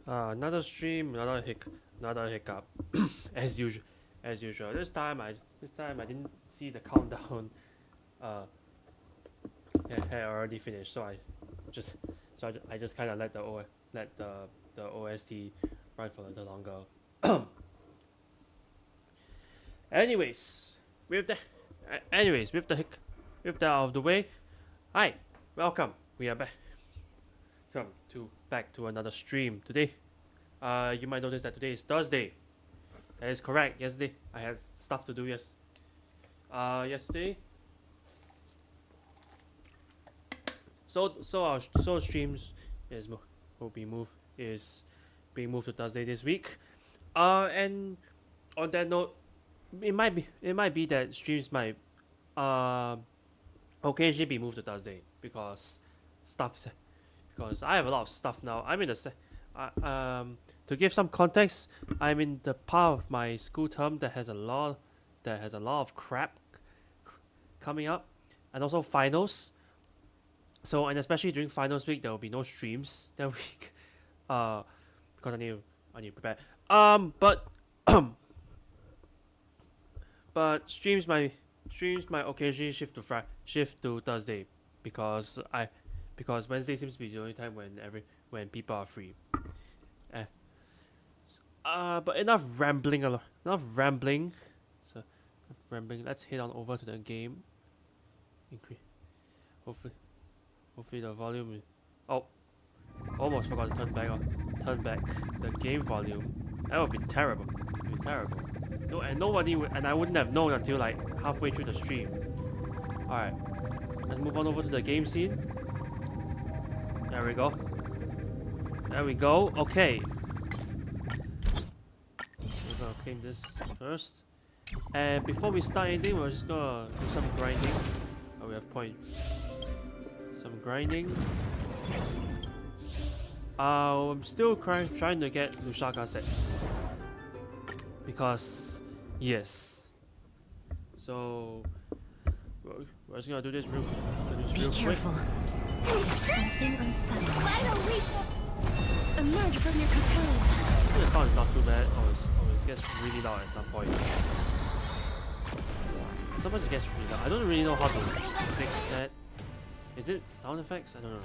Another stream, another hiccup, as usual. As usual. This time I didn't see the countdown. Had already finished, so I just kind of let the OST run for a little longer. Anyways, with that out of the way, hi, welcome. We are back. Back to another stream today. You might notice that today is Thursday. That is correct. Yesterday I had stuff to do. Yesterday. So our streams is being moved to Thursday this week. And on that note, it might be that streams might occasionally be moved to Thursday because I have a lot of stuff now. I'm in the to give some context, I'm in the part of my school term that has a lot of crap coming up, and also finals. So, and especially during finals week, there will be no streams that week, because I need to prepare. But streams might occasionally shift to Thursday because Wednesday seems to be the only time when people are free. But enough rambling. So, Let's head on over to the game. Hopefully the volume. Almost forgot to turn back the game volume. That would be terrible. No, and I wouldn't have known until like halfway through the stream. All right, let's move on over to the game scene. There we go. Okay. We're gonna claim this first. And before we start anything, we're just gonna do some grinding. We have some grinding. I'm still trying to get Lushaka sets. Because, yes. So, we're just gonna do this real quick. Careful. Something unsettling. Emerge from your cocoon. The sound is not too bad. It gets really loud at some point. Sometimes it gets really loud. I don't really know how to fix that. Is it sound effects? I don't know.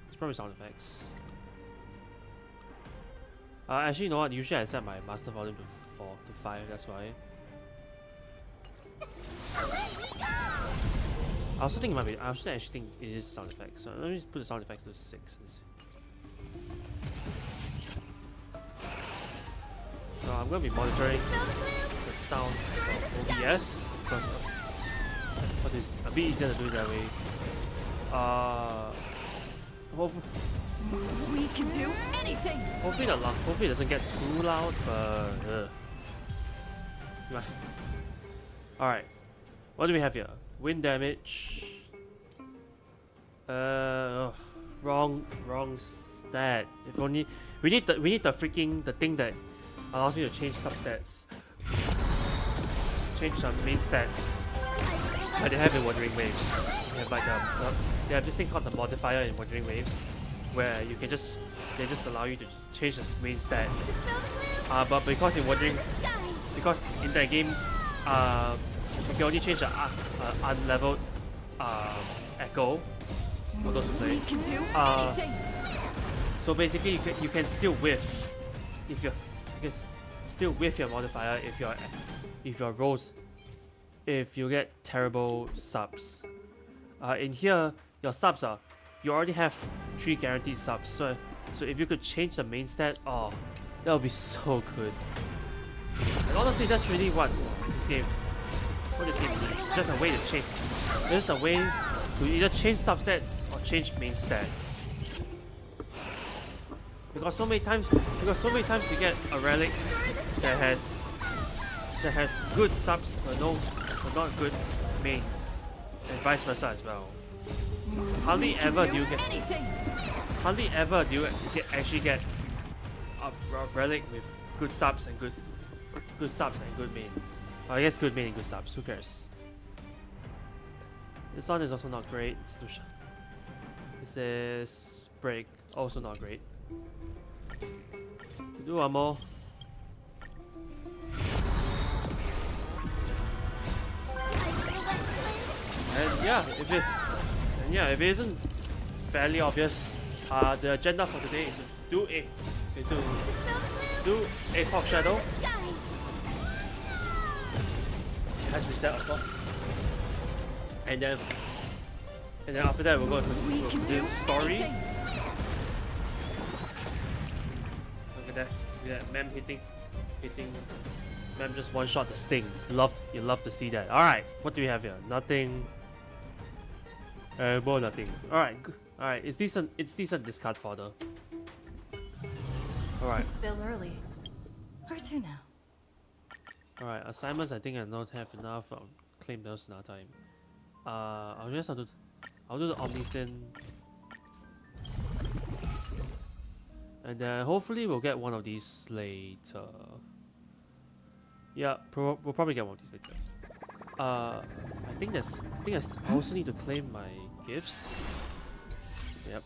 It's probably sound effects. Actually, you know what? Usually I set my master volume to 5. That's why. I also think it might be. I actually think it is sound effects. So let me just put the sound effects to 6. So I'm going to be monitoring the sound of OBS because it's a bit easier to do it that way. We can do anything. Hopefully it doesn't get too loud, but alright. What do we have here? Wind damage. Wrong stat. If only we need the thing that allows me to change substats. Change some main stats. Like they have in Wuthering Waves. They have like they have this thing called the modifier in Wuthering Waves, where they just allow you to change the main stat. But because in that game, you can only change the unleveled echo for those who play. So basically, you can still whiff your modifier if you get terrible subs. In here, your subs you already have 3 guaranteed subs. So if you could change the main stat, that would be so good. And honestly, that's really what this game needs. It's just a way to change. It's just a way to either change substats or change main stat. Because so many times you get a relic that has good subs but not good mains, and vice versa as well. Hardly ever do you actually get a relic with good subs and good main. I guess good main and good subs. Who cares? This one is also not great. This is break. Also not great. Do one more. And yeah, if it isn't fairly obvious, the agenda for today is to do Epoch Shadow. It has reset, of course. And then after that we'll go to do story. Look at that, Mem hitting. Mem just one shot the sting. You love to see that. All right, what do we have here? Nothing. More nothing. All right, it's decent. It's decent discard fodder. All right. It's still early. Where to now? All right, assignments. I think I don't have enough. I'll claim those another time. I'll do the Omniscient. And then hopefully we'll get one of these later. Yeah, we'll probably get one of these later. I think I also need to claim my gifts. Yep.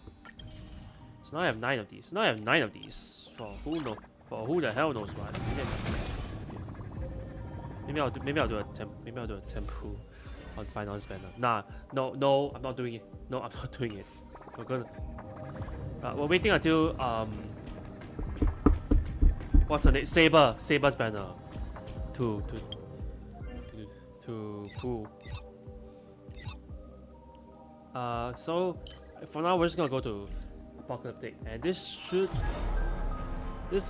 So now I have 9 of these. For who the hell knows what. Maybe I'll do a tempu on finance banner. Nah, no, I'm not doing it. We're gonna. We're waiting until what's her name? Saber's banner to pull. So for now we're just gonna go to Apocalyptic, and this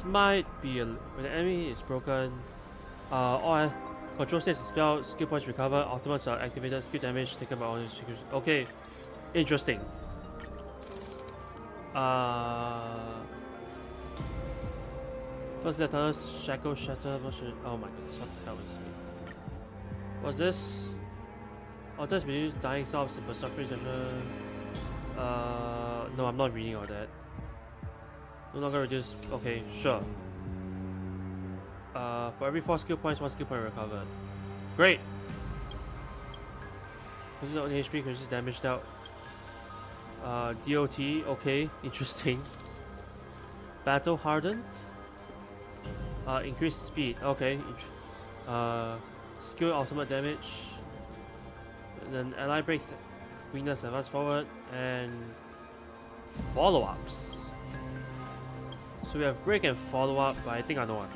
might be when the enemy is broken. Control states spell, skill points recover, ultimates are activated, skill damage taken by all these figures. Okay, interesting. First letter, shackle, shatter, oh my goodness, what the hell is this mean? What's this? Oh, that's been used dying selves and suffering. No, I'm not reading all that. No longer reduce. Okay, sure. For every 4 skill points, 1 skill point recovered. Great! This is only HP because it's damaged out. DOT, okay, interesting. Battle hardened. Increased speed, okay. Skill ultimate damage. And then ally breaks weakness, advance forward, and follow-ups. So we have break and follow-up, but I think I know what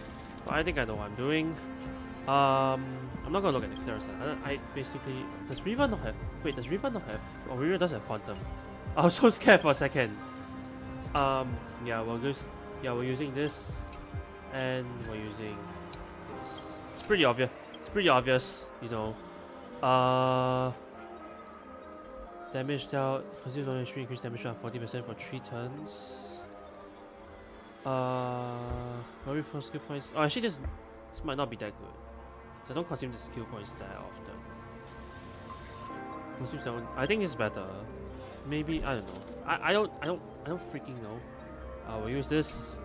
I'm doing. I'm not gonna look at the clearance. I basically, does Riva not have? Wait, does Riva not have? Oh, Riva does have quantum. I was so scared for a second. Yeah, we're using this, and we're using this. It's pretty obvious. You know. Damage out. Consumes only 3, increase damage out 40% for 3 turns. Maybe 4 skill points. Oh, actually, this might not be that good. So I don't consume the skill points that often. Consume 7. I think it's better. Maybe, I don't know. I don't freaking know. We'll use this,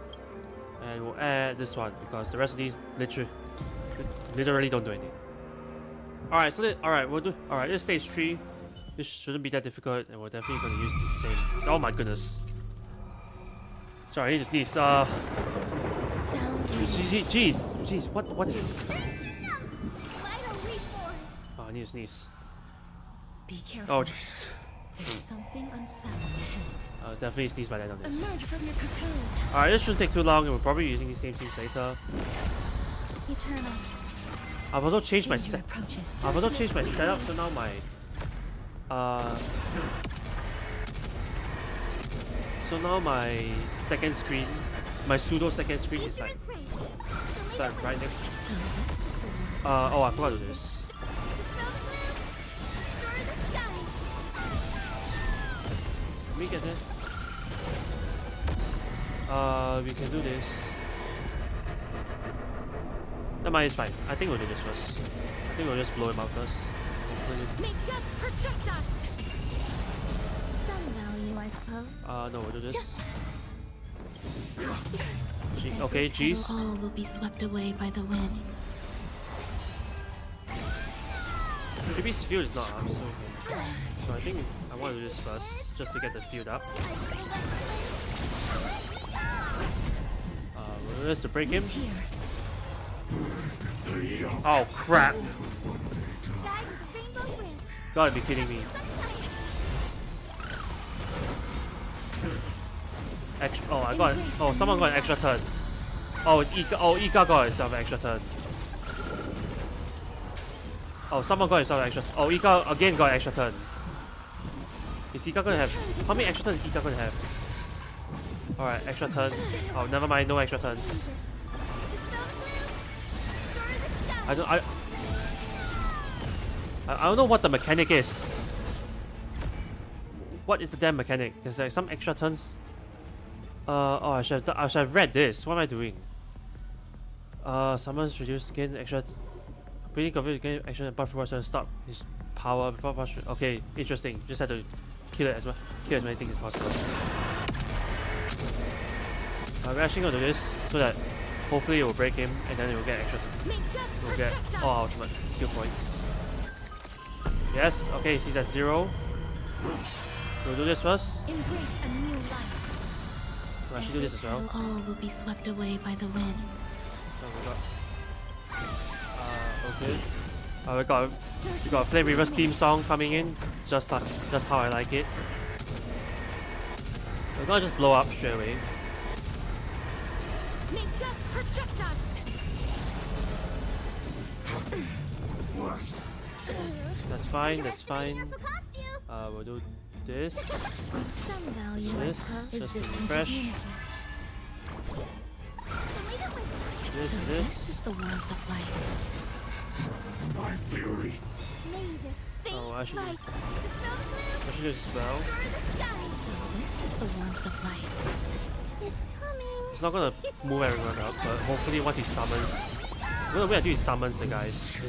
and we'll add this one because the rest of these literally don't do anything. Alright, so this is stage 3. This shouldn't be that difficult, and we're definitely gonna use the same. Oh my goodness. Sorry, I need to sneeze. Jeez, what is this? Oh, I need to sneeze. Be careful. Oh jeez. There's something unsettling ahead. I'll definitely sneeze by the end of this. Emerge from your cocoon. Alright, this shouldn't take too long, and we're probably using the same things later. Eternal. I've also changed my Danger approaches. setup, so now my second screen, my pseudo second screen is like right next to oh, I forgot to do this. Can we get this? We can do this. Never mind, it's fine. I think we'll do this first. I think we'll just blow him up first. May just protect us. Some value, I suppose. No, we'll do this. Okay, jeez. All will be swept away by the wind. Maybe his field is not up, so I think I want to do this first, just to get the field up. Do this to break him. Here. Oh crap! Guys, Rainbow Bridge. Gotta be kidding me. Extra, oh, I got. Oh, someone got an extra turn. Oh, it's Ichor. Oh, Ichor got himself an extra turn. Oh, someone got himself an extra. Oh, Ichor again got an extra turn. Is Ichor gonna have? How many extra turns is Ichor gonna have? Alright, extra turn. Oh, never mind, no extra turns. I don't know what the mechanic is. What is the damn mechanic? Is there some extra turns? Oh, I should have read this. What am I doing? Summons reduce gain extra. Completing coverage gain extra buff to stop his power before buff. Okay, interesting. Just had to kill it kill as many things as possible. We're actually gonna do this so that hopefully it will break him and then it will get extra. We'll get all ultimate skill points. Yes, okay, he's at 0. We'll do this first. Embrace a new life. We'll actually do this as well. All will be swept away by the wind. So we got we got a Flame Reaver's theme song coming in, just how I like it. We're gonna just blow up straight away. That's fine, that's fine. We'll do this. This, just to refresh. This. This is the warmth of life. My fury. Oh, I should do this as well. So this is the warmth of life. It's coming. He's not gonna move everyone up, but hopefully once he summons, we're gonna wait until he summons the guys,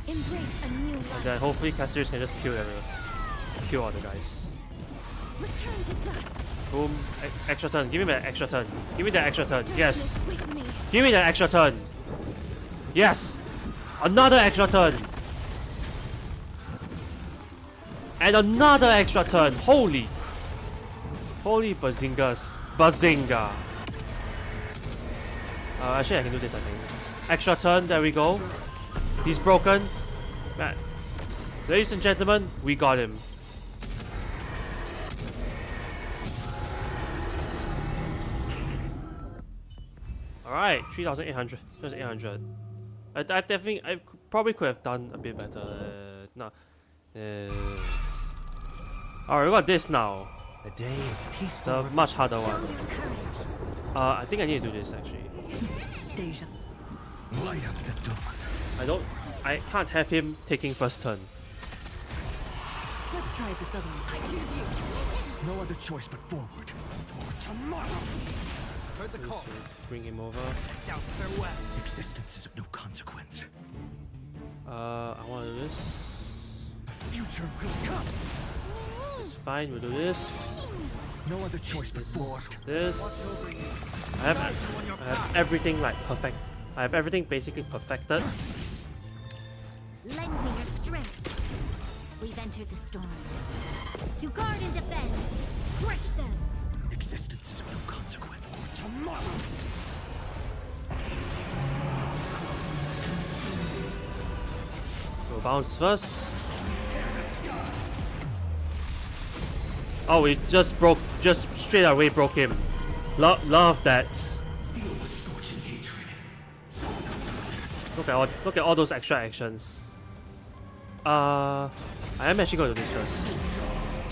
Embrace a new and life. then hopefully Cassius can just kill everyone, just kill all the guys. Return to dust. Boom, extra turn. Give me that extra turn. Give me that extra turn. Yes. With me. Give me that extra turn. Yes. Another extra turn. And another extra turn. Holy bazingas. Bazinga. Actually, I can do this, I think. Extra turn. There we go. He's broken. Man. Ladies and gentlemen, we got him. Alright, 3,800. Just 800. I definitely, probably could have done a bit better. No. Alright, we got this now. A day of peaceful. The much harder one. I think I need to do this actually. Deja. Light up the dawn. I can't have him taking first turn. Let's try this other one. No other choice but forward. For tomorrow. Heard the call. Bring him over. Down farewell. Existence is of no consequence. I want to do this. Future will come. It's fine, we'll do this. No other choice but forward. This. I have everything like perfect. I have everything basically perfected. Lend me your strength. We've entered the storm. To guard and defend. Crush them. Existence is of no consequence. For tomorrow. We'll bounce first. Oh, we just straight away broke him. Love that. Look at all those extra actions. I am actually going to do this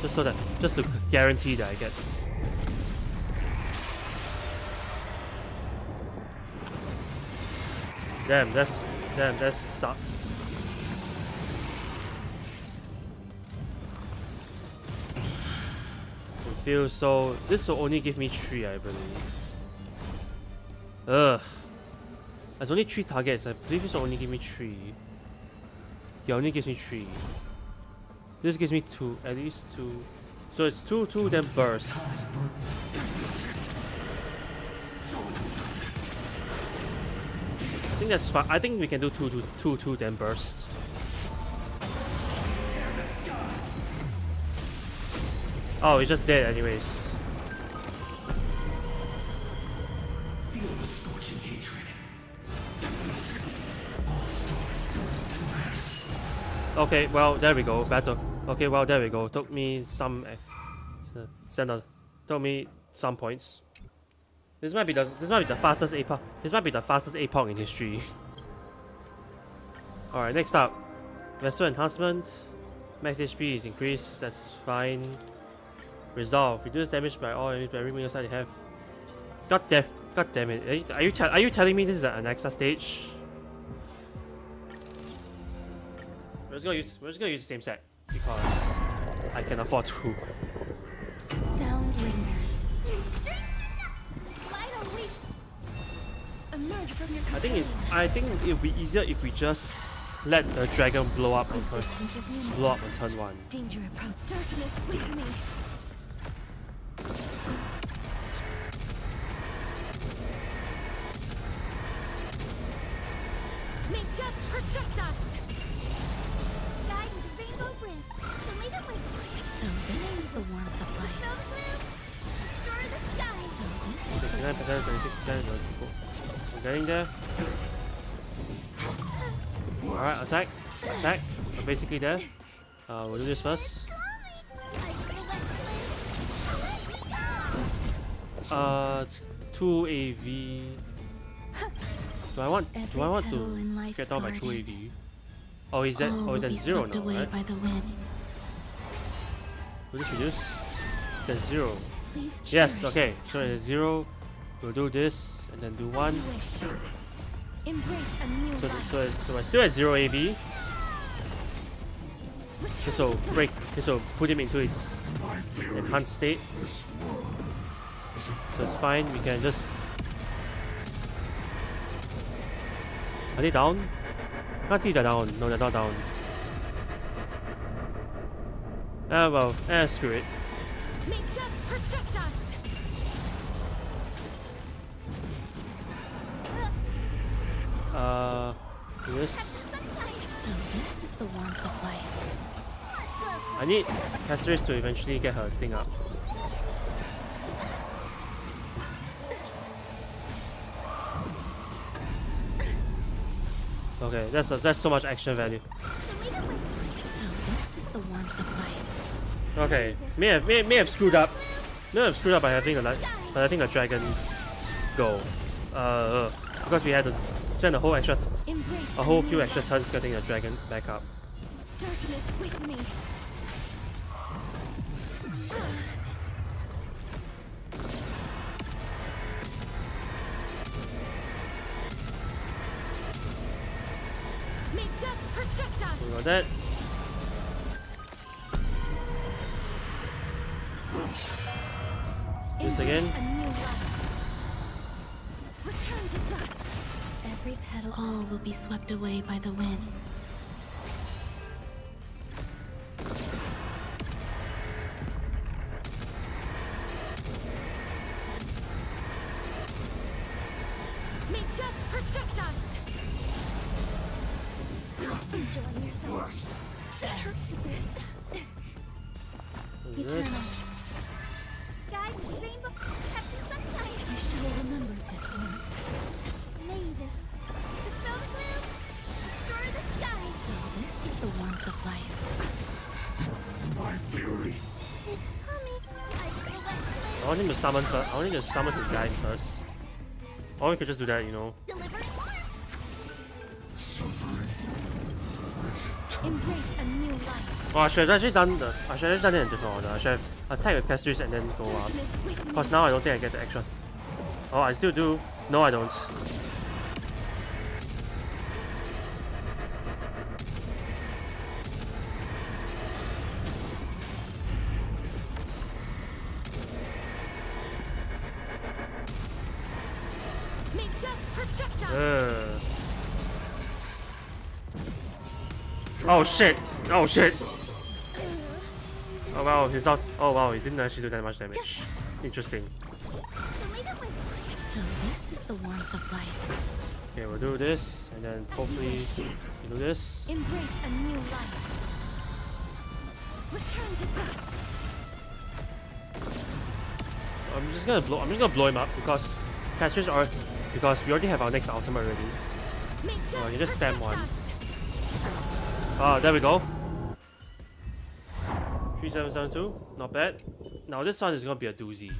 first, just to guarantee that I get. Damn, that sucks. It feels so. This will only give me 3, I believe. Ugh. There's only 3 targets. I believe this will only give me 3. Yeah, only gives me 3. This gives me 2, at least 2. So it's 2, 2, then burst. I think that's fine. I think we can do 2, 2, 2, then burst. Oh, he's just dead anyways. Okay, well there we go. Better. Okay, well there we go. Took me some. Took me some points. This might be the fastest APOC. This might be the fastest APOC in history. All right, next up, vessel enhancement. Max HP is increased. That's fine. Resolve. Reduce damage by all enemies by every melee side you have. God damn it! Are you telling me this is an extra stage? We're just gonna use the same set because I can afford to. Sound lingers. Finally, emerge from your I think it would be easier if we just let the dragon blow up on turn 1. Danger approach. Darkness with me. May death protect us. Guide the rainbow bridge. So may the wind. So this is the warmth of life. Smell the gloom. Destroy the sky. So this is 69%, 76%. Cool. We're getting there. Alright, attack. We're basically there. We'll do this first. 2 AV. Do I want to get down by 2 AV? Oh, is that 0 now, right? by the wind. Will this reduce? It's at 0. Please Yes, cherish okay. this So it's at 0. We'll do this and then do 1. wish. Embrace a new life. So we're still at 0 AV. This will put him into its enhanced state. So it's fine, we can just... Are they down? I can't see if they're down. No, they're not down. Well, screw it. May death protect us. Do this. So this is the warmth of life. I need Castrice to eventually get her thing up. Okay, that's so much action value. So this is the warmth of life. Okay, may have screwed up. May have screwed up by having a dragon go. Because we had to spend a whole few extra turns getting a dragon back up. Darkness with me. May death protect us. We got that. This again. A new life. Return to dust. Every petal. All will be swept away by the wind. May death protect us. Enjoy yourself. That hurts a bit. Eternal. Guide me, rainbow. Have some sunshine. I shall remember this one. Lay this. Dispel the gloom. Destroy the sky. So this is the warmth of life. My fury. It's coming. I feel that flame. I want him to summon first. I want him to summon his guys first. Or we could just do that, you know. Deliver Suffering. Embrace a new life. Oh, I should have actually done it in a different order. I should have attacked with Castrice and then go up. Darkness with me. Because now I don't think I get the extra. Oh, I still do. No, I don't. May death protect us. Oh shit! Oh shit! Oh wow, he's not. Oh wow, he didn't actually do that much damage. Interesting. So this is the warmth of life. Okay, we'll do this, and then hopefully we do this. Embrace a new life. Return to dust. I'm just gonna blow him up because because we already have our next ultimate already. May Oh, death you just spam protect one. us. Ah, there we go. 3772, not bad. Now this one is gonna be a doozy.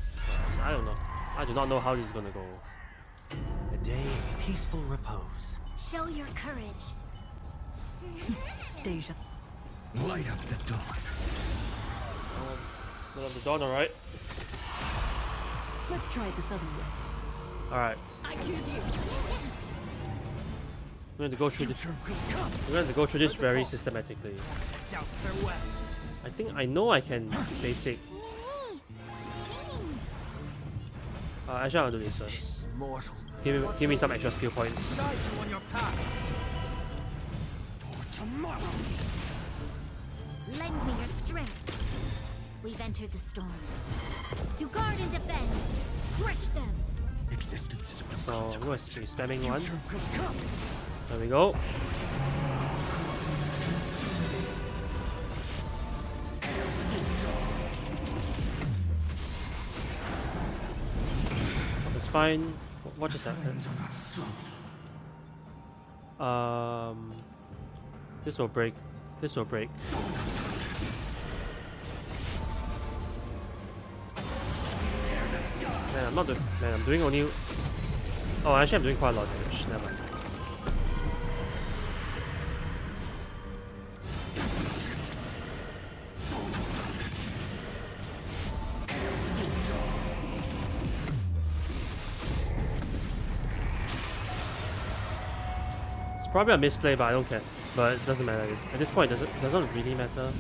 I don't know. I do not know how this is gonna go. A day of peaceful repose. Show your courage. Deja. Light up the dawn. Middle of the dawn, alright. Let's try it this other way. Alright. I choose you. We're going to go through this. Future will come. We're going to go through this very systematically. Doubt farewell. I think I know I can basic. Actually, I'll do this first. Mortal. Give me some extra skill points. Guide you on your path. For tomorrow. Lend me your strength. We've entered the storm. To guard and defend. Crush them. Existence is a So I'm going to be spamming one. Future will come. There we go. It's fine. What just happened? This will break. This will break. Man, I'm not doing. Man, I'm doing only. Oh, actually, I'm doing quite a lot of damage. Never mind. It's probably a misplay, but I don't care. But it doesn't matter. At this point, it doesn't really matter.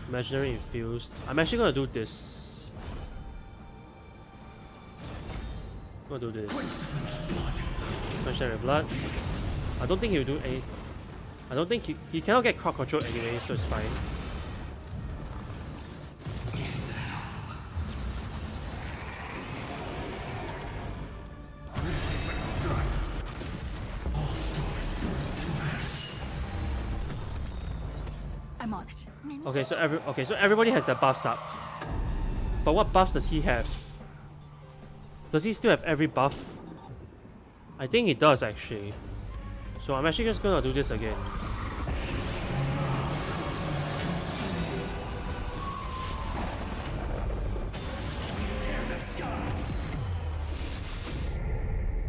Imaginary infused. I'm actually gonna do this. I'm gonna do this. Imaginary blood. I don't think he'll do a. I don't think he cannot get crowd control anyway, so it's fine. I'm on it. Okay, so everybody has their buffs up. But what buffs does he have? Does he still have every buff? I think he does actually. So I'm actually just gonna do this again.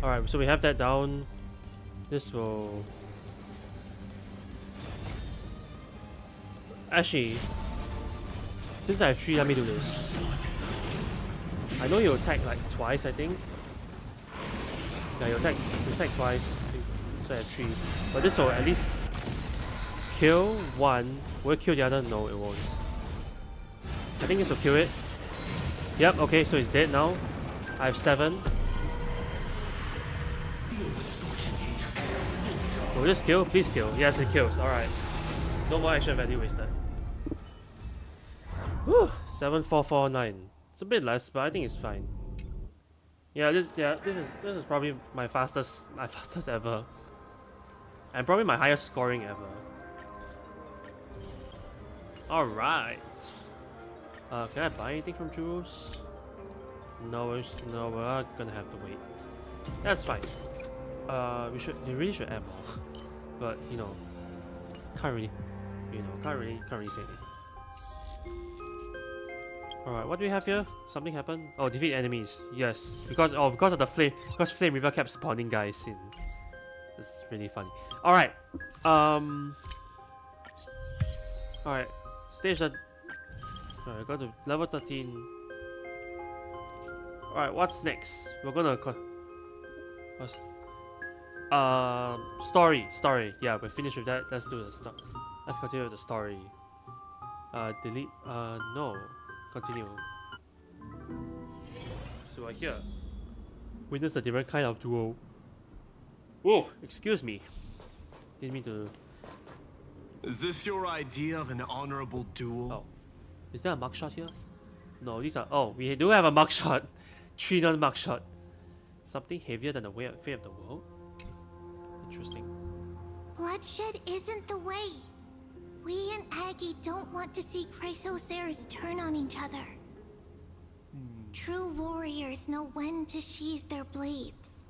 Alright, so we have that down. This will... Actually, since I have 3, let me do this. I know you attack like twice, I think. Yeah, you attack twice, so I have 3. But this will at least kill one. Will it kill the other? No, it won't. I think this will kill it. Yep, okay, so it's dead now. I have 7. Will this kill? Please kill. Yes, it kills. Alright. No more action value wasted. Whew, 7449. It's a bit less, but I think it's fine. This is probably my fastest ever. And probably my highest scoring ever. Alright. Can I buy anything from Jules? No, we're gonna have to wait. That's fine. We really should add more. But you know, can't really say anything. Alright, what do we have here? Something happened? Oh, defeat enemies. Yes. Because of the flame. Because Flame River kept spawning guys in. It's really funny. Alright. Alright. Stage that. Alright, go to level 13. Alright, what's next? We're gonna what's story. Yeah, we're finished with that. Let's do the stuff. Let's continue with the story. Delete. No. Continue. So here. Witness a different kind of duel. Whoa, excuse me. Didn't mean to. Is this your idea of an honorable duel? Oh. Is there a mugshot here? No, these are. Oh, we do have a mugshot. 3 non-mugshot. Something heavier than the fate of the world? Interesting. Bloodshed isn't the way. We and Aggie don't want to see Chrysoceres turn on each other. True warriors know when to sheathe their blades.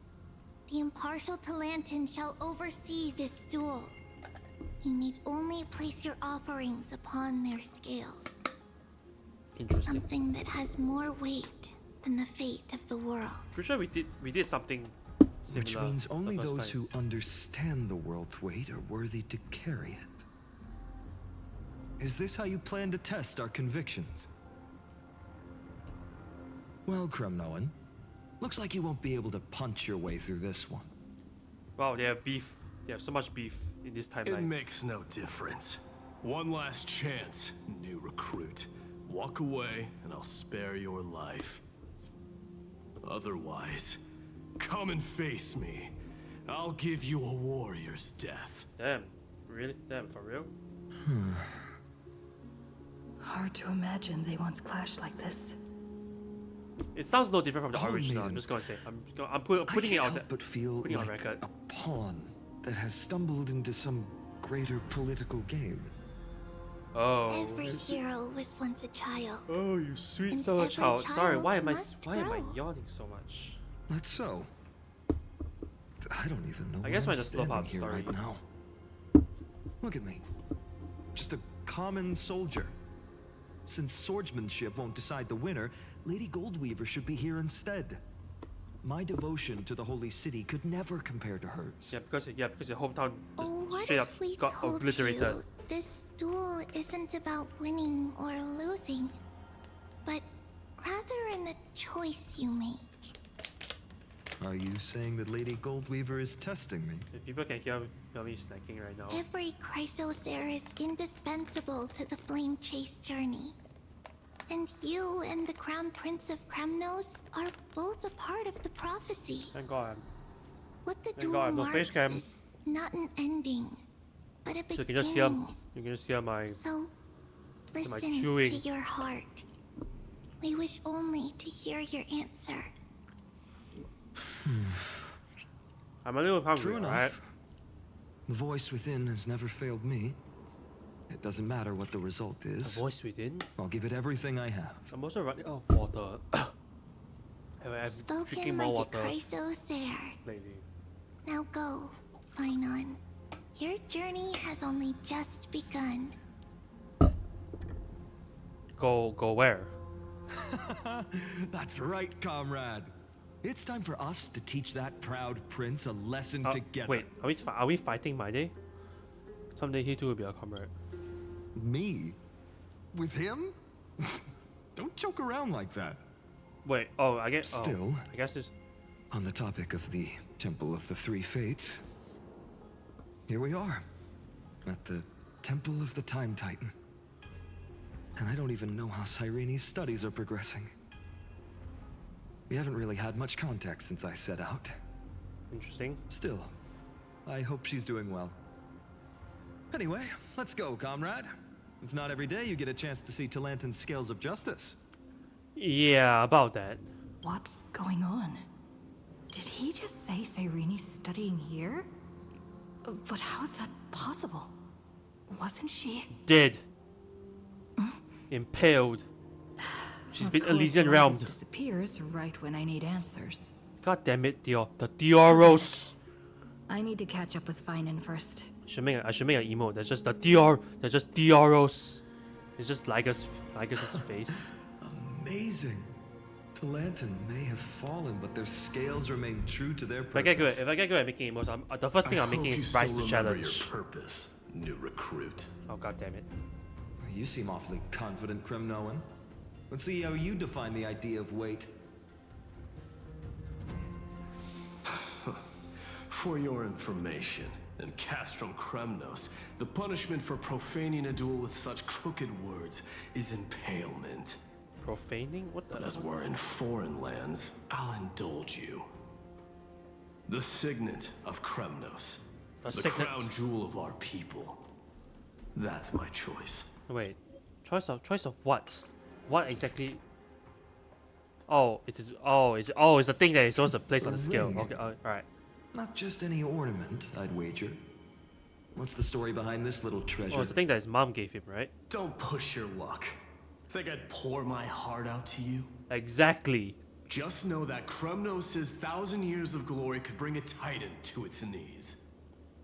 The impartial Talantin shall oversee this duel. You need only place your offerings upon their scales. Interesting. Something that has more weight than the fate of the world. Pretty sure we did something similar. Which means only the first those time. who understand the world's weight are worthy to carry it. Is this how you plan to test our convictions? Well, Kremnoan, looks like you won't be able to punch your way through this one. Wow, they have beef. They have so much beef in this It timeline. makes no difference. One last chance, new recruit. Walk away, and I'll spare your life. Otherwise, come and face me. I'll give you a warrior's death. Damn, really? Damn, for real? Hard to imagine they once clashed like this. It sounds no different from the Oh, original. I'm maiden. just gonna say. I'm putting it I out can't there. help but feel putting it on like record. a pawn that has stumbled into some greater political game. Oh. Every hero was once a child. Oh, you sweet And sour every child. Sorry, child why am I must why am I grow. yawning so much? That's so. I don't even know I where guess I'm we're in the slow standing part here story. right now. Look at me. Just a common soldier. Since swordsmanship won't decide the winner, Lady Goldweaver should be here instead. My devotion to the Holy City could never compare to hers. Yeah, because your hometown just What straight up if we got told obliterated. you this duel isn't about winning or losing, but rather in the choice you make? Are you saying that Lady Goldweaver is testing me? If people can hear me snacking right now. Every Chrysosaur is indispensable to the Flame Chase journey. And you and the Crown Prince of Kremnos are both a part of the prophecy. Thank God. What the Thank duel God, no face marks cam. is not an ending, but a So you beginning. can just hear you can just hear my So, my listen chewing. to your heart. We wish only to hear your answer. I'm a little hungry, True enough. alright? The voice within has never failed me. It doesn't matter what the result The is. voice within. I'll give it everything I have. I'm also running out of water. I'm drinking Spoken more like a water Chrysosaur. lately. Now go, Finon. Your journey has only just begun. Go where? That's right, comrade. It's time for us to teach that proud prince a lesson together. Wait, are we fighting my day? Someday he too will be a comrade. Me? With him? Don't joke around like that. Wait, oh, I guess. Still. I guess this. On the topic of the Temple of the Three Fates, here we are, at the Temple of the Time Titan. And I don't even know how Cyrene's studies are progressing. We haven't really had much contact since I set out. Interesting. Still, I hope she's doing well. Anyway, let's go, comrade. It's not every day you get a chance to see Talantin's scales of justice. Yeah, about that. What's going on? Did he just say Cyrene's studying here? But how's that possible? Wasn't she? Dead. Impaled. She's Of been course, Elysian it realmed. always disappears right when I need answers. God damn it, the Dioros. I need to catch up with Finon first. I should make an emote. That's just the Dior. That's just Dioros. It's just Lygus' face. Amazing. Talantin may have fallen, but their scales remain true to their If I get purpose. good at making emotes, the first thing I'm making is Rise to Your Challenge. purpose, new recruit. Oh god damn it. You seem awfully confident, Kremnoan. Let's see how you define the idea of weight. For your information, in Castrum Kremnos, the punishment for profaning a duel with such crooked words is impalement. Profaning? What the? But as we're in foreign lands, I'll indulge you. The signet of Kremnos. The The signet? crown jewel of our people. That's my choice. Wait. Choice of what? What exactly? Oh, it's the thing that is supposed to place on the scale. Ring. Okay, alright. Not just any ornament, I'd wager. What's the story behind this little treasure? Oh, it's the thing that his mom gave him, right? Don't push your luck. Think I'd pour my heart out to you? Exactly. Just know that Kremnos' 1,000 years of glory could bring a titan to its knees.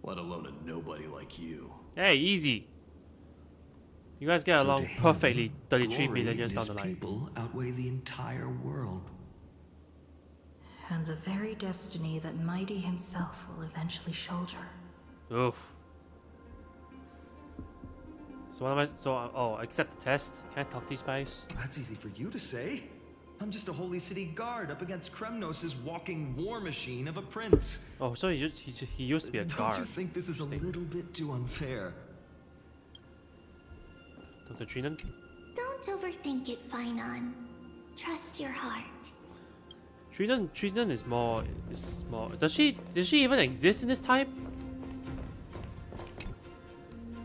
Let alone a nobody like you. Hey, easy. You guys get So along to him, perfectly 33 glory million and years down his the line. people outweigh the entire world. And the very destiny that Mighty himself will eventually shoulder. Oof. So what am I? So oh, accept the test. Can't talk these guys. That's easy for you to say. I'm just a holy city guard up against Kremnos' walking war machine of a prince. Oh, so he used to be a Don't guard. you think this is a little bit too unfair? Dr. Trinan? Don't overthink it, Finon. Trust your heart. Trinan is more. Does she even exist in this time?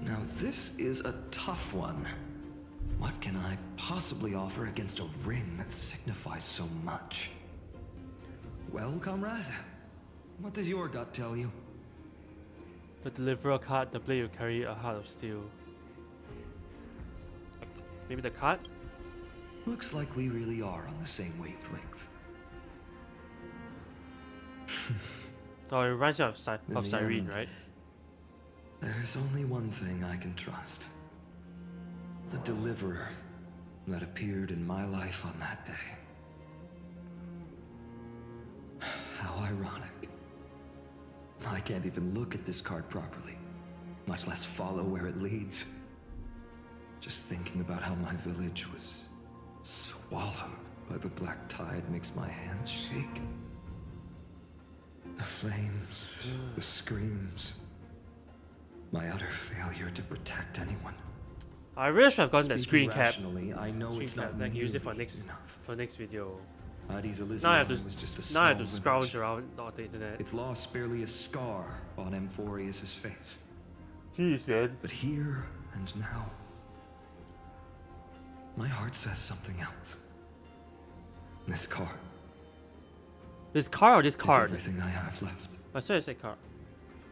Now this is a tough one. What can I possibly offer against a ring that signifies so much? Well, comrade, what does your gut tell you? The deliverer card, the blade will carry a heart of steel. Maybe the card? Looks like we really are on the same wavelength. Oh, it reminds you of, In the Cyrene, end, right? There's only one thing I can trust. The deliverer that appeared in my life on that day. How ironic. I can't even look at this card properly, much less follow where it leads. Just thinking about how my village was swallowed by the black tide makes my hands shake. The flames, the screams, my utter failure to protect anyone. I really should have gotten that Speaking screen cap. rationally, I know Screen it's cap. not Then I can use it for nearly next enough. video. Hades Now I Elysium have was just a to now I have to small scrounge village. around not the internet. Its loss barely a scar on Amphorius' face. Jeez, man. But here and now, my heart says something else. This card. This card or this It's card? everything I have left. I swear I said card.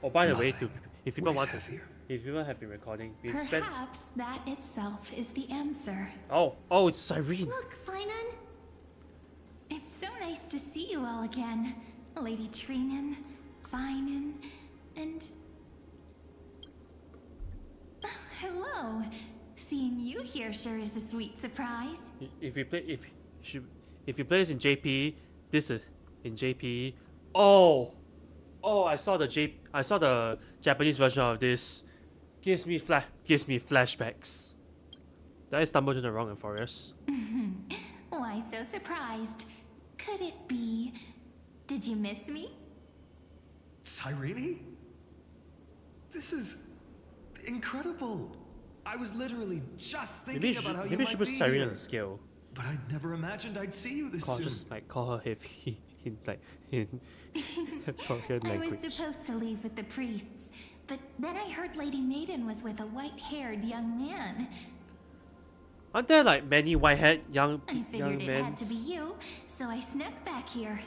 Oh, by the way, Nothing if people weighs want to, heavier. if people have been recording, we've spent. Perhaps that itself is the answer. Oh, it's Cyrene. Look, Finon. It's so nice to see you all again. Lady Trinan, Finan, and... Hello. Seeing you here sure is a sweet surprise. If you play this in JP, this is in JP. Oh, I saw the Japanese version of this. Gives me flashbacks. Did I stumble into the wrong Amphorius? Why so surprised? Could it be... Did you miss me? Cyrene? This is incredible. I was literally just thinking about how you Maybe might she put be Cyrene on here. the scale. But I never imagined I'd see you this soon. Just like call her if he in Amphorian I was language. supposed to leave with the priests, but then I heard Lady Maiden was with a white-haired young man. Aren't there like many white-haired young I figured it men? had to be you, so I snuck back here.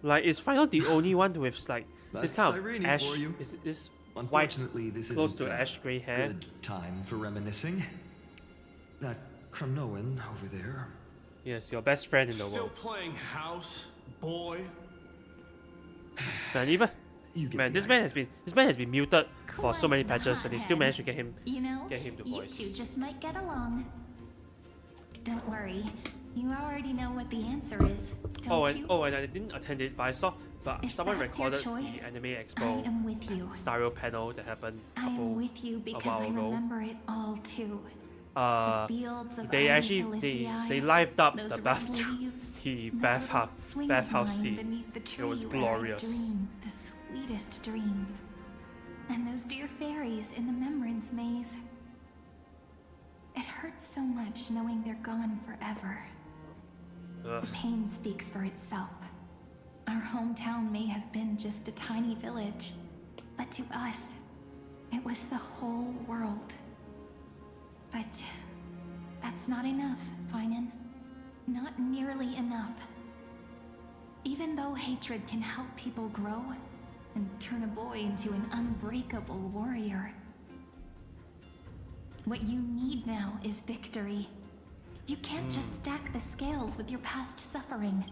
Like, is Final the only one with like this That's kind Cyrene of ash? for you. Is this white, Unfortunately, this close isn't to a ash gray hair? good time for reminiscing. That Kremnoan over there. Yes, your best friend in the Still world. playing house, boy? Man, even You get man, the this man has been muted for so many Quite patches, and they still hothead. managed to get him. You know, Get him to you voice. two just might get along. Don't worry, you already know what the answer is, don't you? And I didn't attend it, but I saw. But If someone that's your recorded choice, the Anime I Expo am with you. Star Rail panel that happened. I am with you because while I ago. remember it all too. Uh, The fields of they Ardent actually Elysiae, they lived up those the red bathroom, leaves, the that bathhouse little swing of bathhouse mine scene. beneath the tree It was where I glorious. dreamed the sweetest dreams. And those dear fairies in the Memorance Maze. It hurts so much knowing they're gone forever. Ugh. The pain speaks for itself. Our hometown may have been just a tiny village, but to us, it was the whole world. But that's not enough, Finan. Not nearly enough. Even though hatred can help people grow and turn a boy into an unbreakable warrior, what you need now is victory. You can't just stack the scales with your past suffering.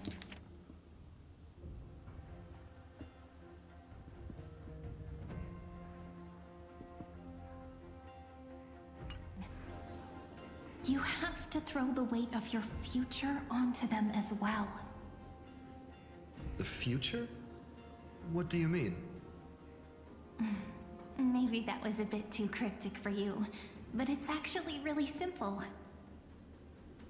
You have to throw the weight of your future onto them as well. The future? What do you mean? Maybe that was a bit too cryptic for you, but it's actually really simple.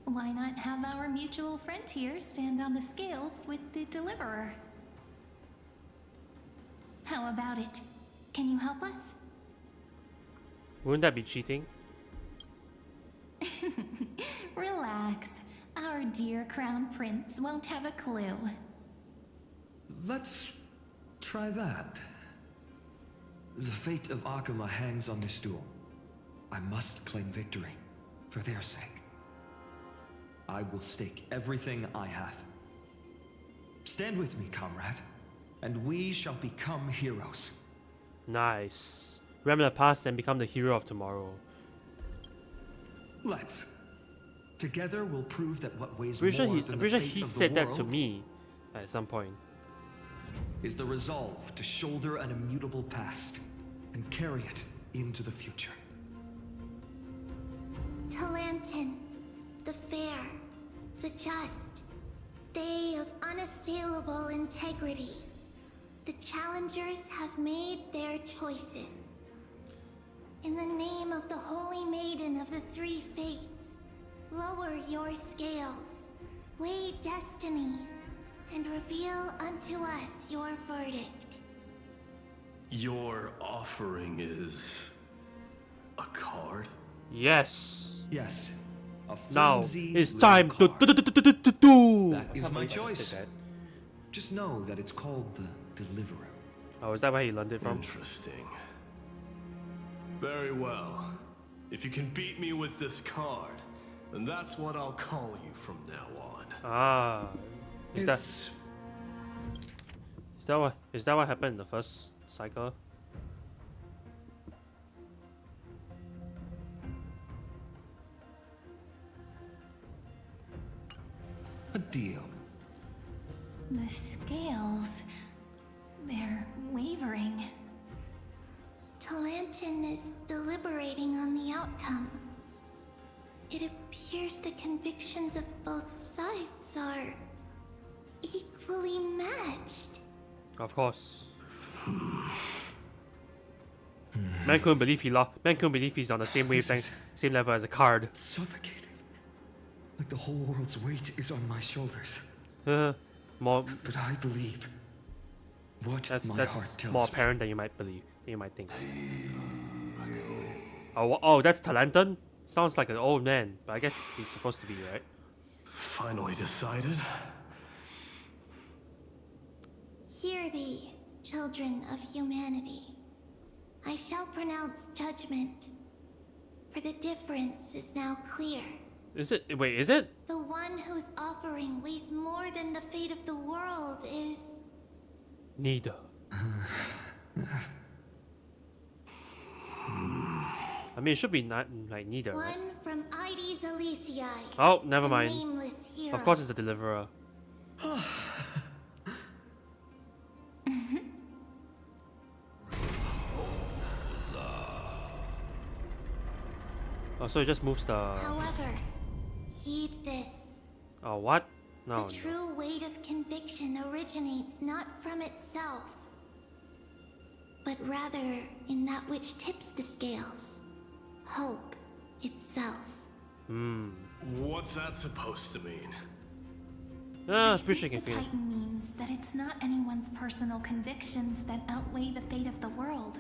Why not have our mutual friend here stand on the scales with the deliverer? How about it? Can you help us? Wouldn't that be cheating? Relax. Our dear Crown Prince won't have a clue. Let's try that. The fate of Akuma hangs on this duel. I must claim victory, for their sake. I will stake everything I have. Stand with me, comrade, and we shall become heroes. Nice. Remember the past and become the hero of tomorrow. Let's. Together we'll prove that what weighs I'm more than the pretty sure fate he of the said that world to me at some point. is the resolve to shoulder an immutable past and carry it into the future. Talantin, the fair, the just, they of unassailable integrity. The challengers have made their choices. In the name of the Holy Maiden of the Three Fates, lower your scales, weigh destiny, and reveal unto us your verdict. Your offering is a card? Yes. Yes, a Now flimsy it's little time to card. do. That is my choice. Just know that it's called the Deliverer. Oh, is that where he learned it from? Interesting. Very well. If you can beat me with this card, then that's what I'll call you from now on. Ah, is that It's what happened in the first cycle? a deal. The scales... they're wavering. Talantin is deliberating on the outcome. It appears the convictions of both sides are equally matched. Of course. Man couldn't believe he lost. Man couldn't believe he's on the same wavelength, same level as a card. Suffocating. Like the whole world's weight is on my shoulders. More. But I believe what my heart That's tells more me. apparent than you might believe. Than you might think. Oh, that's Talanton. Sounds like an old man, but I guess he's supposed to be, right? Finally decided? Hear thee, children of humanity. I shall pronounce judgment, for the difference is now clear. Is it? Wait, is it? The one whose offering weighs more than the fate of the world is... Neither. I mean, it should be not like neither. Right? one from Ides Elysiae. Oh, never the mind. nameless hero. Of course, it's the deliverer. Oh, so it just moves the. However, heed this. Oh, what? No. The no. true weight of conviction originates not from itself, but rather in that which tips the scales. Hope itself. Hmm. What's that supposed to mean? Ah, I it's pretty think shaking the feeling. Titan means that it's not anyone's personal convictions that outweigh the fate of the world.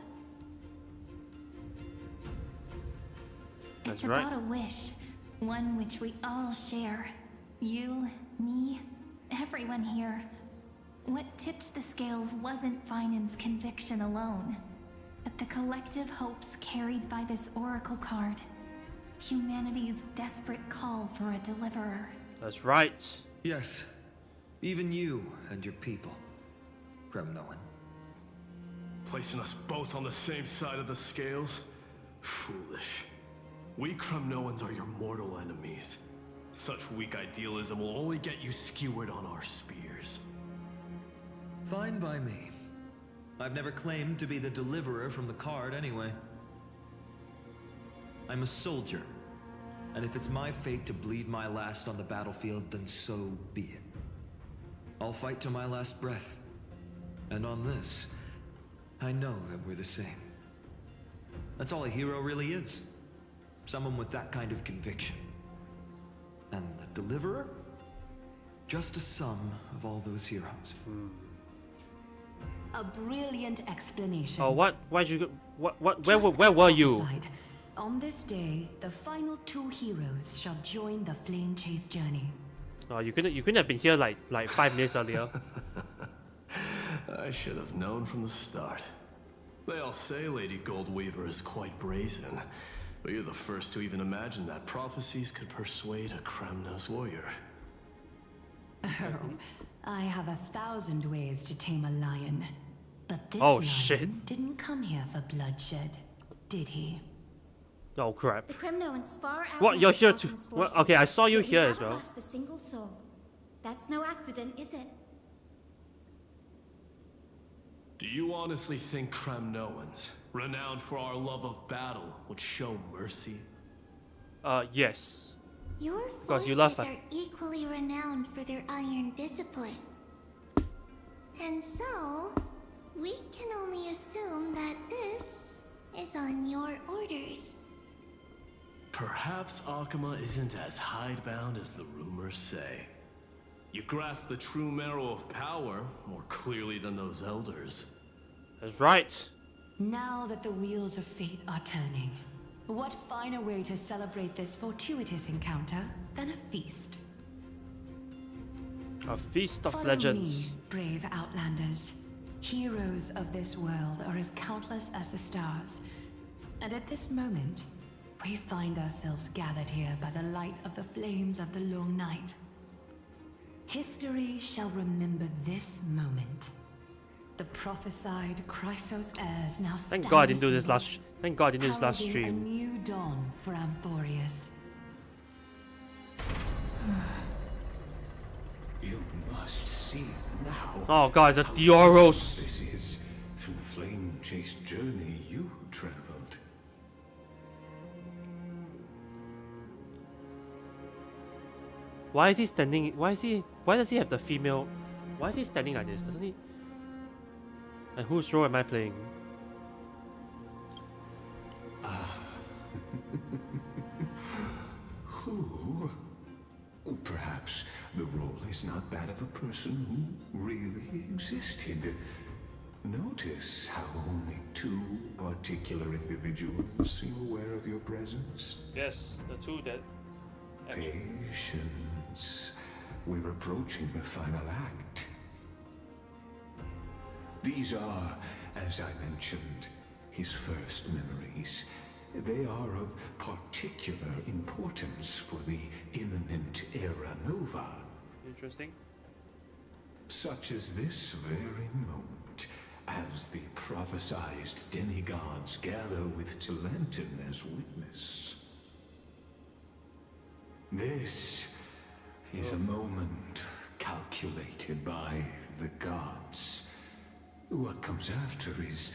That's It's right. about a wish, one which we all share. You, me, everyone here. What tipped the scales wasn't Finan's conviction alone, but the collective hopes carried by this oracle card. Humanity's desperate call for a deliverer. That's right. Yes, even you and your people, Kremnoan. Placing us both on the same side of the scales? Foolish. We Kremnoans are your mortal enemies. Such weak idealism will only get you skewered on our spears. Fine by me. I've never claimed to be the deliverer from the card anyway. I'm a soldier, and if it's my fate to bleed my last on the battlefield, then so be it. I'll fight to my last breath. And on this, I know that we're the same. That's all a hero really is. Someone with that kind of conviction. And the deliverer? Just a sum of all those heroes. A brilliant explanation. Oh, what? Why'd you go? Where were you? Prophesied, on this day, the final 2 heroes shall join the flame chase journey. Oh, you couldn't have been here like 5 minutes earlier. I should have known from the start. They all say Lady Goldweaver is quite brazen, but you're the first to even imagine that prophecies could persuade a Kremnos warrior. Oh, I have 1,000 ways to tame a lion. But this Oh, lion shit. didn't come here for bloodshed, did he? Oh crap. The Kremnoans far out. What? You're here too? Well, okay, I saw you here as well. Lost a single soul. That's no accident, is it? Do you honestly think Kremnoans, renowned for our love of battle, would show mercy? Yes. Your Because forces you love are it. equally renowned for their iron discipline. And so, we can only assume that this is on your orders. Perhaps Akama isn't as hidebound as the rumors say. You grasp the true marrow of power more clearly than those elders. That's right. Now that the wheels of fate are turning, what finer way to celebrate this fortuitous encounter than a feast? A feast of Follow legends. me, brave outlanders. Heroes of this world are as countless as the stars. And at this moment, we find ourselves gathered here by the light of the flames of the long night. History shall remember this moment. The prophesied Chrysos heirs now stand Thank God I didn't do this assembled, last. Thank God I didn't do this last heralding a stream. new dawn for Amphorius. You must see now. Oh God, it's a how Dioros. This is from the flame chase journey you traveled. Why is he standing? Why does he have the female? Why is he standing like this? Doesn't he? And whose role am I playing? Who? Perhaps the role is not that of a person who really existed. Notice how only 2 particular individuals seem aware of your presence. Yes, the two that. Patience. We're approaching the final act. These are, as I mentioned, his first memories. They are of particular importance for the imminent Era Nova. Interesting. Such as this very moment, as the prophesized demigods gather with Talenton as witness. This is a moment calculated by the gods. What comes after is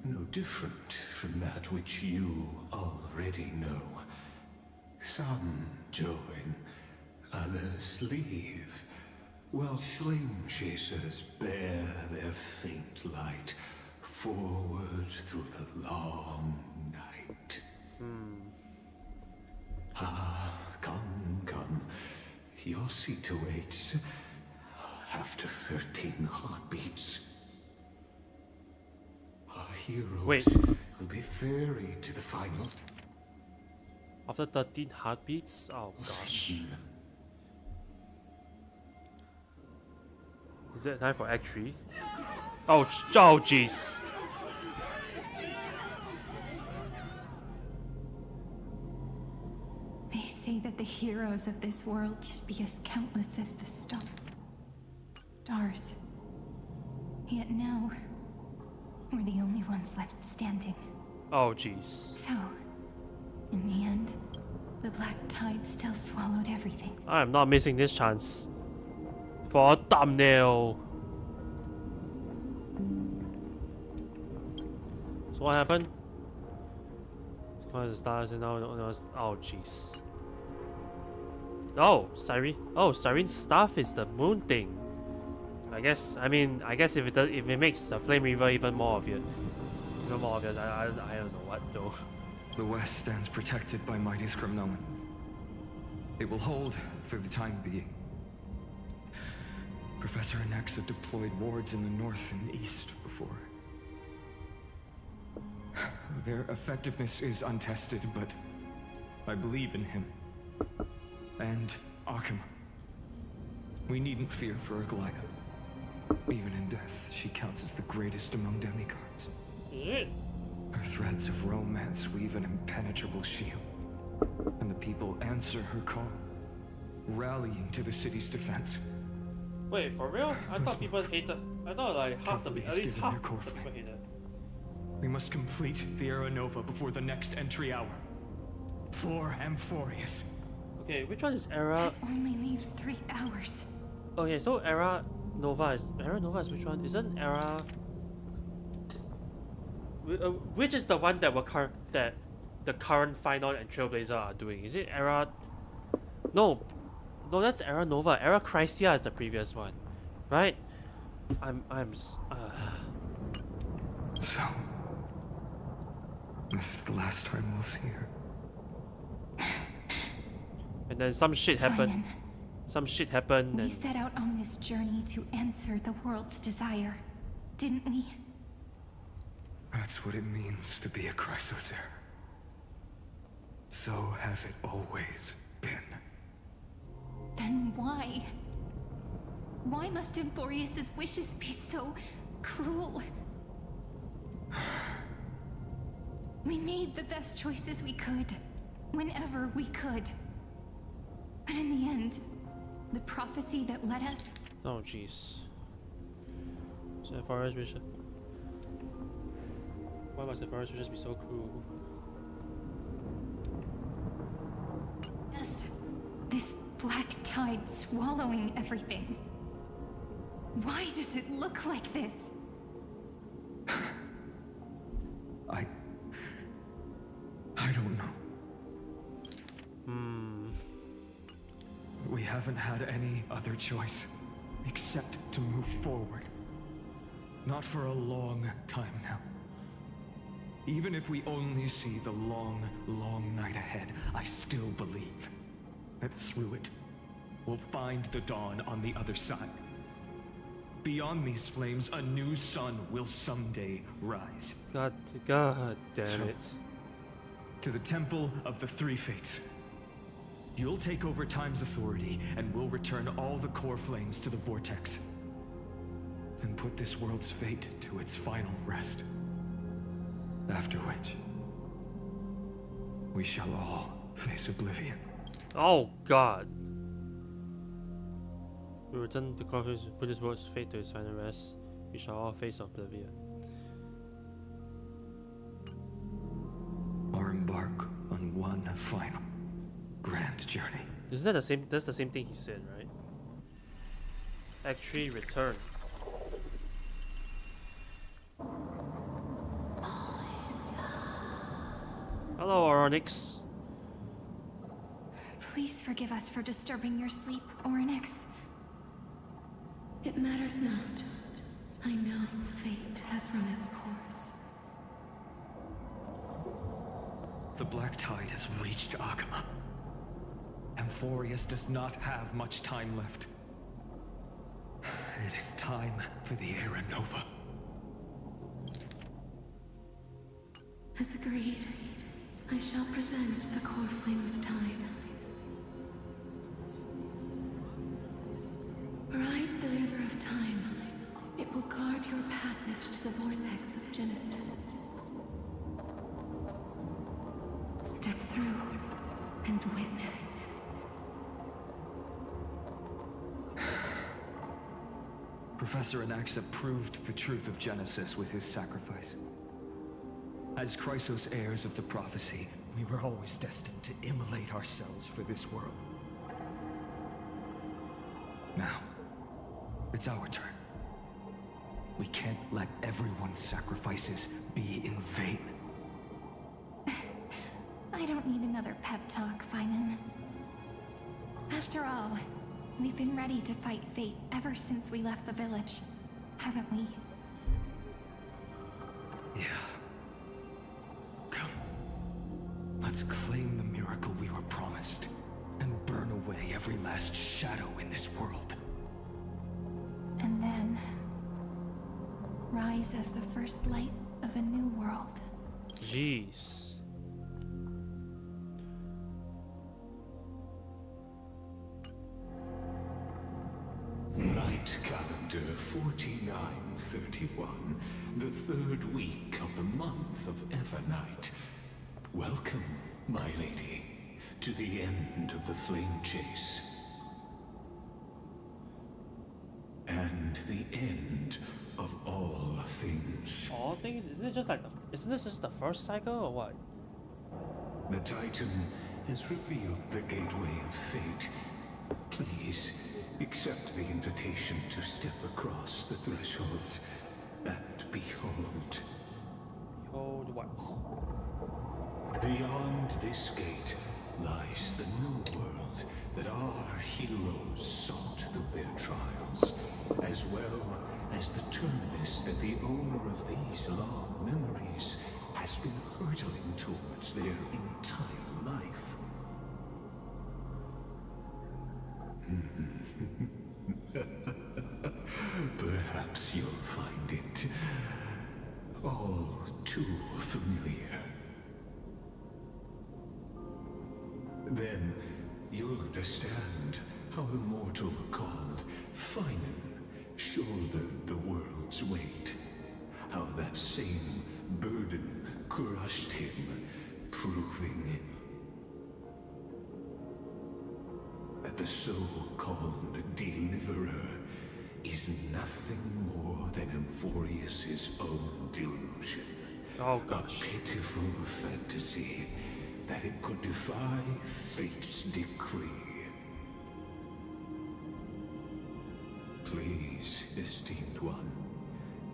no different from that which you already know. Some join, others leave, while flame chasers bear their faint light forward through the long night. Come. Your seat awaits. After 13 heartbeats, our heroes Wait. will be ferried to the final After 13 heartbeats? Oh gosh. scene. Is it time for Act 3? Oh, oh jeez. They say that the heroes of this world should be as countless as the stars. Yet now, we're the only ones left standing. Oh jeez. So, in the end, The black tide still swallowed everything. I am not missing this chance for a thumbnail. So what happened? The stars and now, oh jeez. Oh, Cyrene. Oh, Cyrene's staff is the moon thing. I guess if it makes the Flame Reaver even more obvious, I don't know what though. The West stands protected by mighty Scrimnoan. It will hold for the time being. Professor Anaxa deployed wards in the north and east before. Their effectiveness is untested, but I believe in him. And Akima. We needn't fear for Aglaya. Even in death, she counts as the greatest among demigods. Her threads of romance weave an impenetrable shield, and the people answer her call, rallying to the city's defense. Wait, for real? I thought people hated. I thought like half the at least half the people hated. We must complete the Era Nova before the next entry hour. For Amphorius. Okay, which one is Era? It only leaves 3 hours. Okay, so Era Nova is which one? Isn't Era? Which is the one that that the current Final and Trailblazer are doing? Is it Era? No, that's Era Nova. Era Chrysia is the previous one, right? So, this is the last time we'll see her. And then some shit happened. Some shit happened. We And set out on this journey to answer the world's desire, didn't we? That's what it means to be a Chrysosaur. So has it always been. Then why? Why must Amphorius' wishes be so cruel? We made the best choices we could, whenever we could. But in the end, the prophecy that led us... oh jeez. So Amphorius wishes. Why must Amphorius wishes be so cruel? Yes, this black tide swallowing everything. Why does it look like this? I don't know. We haven't had any other choice except to move forward. Not for a long time now. Even if we only see the long, long night ahead, I still believe that through it, we'll find the dawn on the other side. Beyond these flames, a new sun will someday rise. God damn So, it. To the Temple of the Three Fates. You'll take over Time's authority, and we'll return all the core flames to the Vortex. Then put this world's fate to its final rest. After which, we shall all face oblivion. Oh god. We return to Corvus, put this world's fate to its final rest. We shall all face oblivion. Or embark on one final grand journey. Isn't that the same? That's the same thing he said, right? Act 3 return. Hello, Oronix. Please forgive us for disturbing your sleep, Orynyx. It matters not. I know fate has run its course. The black tide has reached Akima. Amphorius does not have much time left. It is time for the Era Nova. As agreed, I shall present the core flame of tide. Ride the river of time. It will guard your passage to the vortex of Genesis. Step through and witness. Professor Anaxa proved the truth of Genesis with his sacrifice. As Chrysos heirs of the prophecy, we were always destined to immolate ourselves for this world. Now, it's our turn. We can't let everyone's sacrifices be in vain. I don't need another pep talk, Finan. After all, we've been ready to fight fate ever since we left the village, haven't we? Yeah. Come. Let's claim the miracle we were promised, and burn away every last shadow in this world. And then rise as the first light of a new world. Jeez. Night calendar 4931, the third week of the month of Evernight. Welcome, my lady, to the end of the flame chase. And the end of all things. All things? Isn't it just like isn't this just the first cycle or what? The Titan has revealed the gateway of fate. Please, accept the invitation to step across the threshold and behold. Behold what? Beyond this gate lies the new world that our heroes sought through their trials, as well as the terminus that the owner of these long memories has been hurtling towards their entire life. Perhaps you'll find it all too familiar. Then you'll understand how the mortal called Finan shouldered the world's weight. How that same burden crushed him, proving that the so-called deliverer is nothing more than Emphorius's own delusion. Oh gosh. A pitiful fantasy that it could defy fate's decree. Please, esteemed one,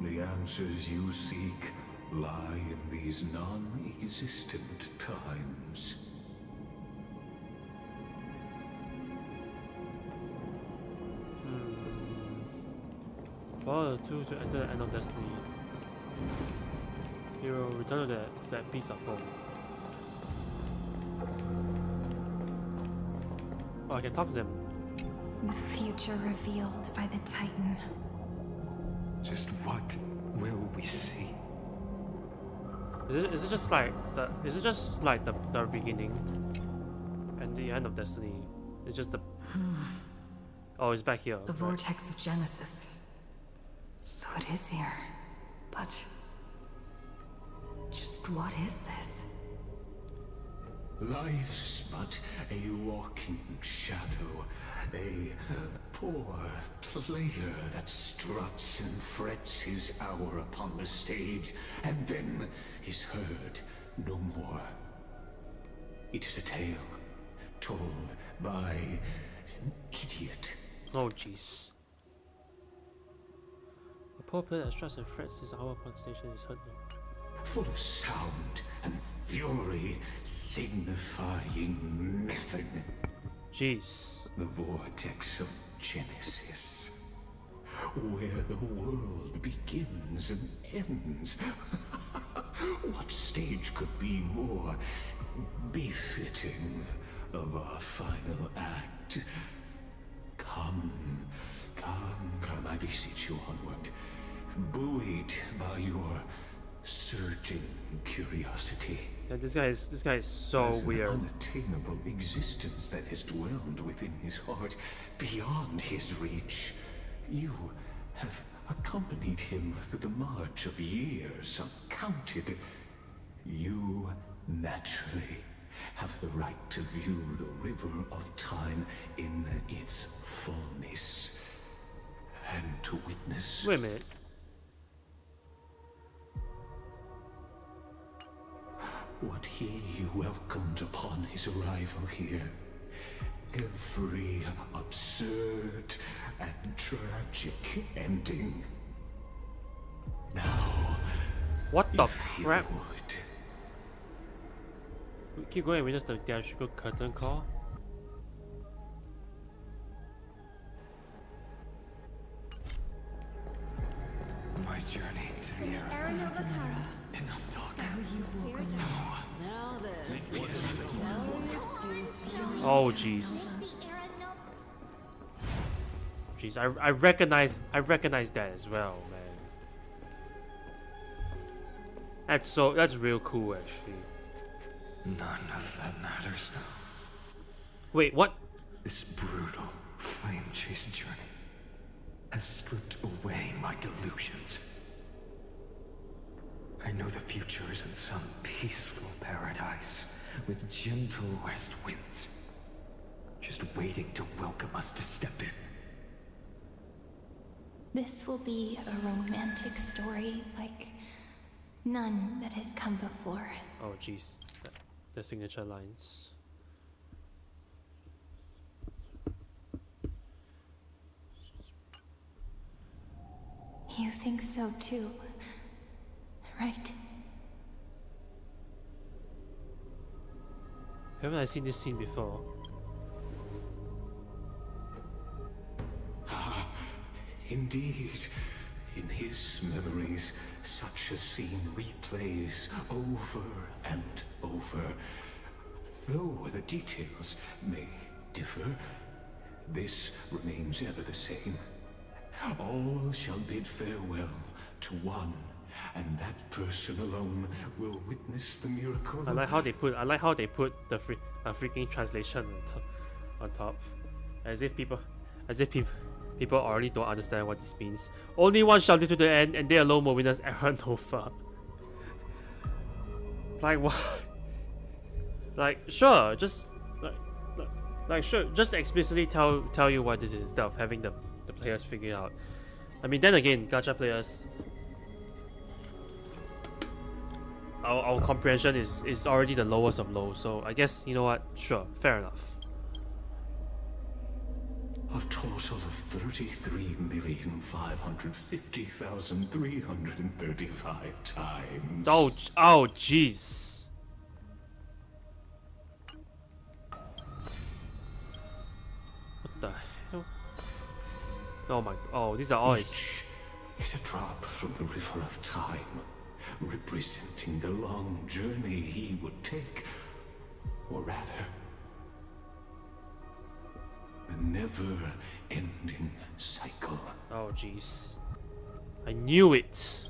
the answers you seek lie in these non-existent times. Follow the two to enter the end of destiny. Hero, return to that piece of home. Oh, I can talk to them. The future revealed by the Titan. Just what will we see? Is it just like the beginning and the end of destiny? It's just the oh, it's back here. The vortex of Genesis. So it is here. But just what is this? Life's but a walking shadow, a poor player that struts and frets his hour upon the stage, and then is heard no more. It is a tale told by an idiot. Oh jeez. A poor player that struts and frets his hour upon station is heard no. Full of sound and fury, signifying nothing. Jeez. The vortex of Genesis, where the world begins and ends. What stage could be more befitting of our final act? Come, I beseech you onward, buoyed by your surging curiosity. Yeah, this guy is so As weird. an unattainable existence that has dwelled within his heart, beyond his reach. You have accompanied him through the march of years uncounted. You naturally have the right to view the river of time in its fullness, and to witness. Wait a minute. what he welcomed upon his arrival here. Every absurd and tragic ending. Now, What the if you crap? would. We keep going, we just the theatrical curtain call. My journey to the era. Aranova comes. Enough talk. Here it goes. Now this. No excuse for you. Oh jeez. The Aranova. Jeez, I recognize that as well, man. That's real cool actually. None of that matters now. Wait, what? This brutal, flame-chased journey has stripped away my delusions. I know the future is in some peaceful paradise with gentle west winds, just waiting to welcome us to step in. This will be a romantic story like none that has come before. Oh jeez, the signature lines. You think so too, right? Haven't I seen this scene before? Indeed, in his memories, such a scene replays over and over. Though the details may differ, this remains ever the same. All shall bid farewell to one, and that person alone will witness the miracle. I like how they put the freaking translation on top, as if people already don't understand what this means. Only one shall live to the end, and they alone will witness Aranova. Like what? Like sure, just like sure, just explicitly tell you what this is instead of having the players figure it out. I mean, then again, gacha players, our comprehension is already the lowest of low. So I guess, you know what? Sure, fair enough. A total of 33,550,335 times. Oh, jeez. What the hell? Oh my. Oh, these are all. Each is a drop from the river of time, representing the long journey he would take, or rather, the never-ending cycle. Oh, jeez. I knew it.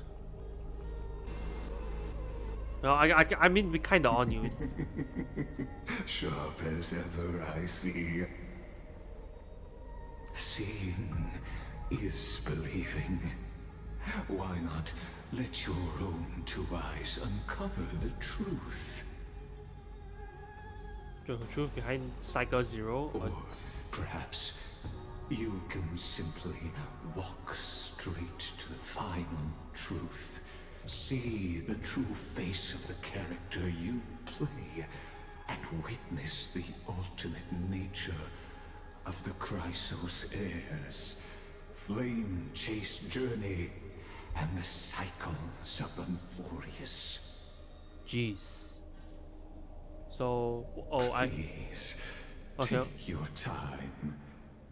No, I mean, we kinda all knew it. Sharp as ever, I see. Seeing is believing. Why not let your own two eyes uncover the truth? The truth behind Cycle Zero. Or perhaps you can simply walk straight to the final truth. See the true face of the character you play, and witness the ultimate nature of the Chrysos heirs, flame-chased journey, and the cycles of Unforius. Jeez. So, Please, Okay. take your time.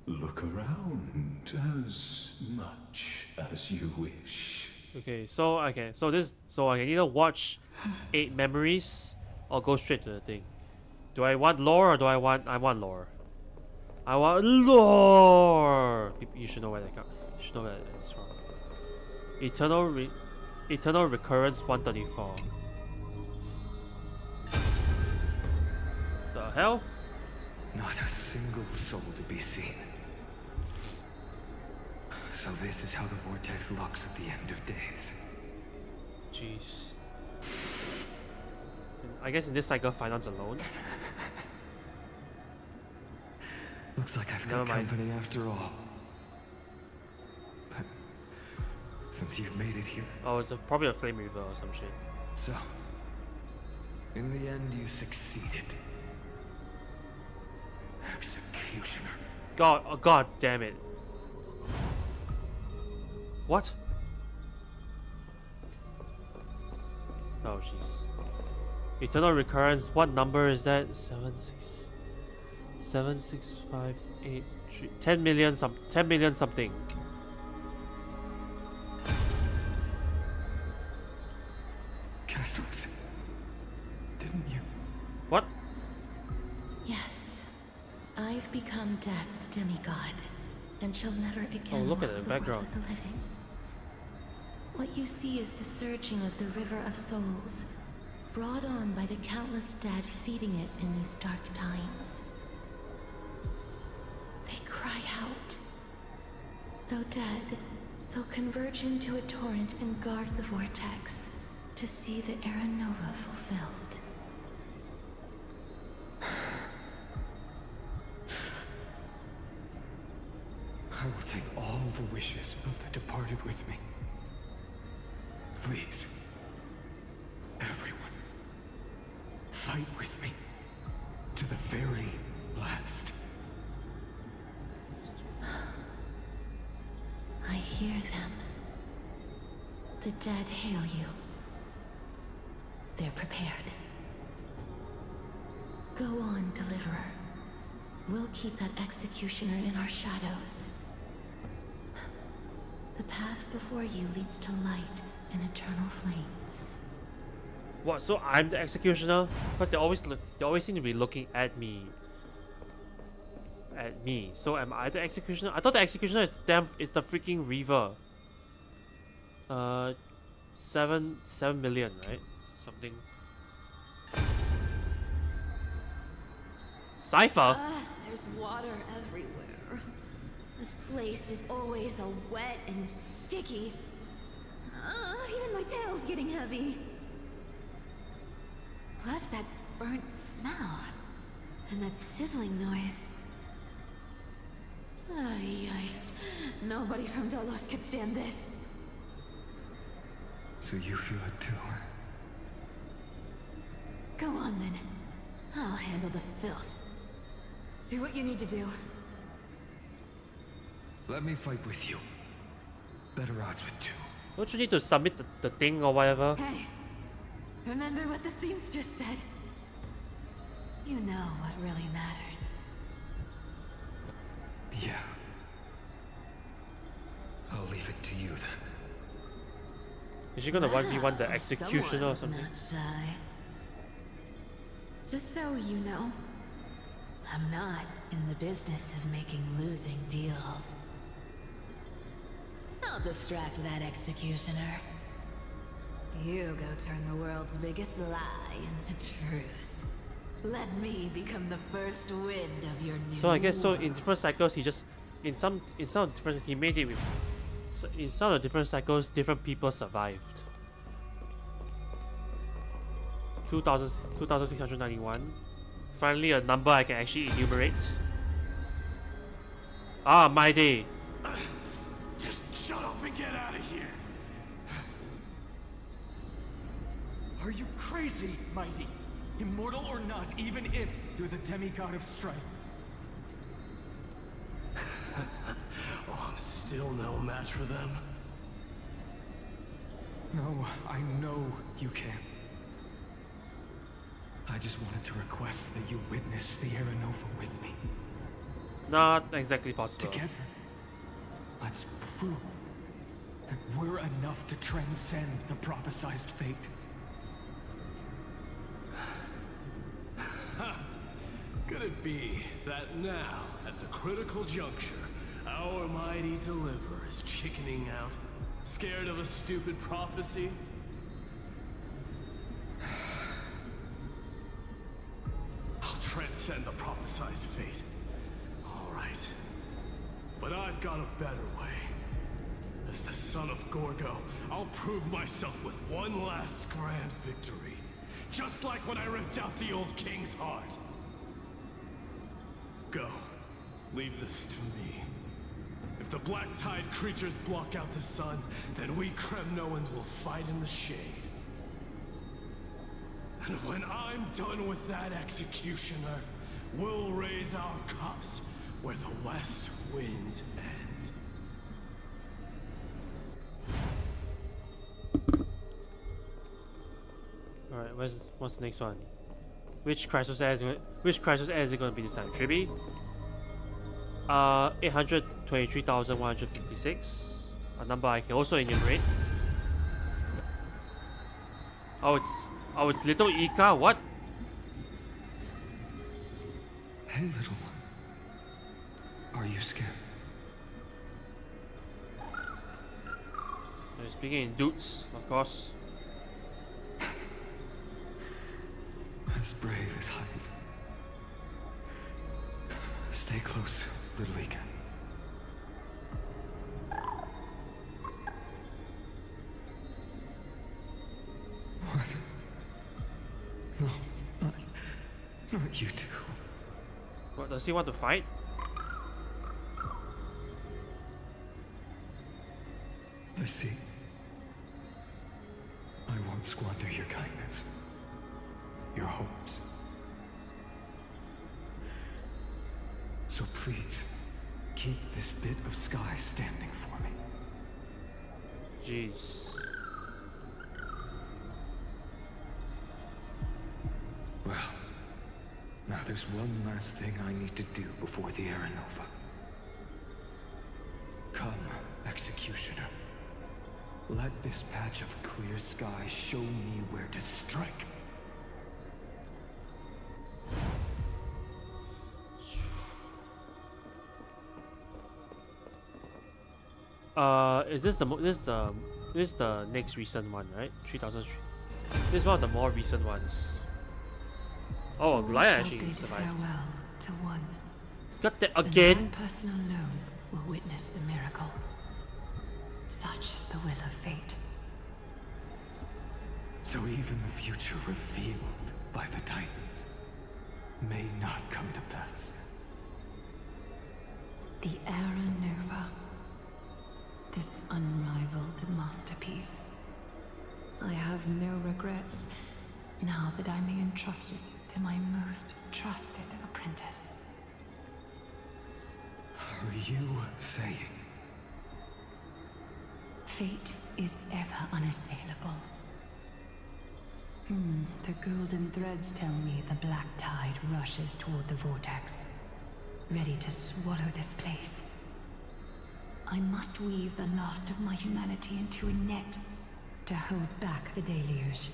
Look around as much as you wish. Okay, so I can either watch 8 memories or go straight to the thing. Do I want lore or do I want lore? I want lore. You should know where that comes. You should know where that is from. Eternal Recurrence 134. The hell? Not a single soul to be seen. So this is how the vortex looks at the end of days. Jeez. I guess in this cycle, Finance alone. Looks like I've Never got mind. company after all. But since you've made it here, Oh, it's probably a Flame Reaver or some shit. so In the end, you succeeded. Executioner. God, oh, God damn it. What? Oh, jeez. Eternal recurrence. What number is that? 76583. 10 million something. Castles. Didn't you? What? Yes. I've become Death's demigod, and shall never again Oh, look at walk the the background. world of the living. What you see is the surging of the river of souls, brought on by the countless dead feeding it in these dark times. They cry out. Though dead, they'll converge into a torrent and guard the vortex to see the Era Nova fulfilled. I will take all the wishes of the departed with me. Please, everyone, fight with me to the very last. I hear them. The dead hail you. They're prepared. Go on, Deliverer. We'll keep that executioner in our shadows. The path before you leads to light and eternal flames. What? So I'm the executioner? Because they always seem to be looking at me. So am I the executioner? I thought the executioner is the freaking Reaver. 7 million, right? Something. Cypher? There's water everywhere. This place is always so wet and sticky. Even my tail's getting heavy. Plus that burnt smell. And that sizzling noise. Yikes. Nobody from Dolos could stand this. So you feel it too? Go on then. I'll handle the filth. Do what you need to do. Let me fight with you. Better odds with two. Don't you need to submit the thing or whatever? Hey, remember what the seamstress said? You know what really matters. Yeah. I'll leave it to you then. Is she gonna 1v1 the Wow, executioner or someone's something? Not shy. Just so you know, I'm not in the business of making losing deals. I'll distract that executioner. You go turn the world's biggest lie into truth. Let me become the first wind of your new So I guess so world. in different cycles he just in some different he made it with in some of the different cycles different people survived. 2691. Finally a number I can actually enumerate. Ah, my day. Just shut up and get out of here. Are you crazy, Mighty? Immortal or not, even if you're the demigod of strife. Oh, I'm still no match for them. No, I know you can. I just wanted to request that you witness the Era Nova with me. Not exactly possible. Together, let's prove that we're enough to transcend the prophesized fate. Could it be that now, at the critical juncture, our mighty deliverer is chickening out, scared of a stupid prophecy? I'll transcend the prophesized fate. All right. But I've got a better way. As the son of Gorgo, I'll prove myself with one last grand victory. Just like when I ripped out the old king's heart. Go. Leave this to me. If the black tide creatures block out the sun, then we Kremnoans will fight in the shade. And when I'm done with that executioner, we'll raise our cups where the west winds end. Alright, what's the next one? Which Crisis Air is it going to be this time? Tribi? 823,156. A number I can also enumerate. Oh, it's little Ichor. What? Hey, little. Are you scared? Speaking in dudes, of course. As brave as heights. Stay close, little Ichor. What? No, not you two. What, does he want to fight? I see. I won't squander your kindness. Your hopes. So please, keep this bit of sky standing for me. Jeez. Well, now there's one last thing I need to do before the Aranova. Come, Executioner. Let this patch of clear sky show me where to strike. Is this the next recent one, right? 3003. This is one of the more recent ones. Oh, Lion actually survived. Farewell to one. Got that And again. that person alone will witness the miracle. Such is the will of fate. So even the future revealed by the Titans may not come to pass. The Era Nova. This unrivaled masterpiece. I have no regrets now that I'm entrusted to my most trusted apprentice. Are you saying? Fate is ever unassailable. The golden threads tell me the black tide rushes toward the vortex, ready to swallow this place. I must weave the last of my humanity into a net to hold back the deluge.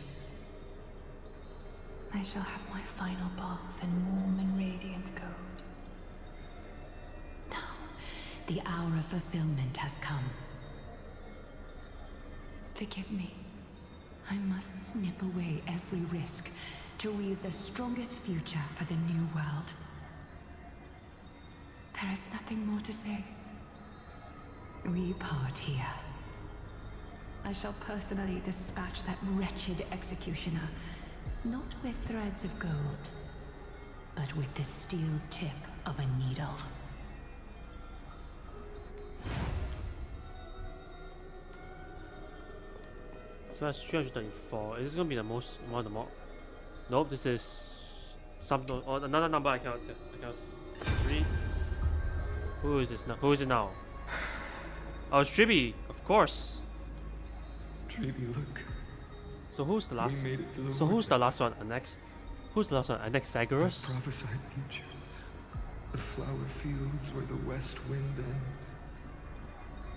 I shall have my final bath in warm and radiant gold. Now, the hour of fulfillment has come. Forgive me. I must snip away every risk to weave the strongest future for the new world. There is nothing more to say. We part here. I shall personally dispatch that wretched executioner, not with threads of gold, but with the steel tip of a needle. So that's 334. Is this gonna be the most one of the more? Nope, this is some or another number I cannot tell. I cannot see. 3. Who is this now? Who is it now? Oh, it's Tribi, of course. Tribi, look. So who's the last? We made it to the So who's the vortex. last one? Annex? Who's the last one? The Anaxagoras? prophesied future. The flower fields where the west wind ends.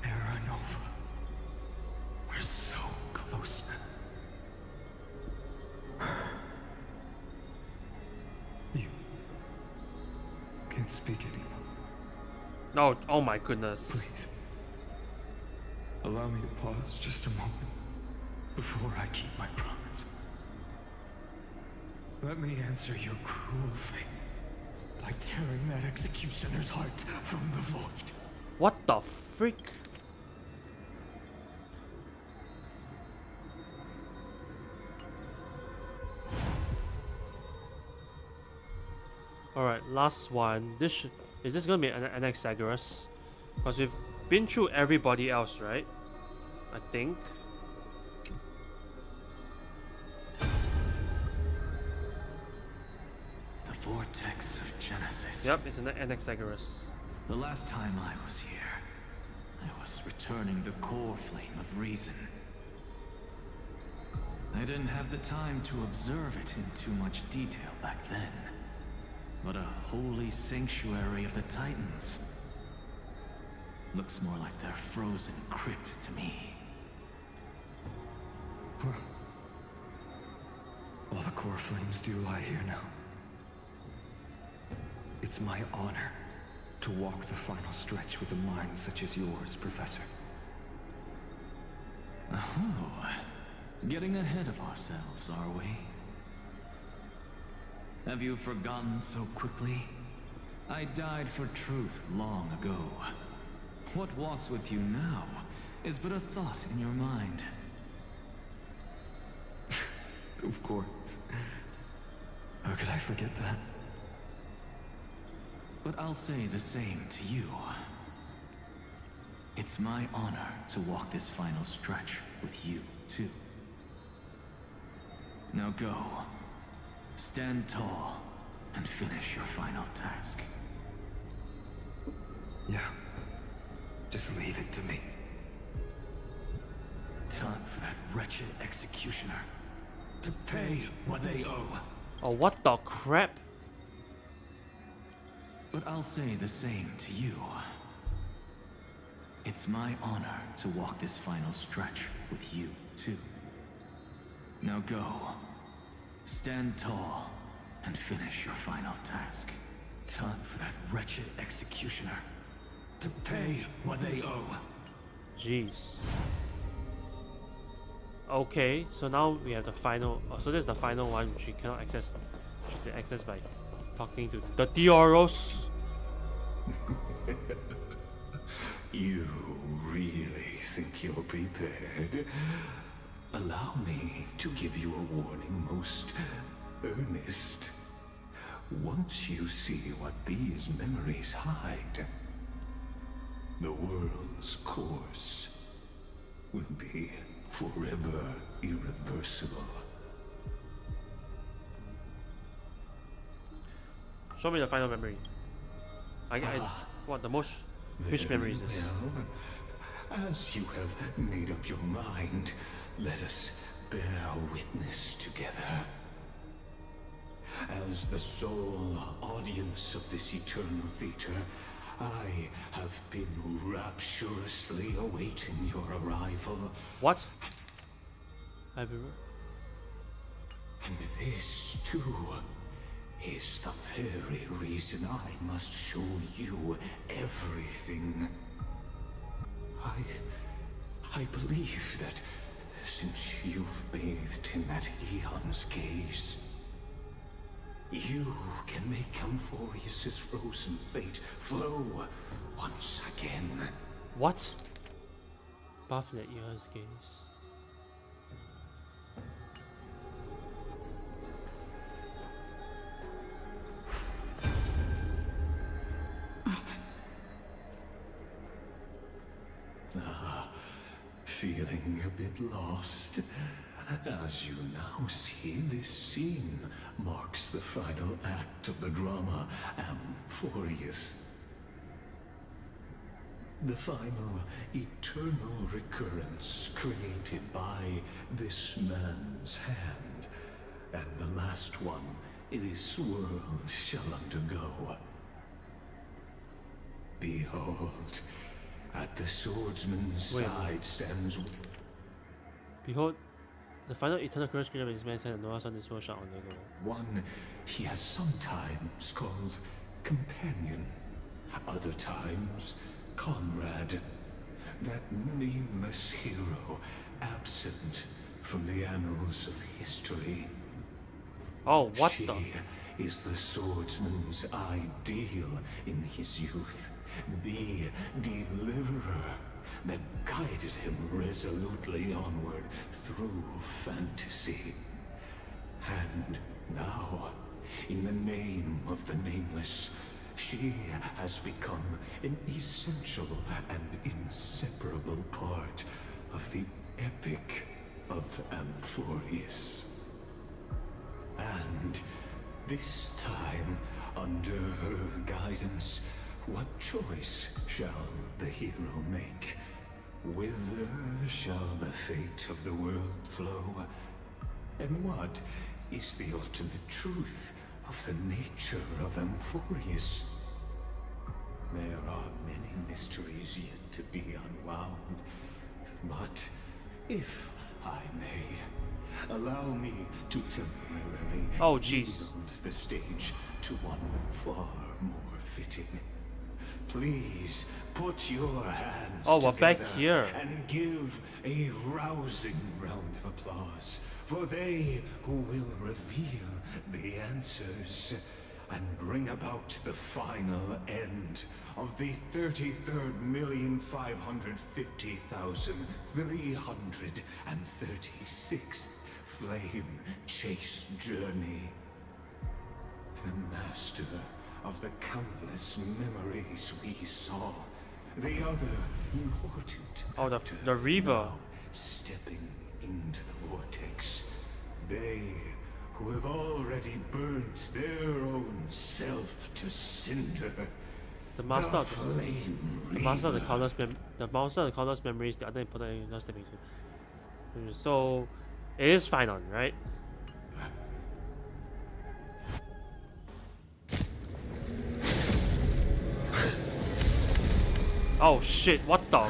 Era Nova. We're so close now. You can't speak anymore. No, oh my goodness. Please. Allow me to pause just a moment before I keep my promise. Let me answer your cruel fate by tearing that executioner's heart from the void. What the freak? Alright, last one. Is this gonna be an Anaxagoras? Because we've been through everybody else, right? I think. vortex of Genesis. Yep, it's an Anaxagoras. The last time I was here, I was returning the core flame of reason. I didn't have the time to observe it in too much detail back then. But a holy sanctuary of the Titans. Looks more like their frozen crypt to me. Well, all the core flames do lie here now. It's my honor to walk the final stretch with a mind such as yours, Professor. Oh, getting ahead of ourselves, are we? Have you forgotten so quickly? I died for truth long ago. What walks with you now is but a thought in your mind. Of course. How could I forget that? But I'll say the same to you. It's my honor to walk this final stretch with you, too. Now go. Stand tall and finish your final task. Yeah. Just leave it to me. Time for that wretched executioner to pay what they owe. Oh, what the crap? But I'll say the same to you. It's my honor to walk this final stretch with you, too. Now go. Stand tall and finish your final task. Time for that wretched executioner to pay what they owe. Jeez. Okay, so now we have the final. Oh, so this is the final one which we cannot access. Which we can access by talking to the Dioros. You really think you're prepared? Allow me to give you a warning, most earnest. Once you see what these memories hide, the world's course will be forever irreversible. Show me the final memory. What the most? Which memory is this? Well, as you have made up your mind, let us bear witness together. As the sole audience of this eternal theater, I have been rapturously awaiting your arrival. What? And this, too, is the very reason I must show you everything. I believe that since you've bathed in that eon's gaze, you can make Amphorius's frozen fate flow once again. What? Bathed in the ear's gaze. Feeling a bit lost? As you now see, this scene marks the final act of the drama Amphorius. The final eternal recurrence created by this man's hand, and the last one this world shall undergo. Behold, at the swordsman's side stands... Behold, the final eternal courage created by his man's hand and no on this world shall undergo. One he has sometimes called companion, other times comrade. That nameless hero, absent from the annals of history. Oh, what she the? is the swordsman's ideal in his youth, the deliverer that guided him resolutely onward through fantasy. And now, in the name of the Nameless, she has become an essential and inseparable part of the epic of Amphorius. And This time, under her guidance, what choice shall the hero make? Whither shall the fate of the world flow? And what is the ultimate truth of the nature of Amphorius? There are many mysteries yet to be unwound, but if I may, allow me to temporarily jeez. yield the stage to one far more fitting. Please put your hands we're back together here. and give a rousing round of applause for they who will reveal the answers and bring about the final end of the 33,550,336th flame chase journey. The master of the countless memories we saw, the other important the river. now stepping into the vortex. They who have already burnt their own self to cinder. The master of flame the master of the countless memories, the other important not stepping into. So it is final, right? Oh shit, what the?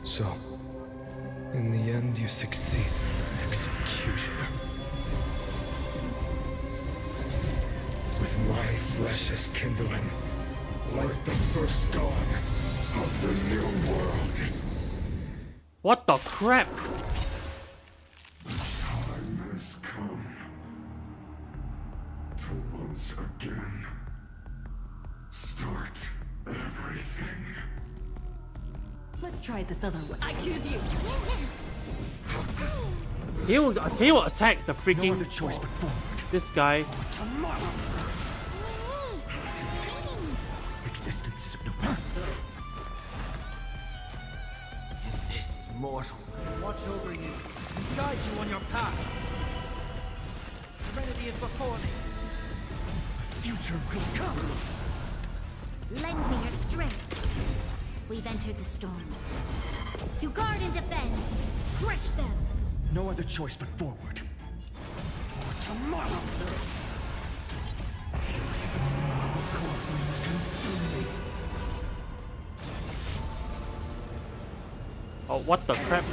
So, in the end, you succeed. Executioner. With my flesh as kindling, like the first dawn of the new world. What the crap? Time has come to once again start everything. Let's try it this other way. I choose you. He will attack the freaking No other choice but forward. this guy. Tomorrow. Existence is of no purpose. This mortal will watch over you and guide you on your path. Serenity is before me. The future will come. Lend me your strength. We've entered the storm. To guard and defend. Crush them. No other choice but forward. For tomorrow. The core flames consume me. Oh, what the crap?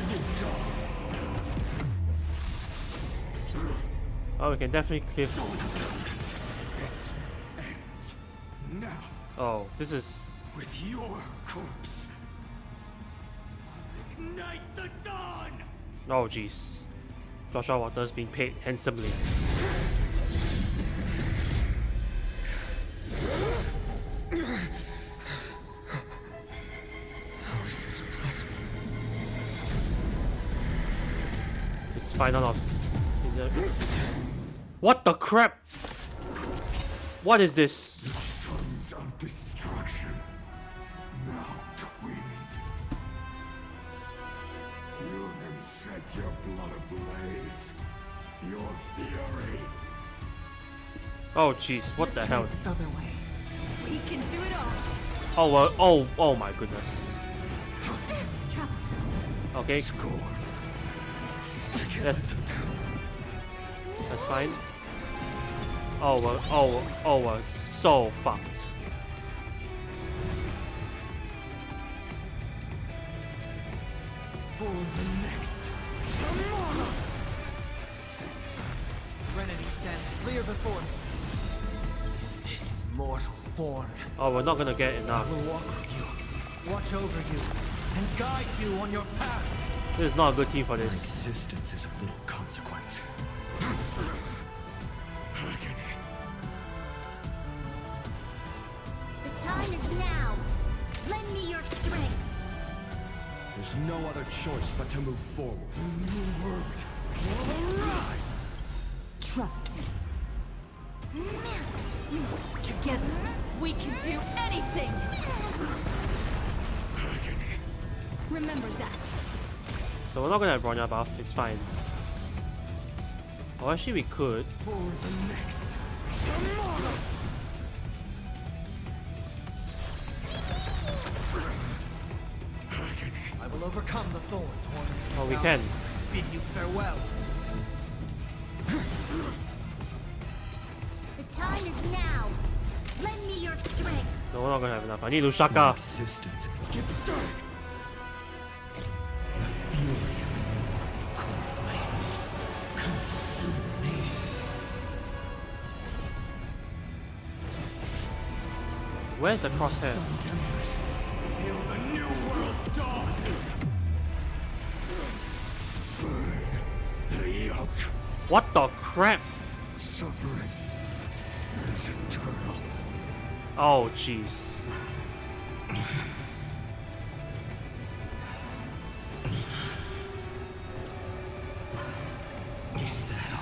Oh, we can definitely clear. This ends now. Oh, this is. With your corpse. Ignite the dawn! Oh, jeez. Joshua Waters being paid handsomely. How is this possible? It's final of. What the crap? What is this? Sons of destruction. Now twinned. You then set your blood ablaze. Your fury. Oh, jeez. What the hell? This other way. We can do it all. Oh, oh my goodness. Troublesome. Okay, Score. that's fine. Oh, we're so fucked. For the next tomorrow. Serenity stands clear before me. This mortal form Oh, we're not gonna get enough. will walk with you, watch over you, and guide you on your path. This is not a good team for this. Existence is of little consequence. The time is now. Lend me your strength. There's no other choice but to move forward. Trust me. Together, we can do anything. Remember that. So we're not gonna have Bronya buff. It's fine. Oh, actually, we could. For the next tomorrow. I will overcome the thorn torn. Oh, we can. Bid you farewell. The time is now. Lend me your strength. No, we're not gonna have enough. I need Lushaka. Existence. Get started. The fury of cold flames consume me. Where's the crosshair? Hail the new world's dawn. Burn the yoke. What the crap? Suffering is eternal. Oh, jeez. Is that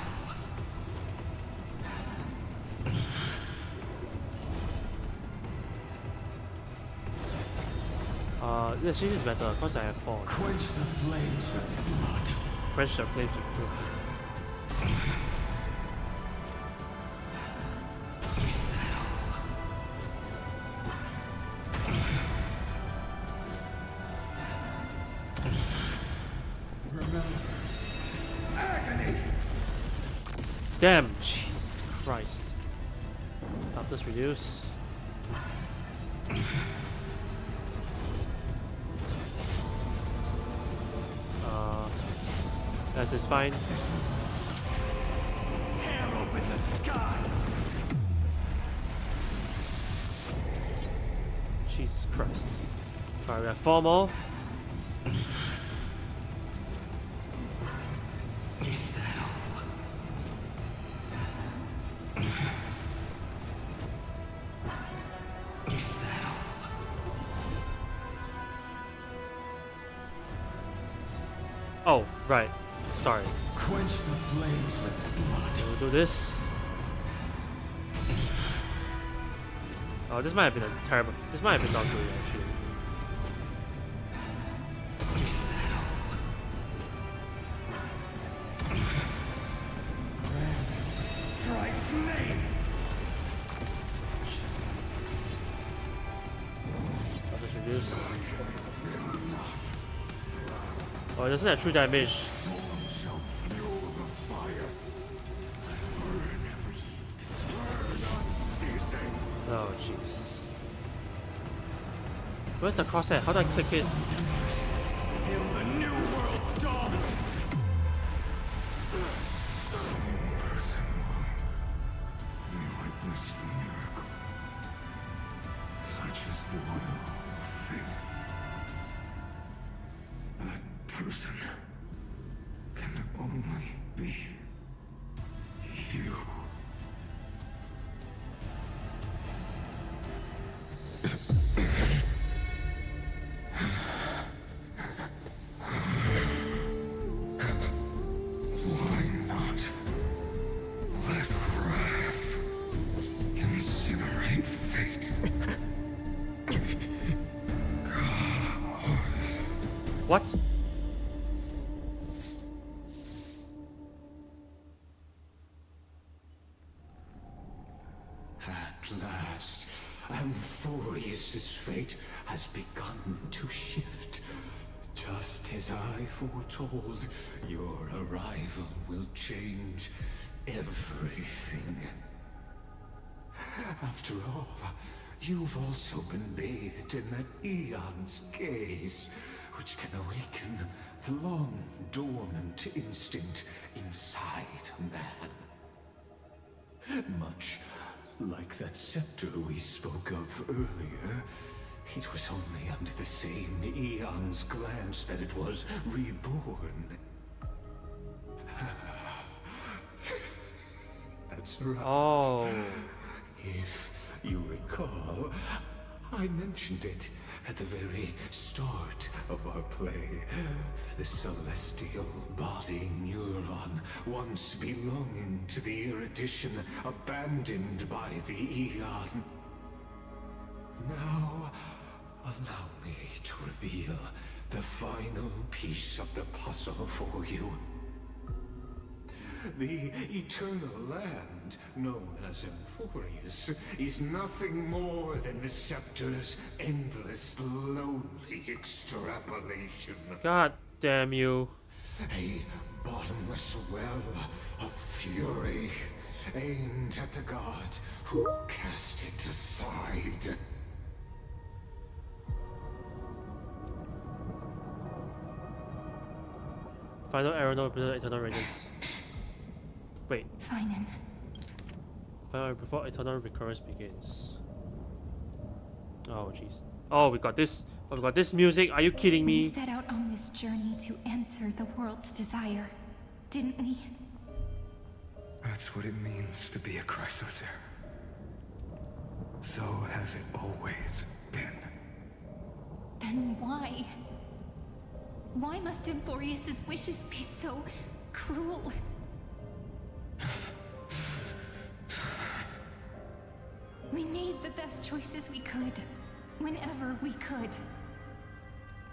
all? This is better because I have 4. Quench the flames with blood. Quench the flames with blood. Is that all? Remember this agony. Damn, Jesus Christ. Toughness reduce. That's is fine. Tear open the sky. Jesus Christ. Alright, we have 4 more. Is that all? Is that all? Oh, right. Sorry. Quench the flames with blood. We'll do this. Oh, this might have been a terrible. This might have been not good actually. Is that all? Strike's name. Toughness reduce. Oh, it doesn't have true damage. Oh, jeez. Where's the crosshair? How do I click it? Hail the new world's dawn. Person may witness the miracle. Such is the will of fate. That person can only be you. Why not let wrath incinerate fate? What? At last, Amphorius's fate has begun to shift. Just as I foretold, your arrival will change everything. After all, you've also been bathed in that eon's gaze, which can awaken the long-dormant instinct inside man. Much like that scepter we spoke of earlier, it was only under the same eon's glance that it was reborn. That's right. Oh. If you recall, I mentioned it at the very start of our play. The celestial body neuron, once belonging to the erudition abandoned by the Eon. Now, allow me to reveal the final piece of the puzzle for you. The eternal land, known as Emphorius, is nothing more than the scepter's endless, lonely extrapolation. God damn you. A bottomless well of fury, aimed at the god who cast it aside. Final arrow, no eternal radiance. Wait. Finan. Final arrow before eternal recurrence begins. Oh jeez. Oh, we got this. Oh, we got this music. Are you kidding We me? set out on this journey to answer the world's desire, didn't we? That's what it means to be a Chrysosaur. So has it always been. Then why? Why must Emphorius' wishes be so cruel? We made the best choices we could, whenever we could.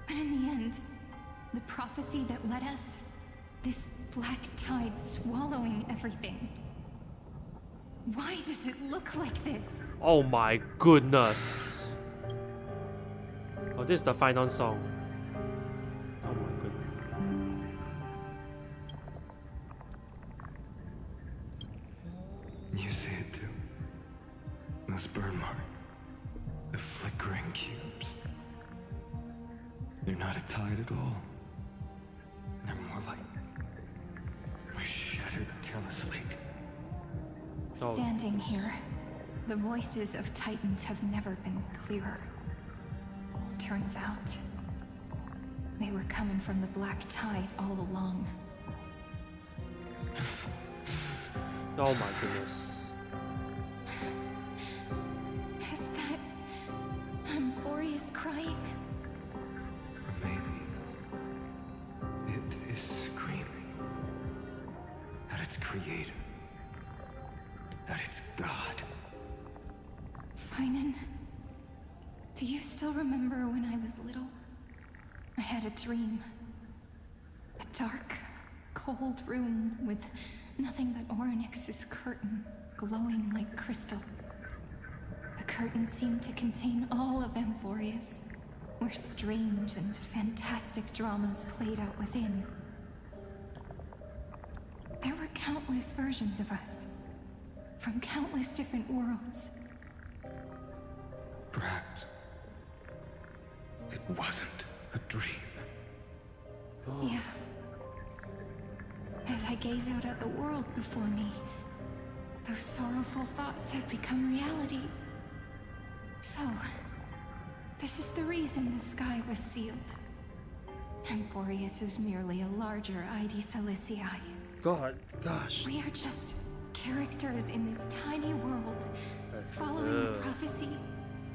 But in the end, the prophecy that led us, this black tide swallowing everything. Why does it look like this? Oh my goodness. Oh, this is the final song. Oh my goodness. You see it too. Those burn marks. The flickering cubes. They're not a tide at all. They're more like a shattered teleslate. Oh. Standing here, the voices of Titans have never been clearer. Turns out, they were coming from the black tide all along. Oh my goodness. Is that Emphorius crying? Or maybe it is screaming at its creator. That it's God. Finan, do you still remember when I was little? I had a dream. A dark, cold room with nothing but Orynyx's curtain, glowing like crystal. The curtain seemed to contain all of Emphorius, where strange and fantastic dramas played out within. There were countless versions of us, from countless different worlds. Perhaps it wasn't a dream. Yeah. As I gaze out at the world before me, those sorrowful thoughts have become reality. So, this is the reason the sky was sealed. Emphorius is merely a larger ID Silicii. God, gosh. We are just characters in this tiny world, following the prophecy,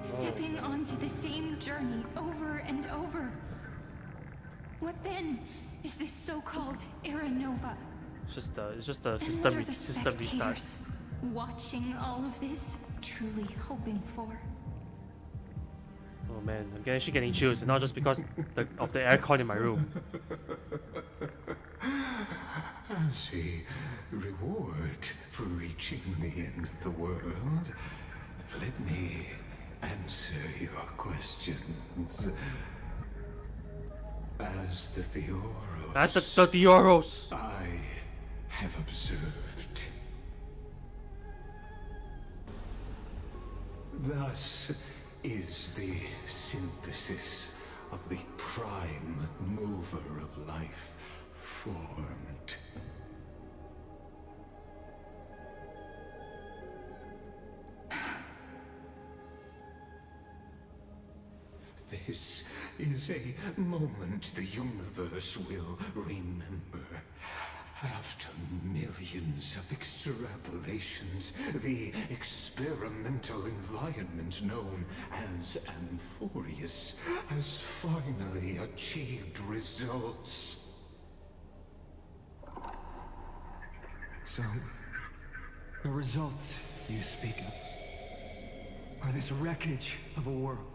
stepping onto the same journey over and over. What then is this so-called Era Nova? It's just a And system what are the system restart. spectators watching all of this, truly hoping for? Oh man, I'm actually getting chills, and not just because of the aircon in my room. As a reward for reaching the end of the world, let me answer your questions. As the Theoros, That's the Theoros. I have observed. Thus is the synthesis of the prime mover of life formed. This is a moment the universe will remember. After millions of extrapolations, the experimental environment known as Emphorius has finally achieved results. So, the results you speak of are this wreckage of a world.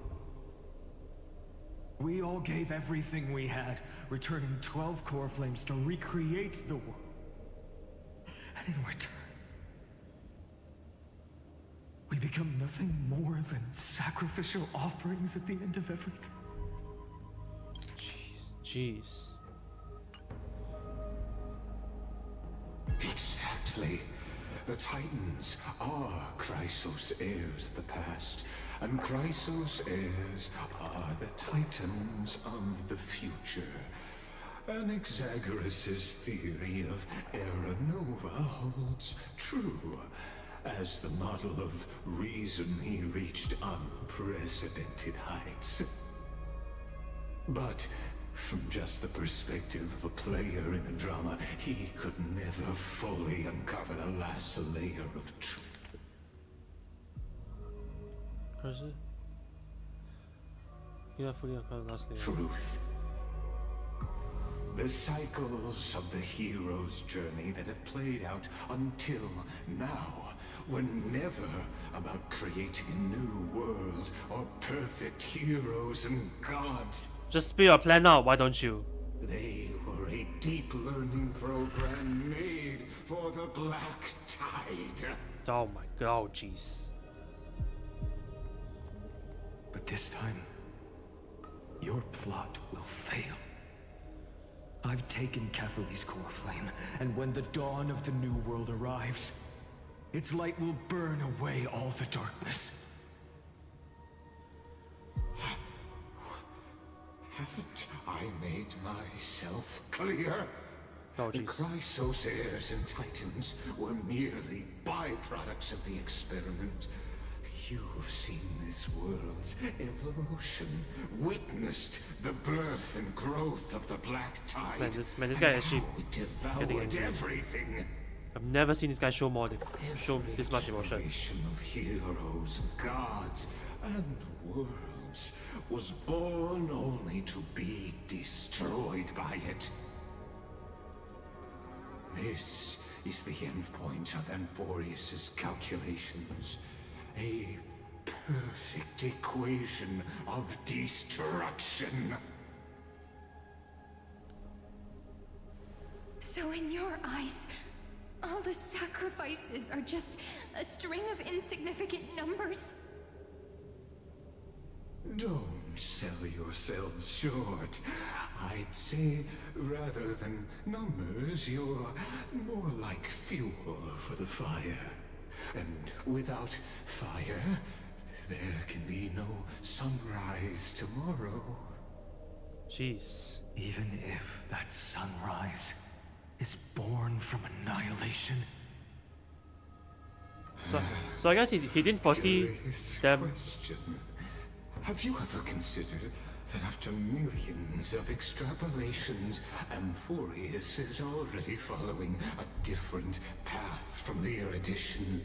We all gave everything we had, returning 12 core flames to recreate the world. in return, we become nothing more than sacrificial offerings at the end of everything. Jeez. Exactly. The Titans are Chrysos' heirs of the past, and Chrysos' heirs are the Titans of the future. Anaxagoras' theory of Era Nova holds true. As the model of reason, he reached unprecedented heights. But from just the perspective of a player in the drama, he could never fully uncover the last layer of truth. Truth. The cycles of the hero's journey that have played out until now were never about creating a new world or perfect heroes and gods. Just spit your plan out, why don't you? They were a deep learning program made for the Black Tide. Oh my god, jeez. But this time, your plot will fail. I've taken Catholi's core flame, and when the dawn of the new world arrives, its light will burn away all the darkness. Haven't I made myself clear? Oh, The jeez. Chrysos heirs and Titans were merely byproducts of the experiment. You've seen this world's evolution, witnessed the birth and growth of the Black Tide. Man, this guy and actually how it getting devoured angry. everything. I've never seen this guy show this much emotion. Generation of heroes, gods, and worlds was born only to be destroyed by it. This is the endpoint of Amphorius's calculations. A perfect equation of destruction. So in your eyes, all the sacrifices are just a string of insignificant numbers? Don't sell yourselves short. I'd say, rather than numbers, you're more like fuel for the fire. And without fire, there can be no sunrise tomorrow. Jeez. Even if that sunrise is born from annihilation. So I guess he didn't foresee Curious them. question. Have you ever considered that after millions of extrapolations, Amphorius is already following a different path from the erudition?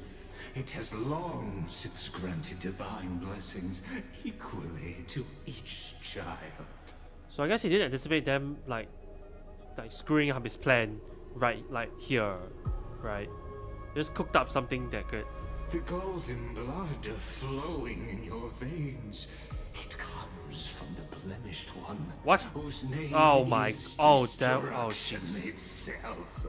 It has long since granted divine blessings equally to each child. So I guess he didn't anticipate them like screwing up his plan right here, right? Just cooked up something that could. The golden blood flowing in your veins, it comes from the blemished one. What? Whose name Oh my! is Oh damn! Oh destruction jeez! itself.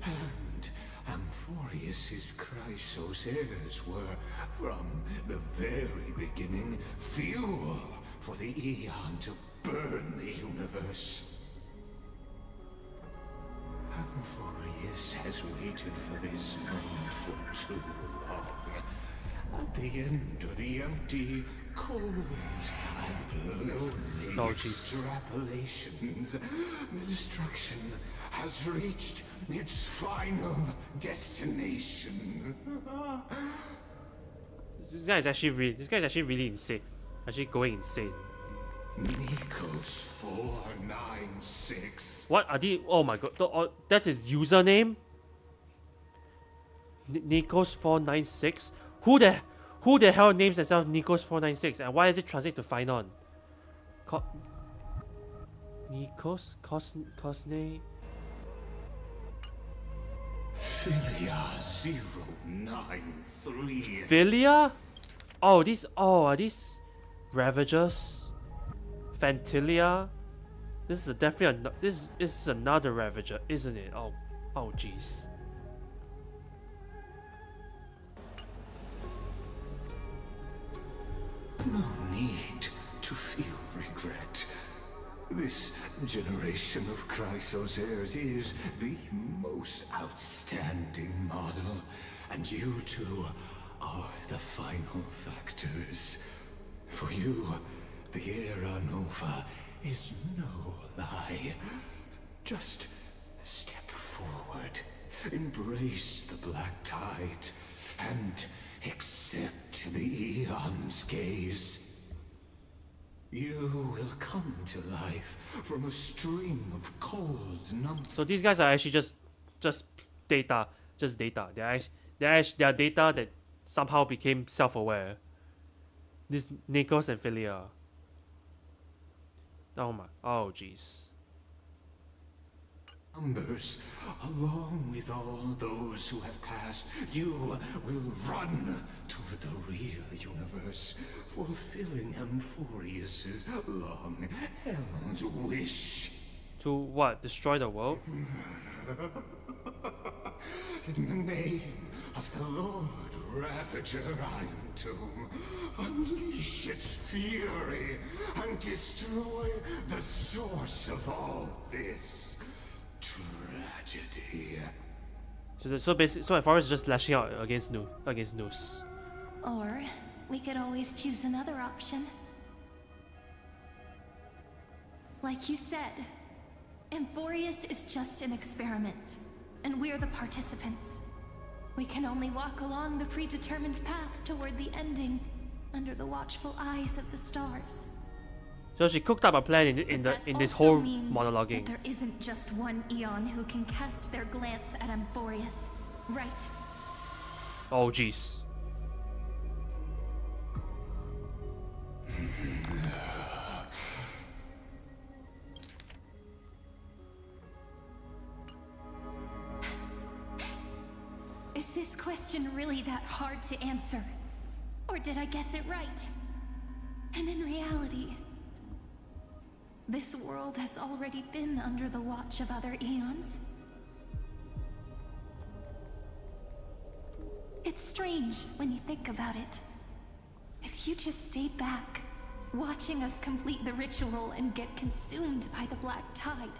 And Amphorius's Chrysos heirs were, from the very beginning, fuel for the Aeon to burn the universe. Amphorius has waited for this moment for too long. At the end of the empty, cold, and lonely Oh, jeez. extrapolations, the destruction has reached its final destination. This guy is actually really insane. Actually going insane. Nikos 496. What are the? Oh my god! That's his username. Nikos496. Who the hell names themselves Nikos496? And why does it translate to Finon? Nikos Kosne. Philia 093. Philia? Oh, are these Ravagers? Fantilia? This is definitely this is another Ravager, isn't it? Oh jeez. No need to feel regret. This generation of Chrysos heirs is the most outstanding model, and you two are the final factors. For you, the Era Nova is no lie. Just step forward, embrace the black tide, and accept the Eon's gaze. You will come to life from a stream of cold numbers. So these guys are actually just data, just data. They are data that somehow became self-aware. These Nikos and Philia. Oh my, oh jeez. Numbers, along with all those who have passed, you will run toward the real universe, fulfilling Amphorius's long-held wish. To what? Destroy the world? In the name of the Lord Ravager Iron Tomb, unleash its fury and destroy the source of all this tragedy. So basically, so Amphorius is just lashing out against Nous. Or we could always choose another option. Like you said, Amphorius is just an experiment, and we're the participants. We can only walk along the predetermined path toward the ending, under the watchful eyes of the stars. So she cooked up a plan in this whole monologuing. There isn't just one Eon who can cast their glance at Amphorius, right? Oh jeez. Is this question really that hard to answer? Or did I guess it right? And in reality, this world has already been under the watch of other Eons. It's strange when you think about it. If you just stayed back, watching us complete the ritual and get consumed by the black tide,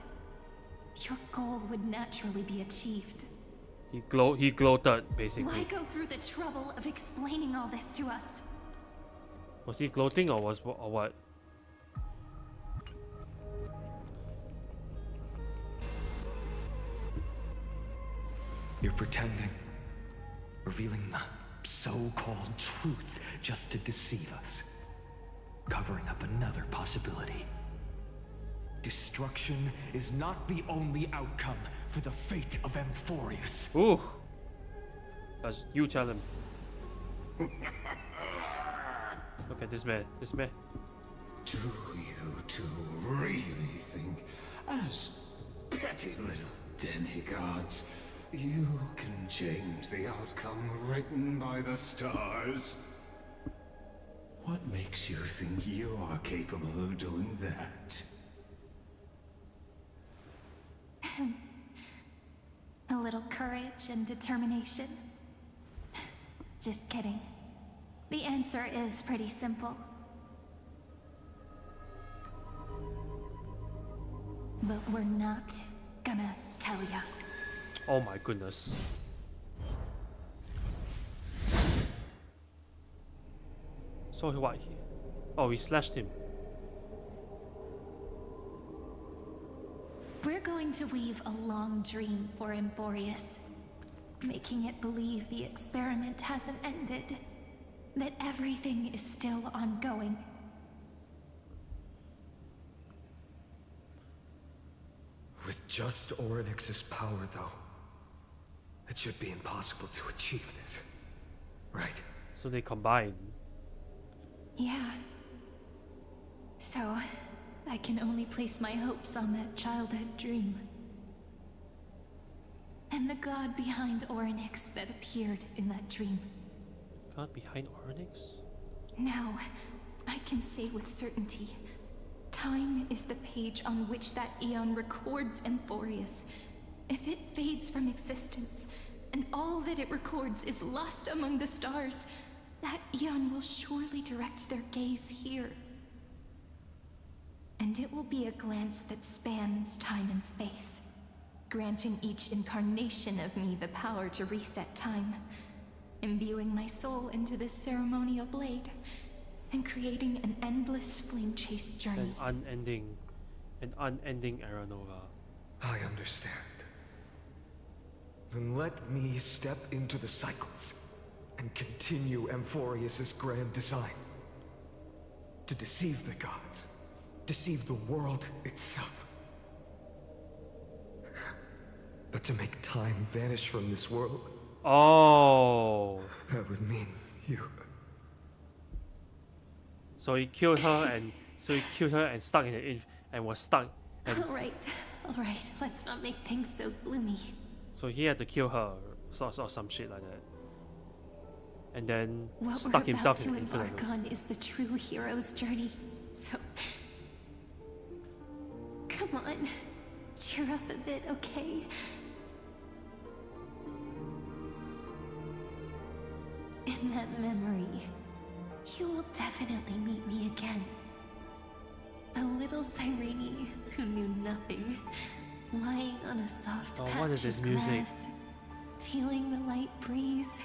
your goal would naturally be achieved. He gloated, basically. Why go through the trouble of explaining all this to us? Was he gloating or what? You're pretending. Revealing the so-called truth just to deceive us. Covering up another possibility. Destruction is not the only outcome for the fate of Amphorius. Ooh. As you tell him. Okay, this man. Do you two really think, as petty little demigods, you can change the outcome written by the stars? What makes you think you're capable of doing that? A little courage and determination. Just kidding. The answer is pretty simple. But we're not gonna tell ya. Oh my goodness. So what? Oh, he slashed him. We're going to weave a long dream for Amphorius, making it believe the experiment hasn't ended, that everything is still ongoing. With just Orynyx's power, though, it should be impossible to achieve this. Right? So they combine. Yeah. So, I can only place my hopes on that childhood dream. And the god behind Orynyx that appeared in that dream. God behind Orynyx? Now, I can say with certainty, time is the page on which that Eon records Amphorius. If it fades from existence, and all that it records is lost among the stars, that Eon will surely direct their gaze here. And it will be a glance that spans time and space, granting each incarnation of me the power to reset time, imbuing my soul into this ceremonial blade, and creating an endless flame-chased journey. An unending era nova. I understand. Then let me step into the cycles and continue Amphorius's grand design. To deceive the gods, deceive the world itself. But to make time vanish from this world, Oh. that would mean you. So he killed her and stuck in the and was stuck. And All right, let's not make things so gloomy. so he had to kill her, or some shit like that. And then What stuck we're about himself to in the infinite embark loop. on is the true hero's journey. So, come on, cheer up a bit, okay? In that memory, you will definitely meet me again. The little Cyrene who knew nothing, lying on a soft patch what is this of music? grass, feeling the light breeze,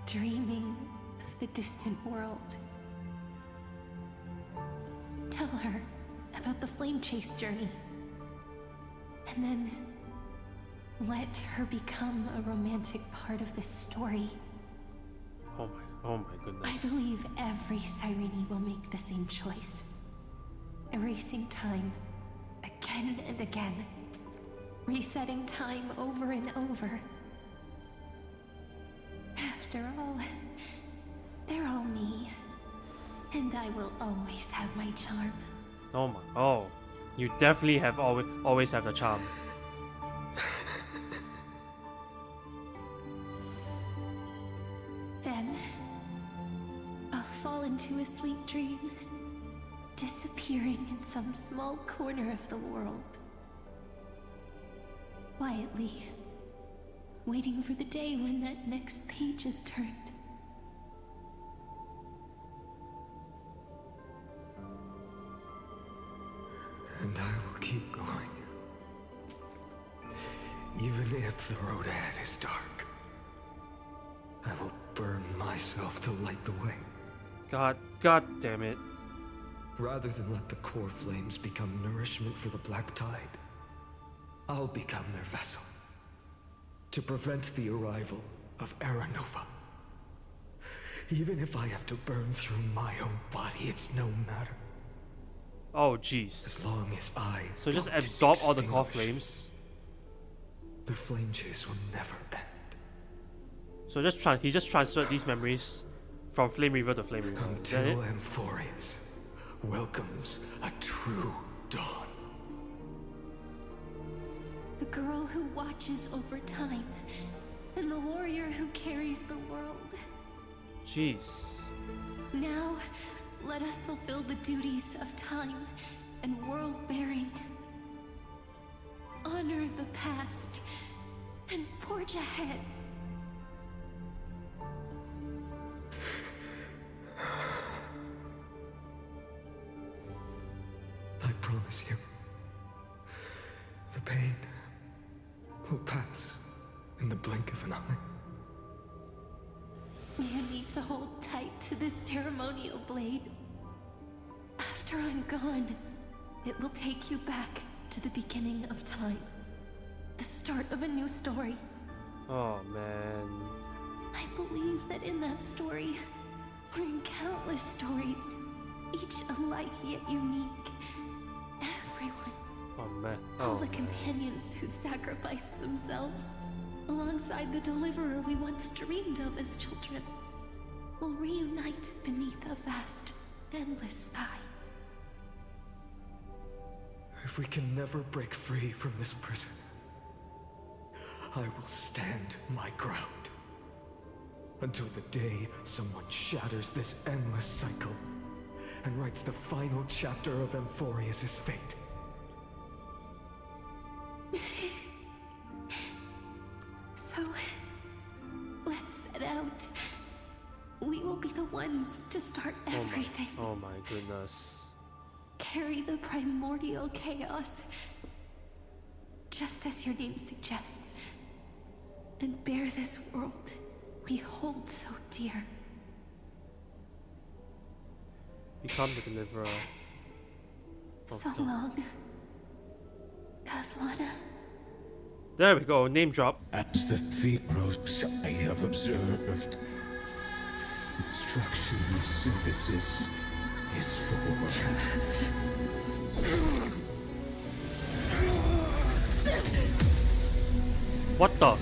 dreaming of the distant world. Tell her about the flame chase journey, and then let her become a romantic part of this story. Oh my I goodness. believe every Cyrene will make the same choice. Erasing time again and again. Resetting time over and over. After all, they're all me. And I will always have my charm. Oh, you definitely have always have the charm. Then, I'll fall into a sweet dream, disappearing in some small corner of the world. Quietly, waiting for the day when that next page is turned. And I will keep going. Even if the road ahead is dark, I will burn myself to light the way. God damn it. Rather than let the core flames become nourishment for the black tide, I'll become their vessel. To prevent the arrival of Era Nova. Even if I have to burn through my own body, it's no matter. Oh jeez. As long as I So just don't absorb all the core extinguish, flames. the flame chase will never end. So he just transferred these memories from Flame River to Flame River. Is that it? Until Amphorius welcomes a true dawn. The girl who watches over time, and the warrior who carries the world. Jeez. Now, let us fulfill the duties of time and world-bearing. Honor the past and forge ahead. I promise you, the pain will pass in the blink of an eye. You need to hold tight to this ceremonial blade. After I'm gone, it will take you back to the beginning of time. The start of a new story. Oh man. I believe that in that story, we're in countless stories, each alike yet unique. Everyone, Oh man. all Oh the man. companions who sacrificed themselves, alongside the deliverer we once dreamed of as children, will reunite beneath a vast, endless sky. If we can never break free from this prison, I will stand my ground. Until the day someone shatters this endless cycle and writes the final chapter of Amphorius's fate. So, let's set out. we will be the ones to start everything. Oh my goodness. Carry the primordial chaos, just as your name suggests, and bear this world we hold so dear. Become the deliverer. So long, Kaslana. There we go, name drop. As the Theros I have observed, instruction synthesis is formed. What the?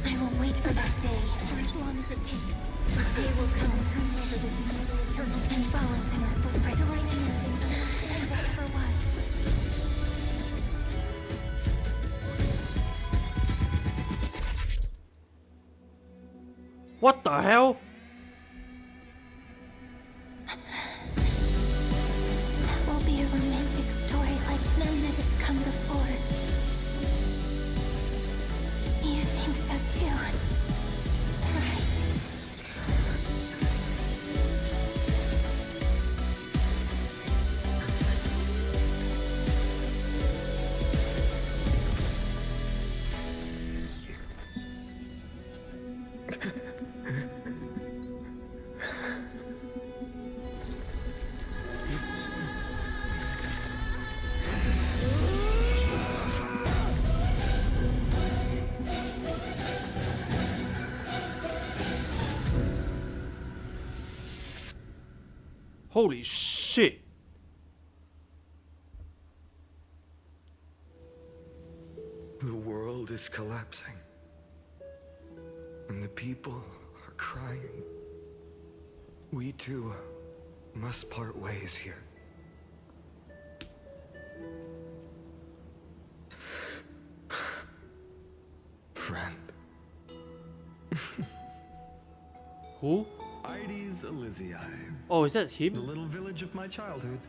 I will wait for that day, for as long as it takes. The day will come, turns over this mortal eternal, and follows in our footprint to write the ending of everything that ever was. What the hell? That will be a romantic story like none that has come before. You think so too, right? Holy shit. The world is collapsing. And the people are crying. We too must part ways here. Friend. Who? Ides Elysiae. Oh, is that The him? little village of my childhood.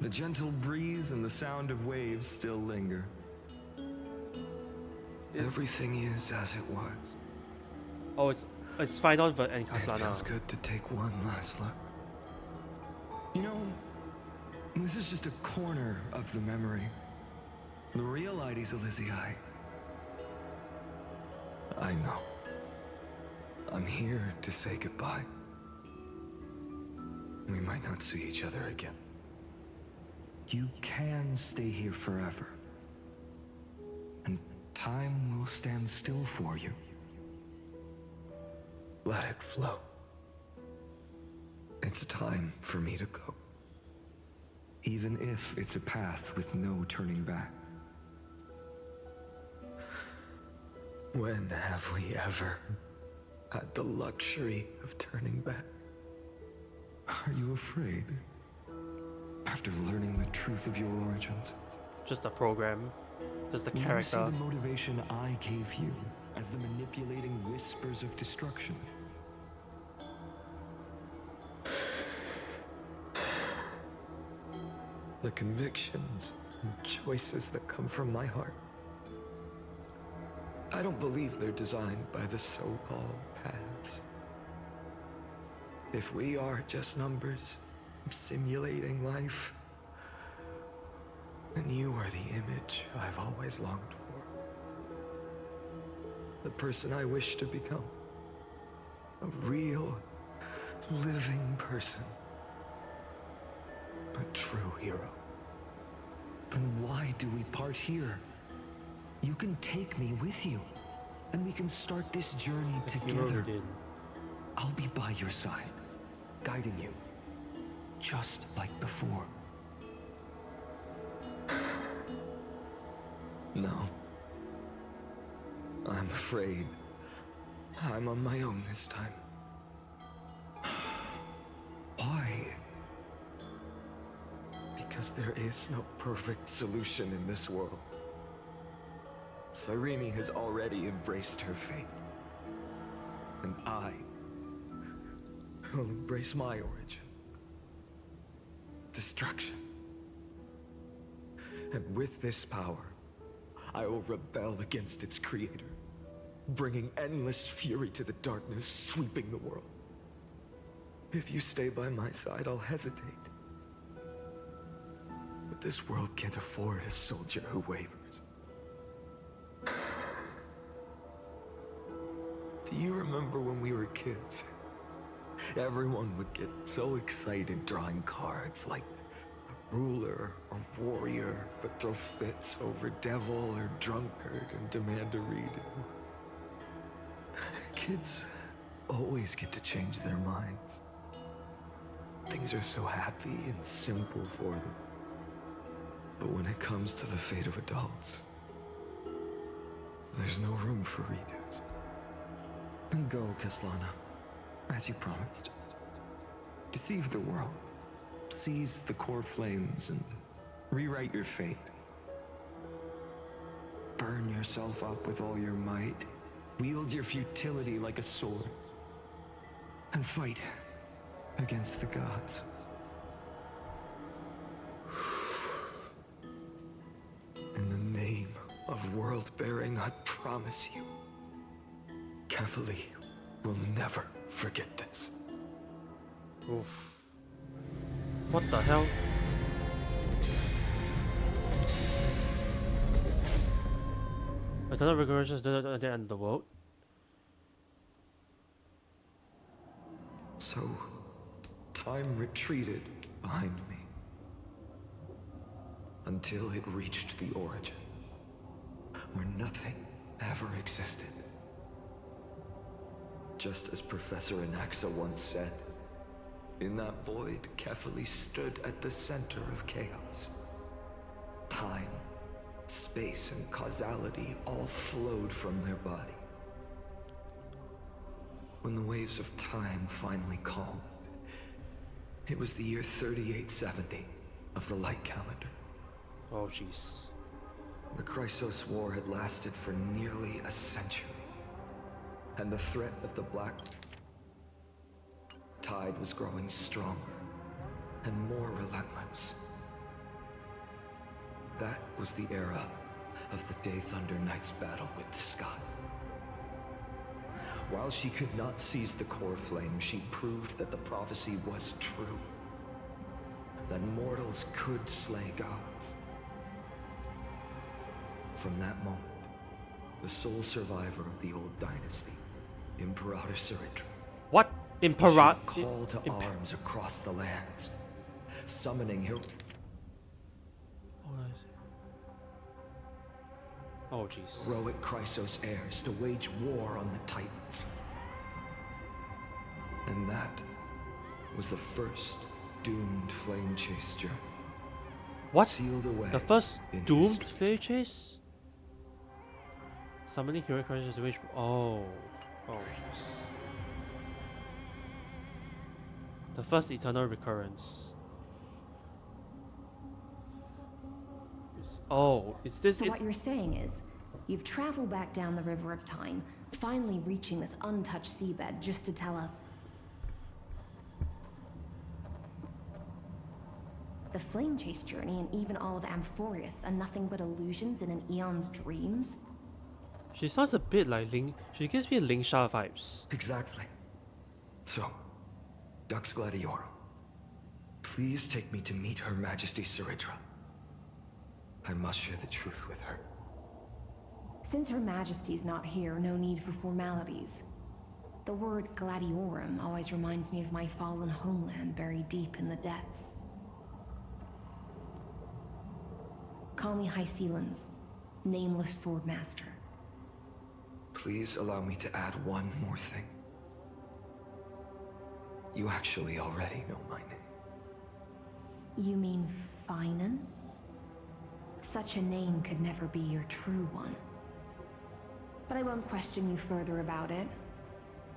The gentle breeze and the sound of waves still linger. Everything is as it was. Oh, it's Final and It feels Kaslana. good to take one last look. You know, this is just a corner of the memory. The real Ides Elysiae. I know. I'm here to say goodbye. We might not see each other again. You can stay here forever. And time will stand still for you. Let it flow. It's time for me to go. Even if it's a path with no turning back. When have we ever had the luxury of turning back? Are you afraid? After learning the truth of your origins? Just a program. Just the You see character. the motivation I gave you as the manipulating whispers of destruction. The convictions and choices that come from my heart. I don't believe they're designed by the so-called paths. If we are just numbers simulating life, then you are the image I've always longed for. The person I wish to become. A real, living person. A true hero. Then why do we part here? You can take me with you, and we can start this journey together. Did. I'll be by your side, guiding you, just like before. No. I'm afraid I'm on my own this time. Why? Because there is no perfect solution in this world. Cyrene has already embraced her fate. And I will embrace my origin. destruction. And with this power, I will rebel against its creator, bringing endless fury to the darkness, sweeping the world. If you stay by my side, I'll hesitate. But this world can't afford a soldier who wavers. Do you remember when we were kids? Everyone would get so excited drawing cards like ruler or warrior, but throw fits over devil or drunkard and demand a redo. Kids always get to change their minds. Things are so happy and simple for them. But when it comes to the fate of adults, there's no room for redos. Then go, Kaslana, as you promised. Deceive the world. Seize the core flames and rewrite your fate. Burn yourself up with all your might. Wield your futility like a sword. And fight against the gods. In the name of world-bearing, I promise you, Kefali will never forget this. Oof. What the hell? Eternal recurrences at the end of the world. So, time retreated behind me until it reached the origin, where nothing ever existed. Just as Professor Anaxa once said, in that void, Kefali stood at the center of chaos. Time, space, and causality all flowed from their body. When the waves of time finally calmed, it was the year 3870 of the light calendar. Oh jeez. The Chrysos War had lasted for nearly a century, and the threat of the Black Tide was growing stronger and more relentless. That was the era of the Day Thunder Knight's battle with the sky. While she could not seize the core flame, she proved that the prophecy was true. That mortals could slay gods. From that moment, the sole survivor of the old dynasty, Imperator Suritra, What? Imperator? call to arms across the lands, summoning Oh jeez. heroic Chrysos heirs to wage war on the Titans. And that was the first doomed flame chase journey. What? Sealed away The first in doomed history. flame chase? Summoning heroic creatures to which oh jeez. The first eternal recurrence. Oh, it's this. So It's what you're saying is, you've traveled back down the river of time, finally reaching this untouched seabed just to tell us the flame chase journey and even all of Amphorius are nothing but illusions in an eon's dreams? She sounds a bit like Ling. She gives me Ling Sha vibes. Exactly. So, Dux Gladiorum, please take me to meet Her Majesty Suritra. I must share the truth with her. Since Her Majesty's not here, no need for formalities. The word Gladiorum always reminds me of my fallen homeland buried deep in the depths. Call me Hycelans, nameless swordmaster. Please allow me to add one more thing. You actually already know my name. You mean Finan? Such a name could never be your true one. But I won't question you further about it.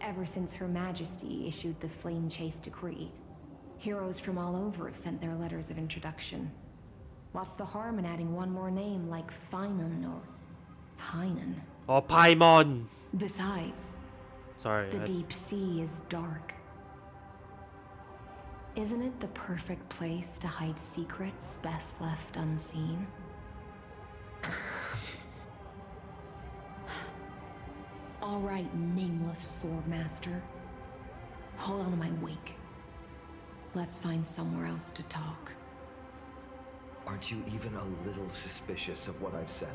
Ever since Her Majesty issued the Flame Chase Decree, heroes from all over have sent their letters of introduction. What's the harm in adding one more name like Finan or Pynan? Or Paimon. Besides, Sorry. the deep sea is dark. Isn't it the perfect place to hide secrets best left unseen? All right, nameless swordmaster. Hold on to my wake. Let's find somewhere else to talk. Aren't you even a little suspicious of what I've said?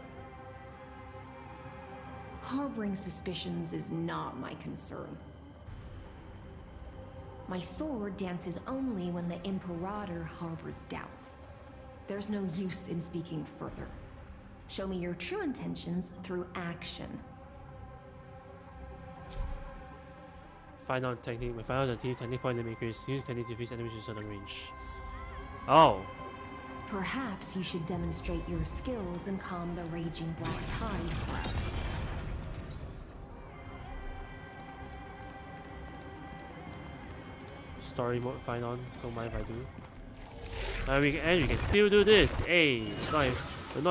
Harboring suspicions is not my concern. My sword dances only when the Imperator harbors doubts. There's no use in speaking further. Show me your true intentions through action. Find out technique. When find out the technique point limit increase, use technique to freeze enemies to a certain range. Oh. Perhaps you should demonstrate your skills and calm the raging black tide for us. Story mode find on. Don't mind if I do. And we can still do this. Hey, not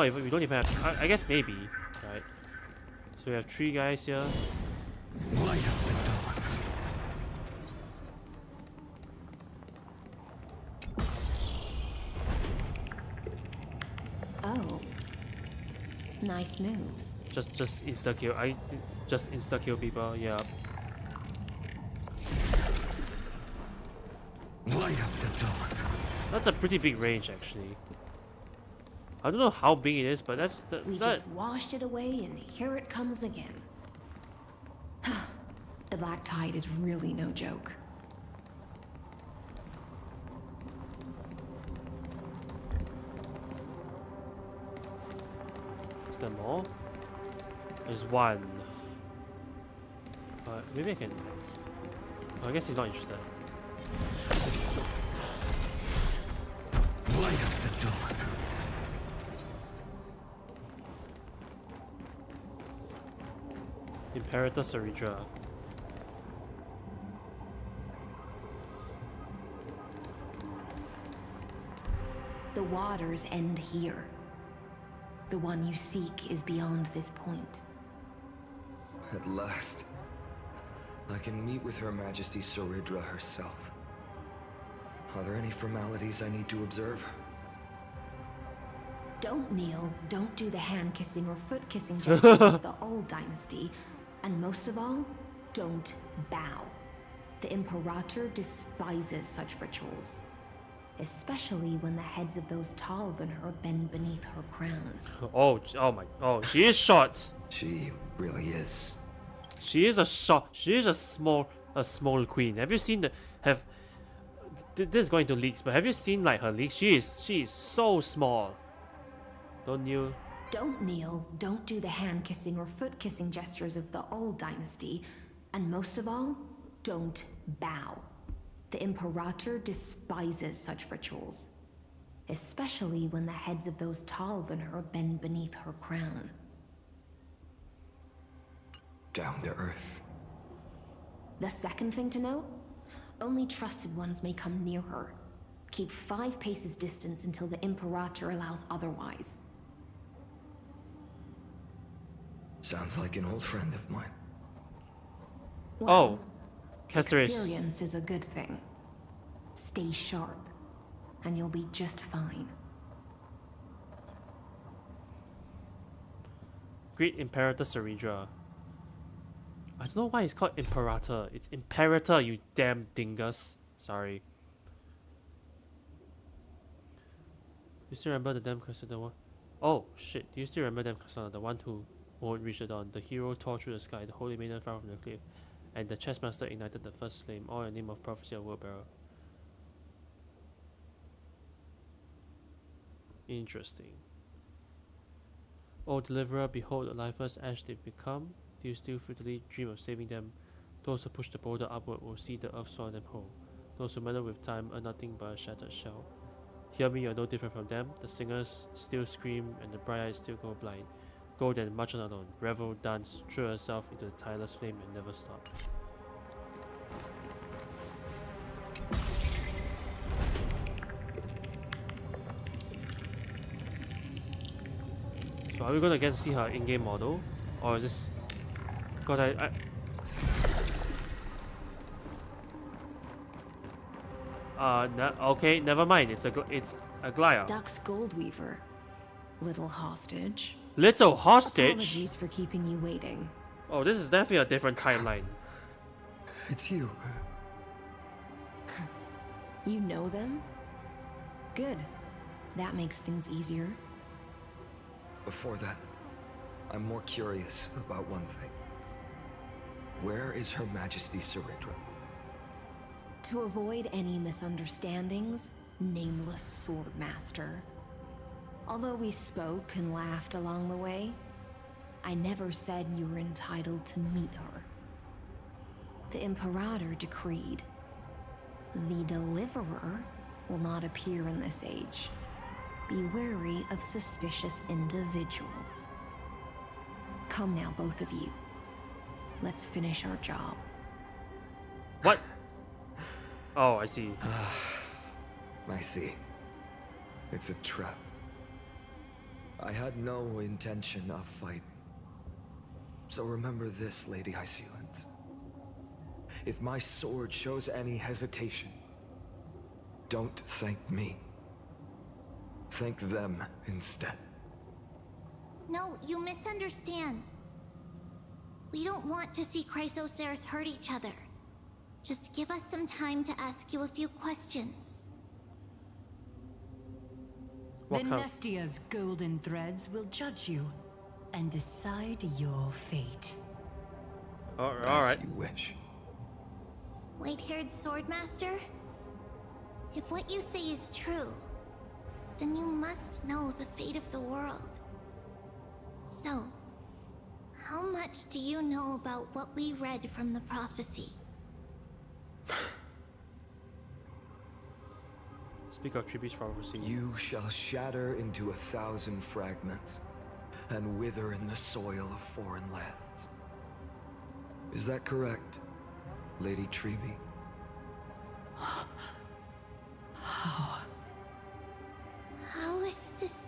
even, we don't even have. I guess maybe, right? So we have 3 guys here. Light up the dawn. Oh. Nice moves. Just insta kill. Just insta kill people. Yeah. Light up the dawn. That's a pretty big range, actually. I don't know how big it is, but that's We just washed it away, and here it comes again. The black tide is really no joke. Is there more? There's 1. Maybe I can. Oh, I guess he's not interested. Light up the dawn. Imperator Saridra. The waters end here. The one you seek is beyond this point. At last, I can meet with Her Majesty Saridra herself. Are there any formalities I need to observe? Don't kneel, don't do the hand-kissing or foot-kissing gestures of the old dynasty, and most of all, don't bow. The Imperator despises such rituals, especially when the heads of those taller than her bend beneath her crown. Oh she is short. She really is. She is a small queen. Have you seen this is going to leaks, but have you seen like her leaks? She is so small. Don't you? Don't kneel, don't do the hand-kissing or foot-kissing gestures of the old dynasty, and most of all, don't bow. The Imperator despises such rituals, especially when the heads of those taller than her bend beneath her crown. Down to earth. The second thing to note, only trusted ones may come near her. Keep 5 paces distance until the Imperator allows otherwise. Sounds like an old friend of mine. Oh, Castoris. Experience is a good thing. Stay sharp, and you'll be just fine. Great Imperator Saridra. I don't know why it's called Imperator. It's Imperator, you damn dingus. Sorry. You still remember the damn Cassandra one? Oh shit, do you still remember them Cassandra, the one who won't reach the dawn? The hero tore through the sky, the holy maiden fell from the cliff, and the chessmaster ignited the first flame, all in the name of prophecy of Wheelbarrow. Interesting. O deliverer, behold the lifeless ash they've become. Do you still futilely dream of saving them? Those who push the boulder upward will see the earth swallow them whole. Those who meddle with time are nothing but a shattered shell. Hear me, you're no different from them. The singers still scream and the bright eyes still go blind. Go then, march on alone. Revel, dance, throw yourself into the tireless flame and never stop. So are we gonna get to see her in-game model? Or is this... Because Okay, never mind. It's a Glaya. Duck's Goldweaver. Little hostage. Little hostage? Apologies for keeping you waiting. Oh, this is definitely a different timeline. It's you. You know them? Good. That makes things easier. Before that, I'm more curious about one thing. Where is Her Majesty Saridra? To avoid any misunderstandings, nameless Swordmaster. Although we spoke and laughed along the way, I never said you were entitled to meet her. The Imperator decreed, the Deliverer will not appear in this age. Be wary of suspicious individuals. Come now, both of you. Let's finish our job. What? Oh, I see. I see. It's a trap. I had no intention of fighting. So remember this, Lady Hysealant. If my sword shows any hesitation, don't thank me. Thank them instead. No, you misunderstand. We don't want to see Chrysoceres hurt each other. Just give us some time to ask you a few questions. The Nestia's golden threads will judge you and decide your fate. All right. As you wish. White-haired Swordmaster? If what you say is true, then you must know the fate of the world. So, how much do you know about what we read from the prophecy? Speak of Tribu's prophecy. You shall shatter into 1,000 fragments and wither in the soil of foreign lands. Is that correct, Lady Tribi? How is this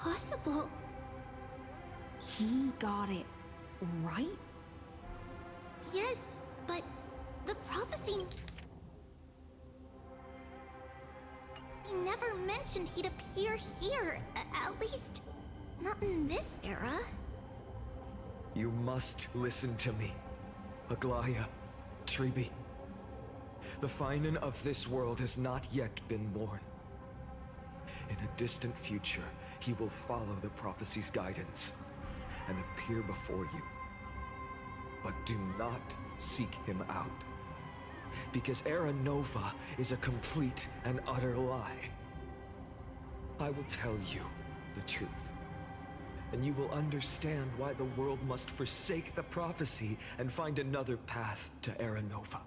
possible? He got it right? Yes, but the prophecy... He never mentioned he'd appear here, at least not in this era. You must listen to me, Aglaya, Tribi. The Finan of this world has not yet been born. In a distant future, he will follow the prophecy's guidance and appear before you. But do not seek him out. Because Era Nova is a complete and utter lie. I will tell you the truth. And you will understand why the world must forsake the prophecy and find another path to Era Nova.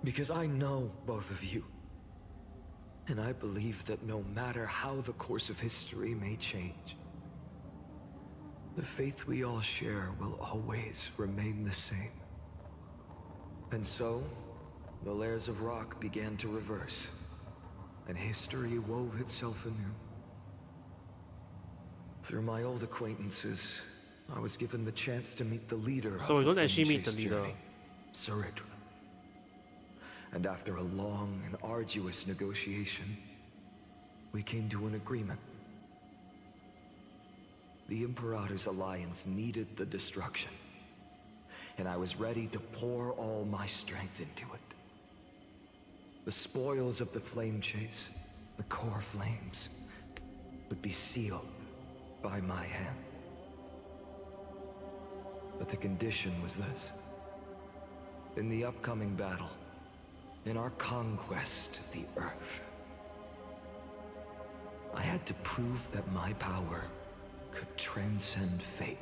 Because I know both of you. And I believe that no matter how the course of history may change, the faith we all share will always remain the same. And so, the layers of rock began to reverse, and history wove itself anew. Through my old acquaintances, I was given the chance to meet the leader So we of don't the actually Flame meet the Chase leader. journey, Saridra. And after a long and arduous negotiation, we came to an agreement. The Imperator's alliance needed the destruction, and I was ready to pour all my strength into it. The spoils of the Flame Chase, the core flames, would be sealed by my hand. But the condition was this. In the upcoming battle, in our conquest of the Earth, I had to prove that my power could transcend fate.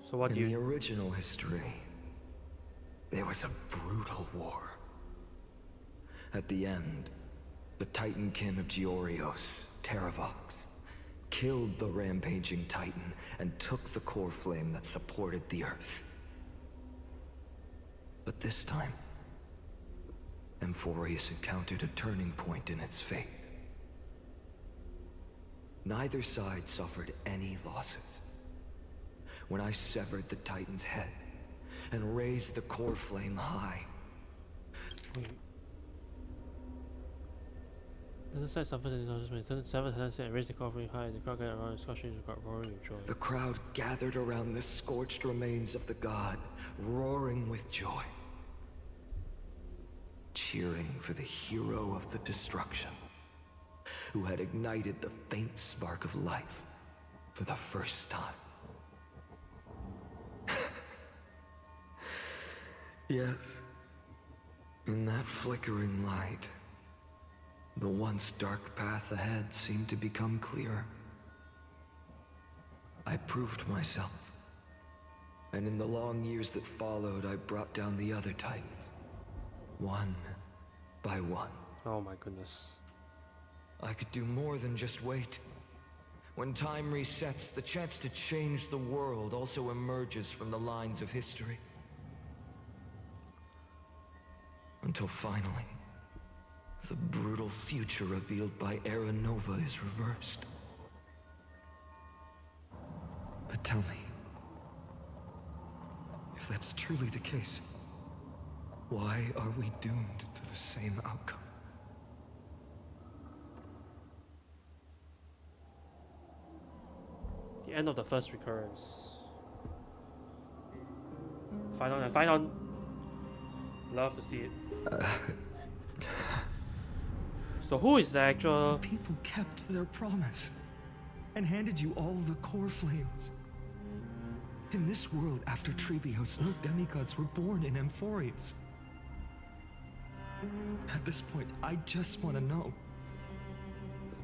So what do In the you... original history, there was a brutal war. At the end, the Titankin of Georios, Terravox, killed the rampaging Titan and took the core flame that supported the Earth. But this time, Amphorius encountered a turning point in its fate. Neither side suffered any losses. When I severed the Titan's head and raised the core flame high, Wait. The side suffers in the 7 times and raised the coffee high, the crowd gathered around the Scottish got roaring with joy. The crowd gathered around the scorched remains of the god, roaring with joy, cheering for the hero of the destruction, who had ignited the faint spark of life for the first time. Yes, in that flickering light, the once dark path ahead seemed to become clear. I proved myself, and in the long years that followed, I brought down the other titans, one by one. Oh my goodness. I could do more than just wait. When time resets, the chance to change the world also emerges from the lines of history. Until finally, the brutal future revealed by Era Nova is reversed. But tell me, if that's truly the case, why are we doomed to the same outcome? The end of the first recurrence. Fight on and fight on. Love to see it. So who is the actual... People kept their promise and handed you all the core flames. In this world after Trebios, no demigods were born in Amphorius. At this point, I just want to know.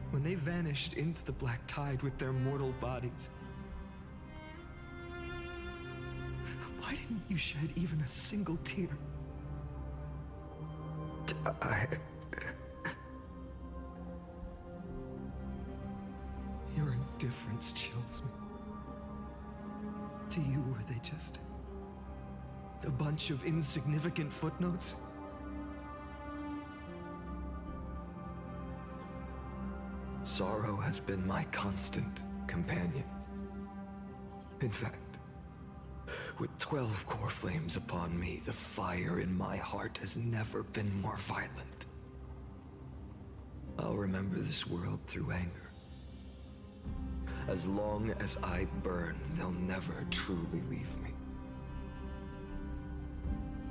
When they vanished into the black tide with their mortal bodies, why didn't you shed even a single tear? Your indifference chills me. To you, were they just a bunch of insignificant footnotes? Sorrow has been my constant companion. In fact, with 12 core flames upon me, the fire in my heart has never been more violent. I'll remember this world through anger. As long as I burn, they'll never truly leave me.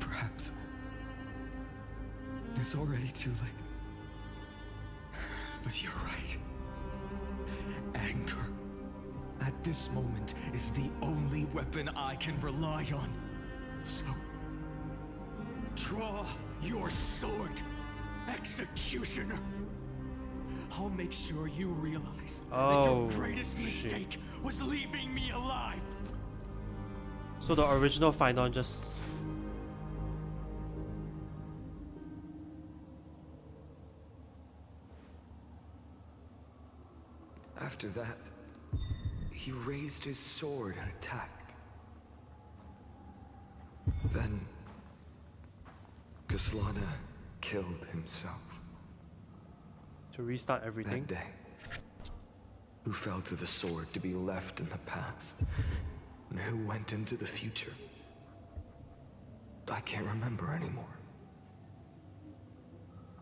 Perhaps it's already too late. But you're right. Anger, at this moment, is the only weapon I can rely on. So, draw your sword, Executioner. I'll make sure you realize that your greatest mistake was leaving me alive. So the original final just... After that, he raised his sword and attacked. Then, Kaslana killed himself. To restart everything? That day, who fell to the sword to be left in the past, and who went into the future, I can't remember anymore.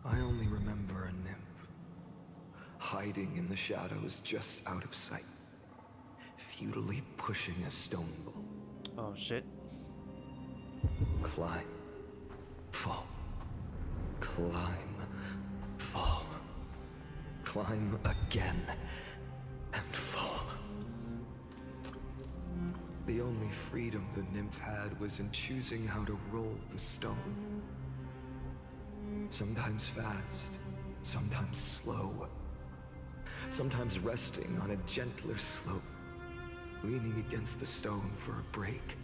I only remember a nymph, hiding in the shadows just out of sight, futilely pushing a stone ball. Oh shit. Climb, fall, climb, fall, climb again, and fall. The only freedom the nymph had was in choosing how to roll the stone. Sometimes fast, sometimes slow, sometimes resting on a gentler slope, leaning against the stone for a break.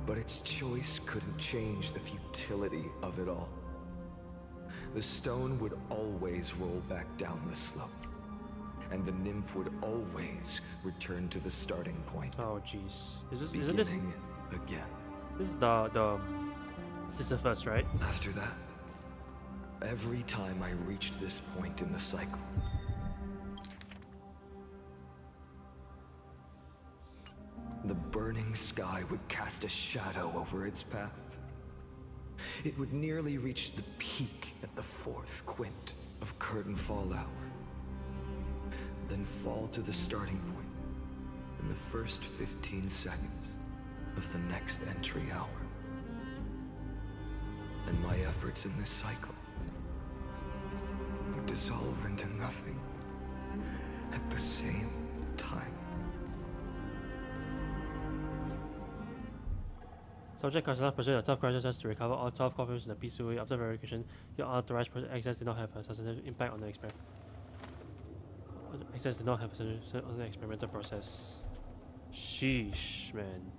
But its choice couldn't change the futility of it all. The stone would always roll back down the slope, and the nymph would always return to the starting point. Oh jeez. Isn't this beginning again. This is the Sisyphus, right? After that, every time I reached this point in the cycle, the burning sky would cast a shadow over its path. it would nearly reach the peak at the 4th quint of curtain fall hour, then fall to the starting point in the first 15 seconds of the next entry hour. And my efforts in this cycle would dissolve into nothing at the same time. Subject Castellana pursued a tough crisis test to recover all 12 copies in a peaceful way. After verification, your authorized access did not have a substantive impact on the experiment. Access did not have a substantive on the experimental process. Sheesh, man.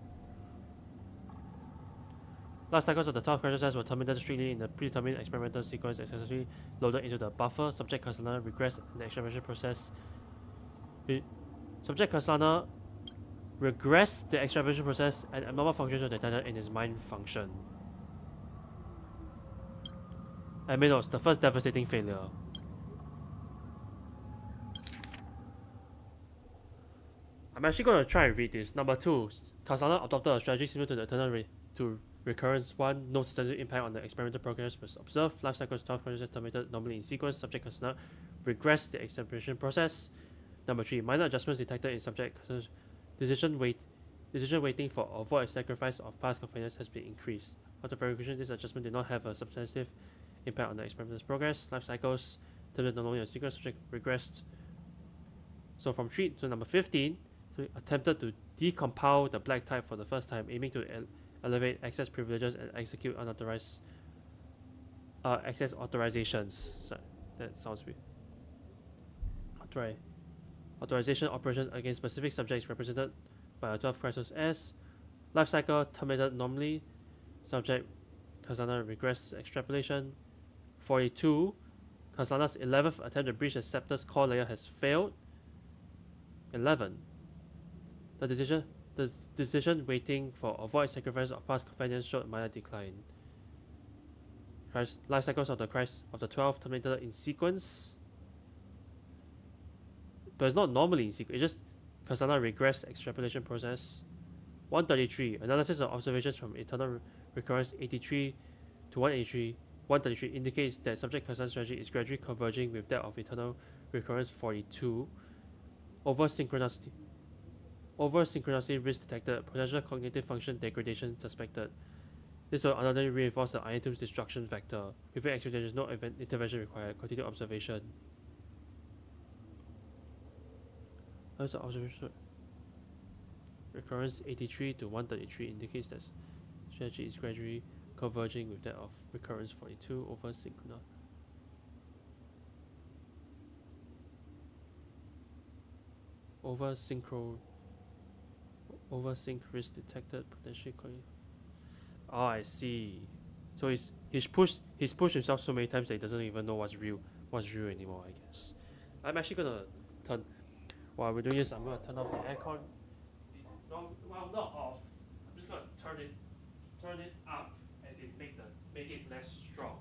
Last cycles of the 12 crisis tests were terminated strictly in the predetermined experimental sequence successfully loaded into the buffer. Subject Castellana regressed in the experimental process. Subject Castellana regressed the extraction process and abnormal functions were detected in his mind function. Notes, the first devastating failure. I'm actually going to try and read this. Number 2, Castellana adopted a strategy similar to the eternal to recurrence 1. No substantive impact on the experimental progress was observed. Life cycles 12 processes terminated normally in sequence. Subject Castellana regressed the extraction process. Number 3, minor adjustments detected in subject decision weighting for avoid sacrifice of past confidence has been increased. After verification, this adjustment did not have a substantive impact on the experimental's progress. Life cycles terminated normally in sequence. Subject regressed. So from 3 to number 15, so attempted to decompile the black type for the first time, aiming to elevate access privileges and execute unauthorized access authorizations. So that sounds weird. Try. Authorization operations against specific subjects represented by a 12 crisis S. Life cycle terminated normally. Subject Castellana regressed extrapolation. 42. Castellana's 11th attempt to breach the scepter's core layer has failed. 11. The decision waiting for avoid sacrifice of past companions showed minor decline. Life cycles of the 12 terminated in sequence. But it's not normally in sequence, it's just Castellana regress extrapolation process. 133. Analysis of observations from eternal recurrence 83 to 183. 133 indicates that subject Castellana's strategy is gradually converging with that of eternal recurrence 42. Over synchronicity risk detected. Potential cognitive function degradation suspected. This will undoubtedly reinforce the item's destruction vector. Within expectations, no intervention required. Continue observation. That's the observation. Recurrence 83 to 133 indicates that strategy is gradually converging with that of recurrence 42 over synchronous. Over sync risk detected potentially. Oh, I see. So he's pushed himself so many times that he doesn't even know what's real anymore, I guess. I'm actually gonna turn. While we're doing this, I'm gonna turn off the aircon. No, well, not off. I'm just gonna turn it up as it make it less strong.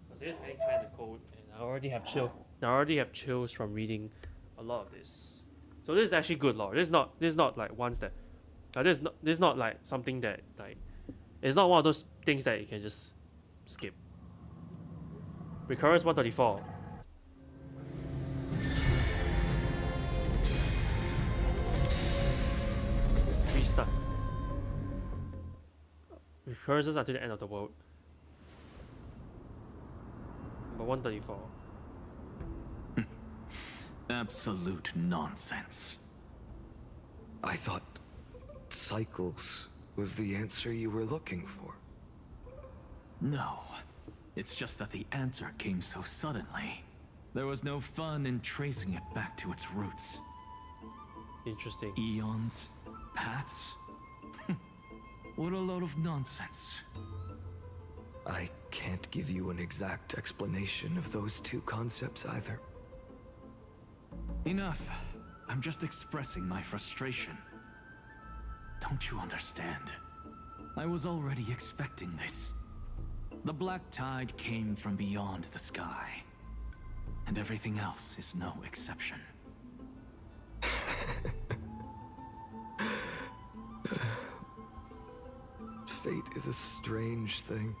Because it is getting kind of cold, and I already have chills from reading a lot of this. So this is actually good lore. This is not like ones that this is not like something that like it's not one of those things that you can just skip. Recurrence 134. Restart. Recurrences until the end of the world. Number 134. Absolute nonsense. I thought cycles was the answer you were looking for. No. It's just that the answer came so suddenly. There was no fun in tracing it back to its roots. Interesting. Eons? Paths? What a load of nonsense. I can't give you an exact explanation of those two concepts either. Enough. I'm just expressing my frustration. Don't you understand? I was already expecting this. The black tide came from beyond the sky. And everything else is no exception. Fate is a strange thing.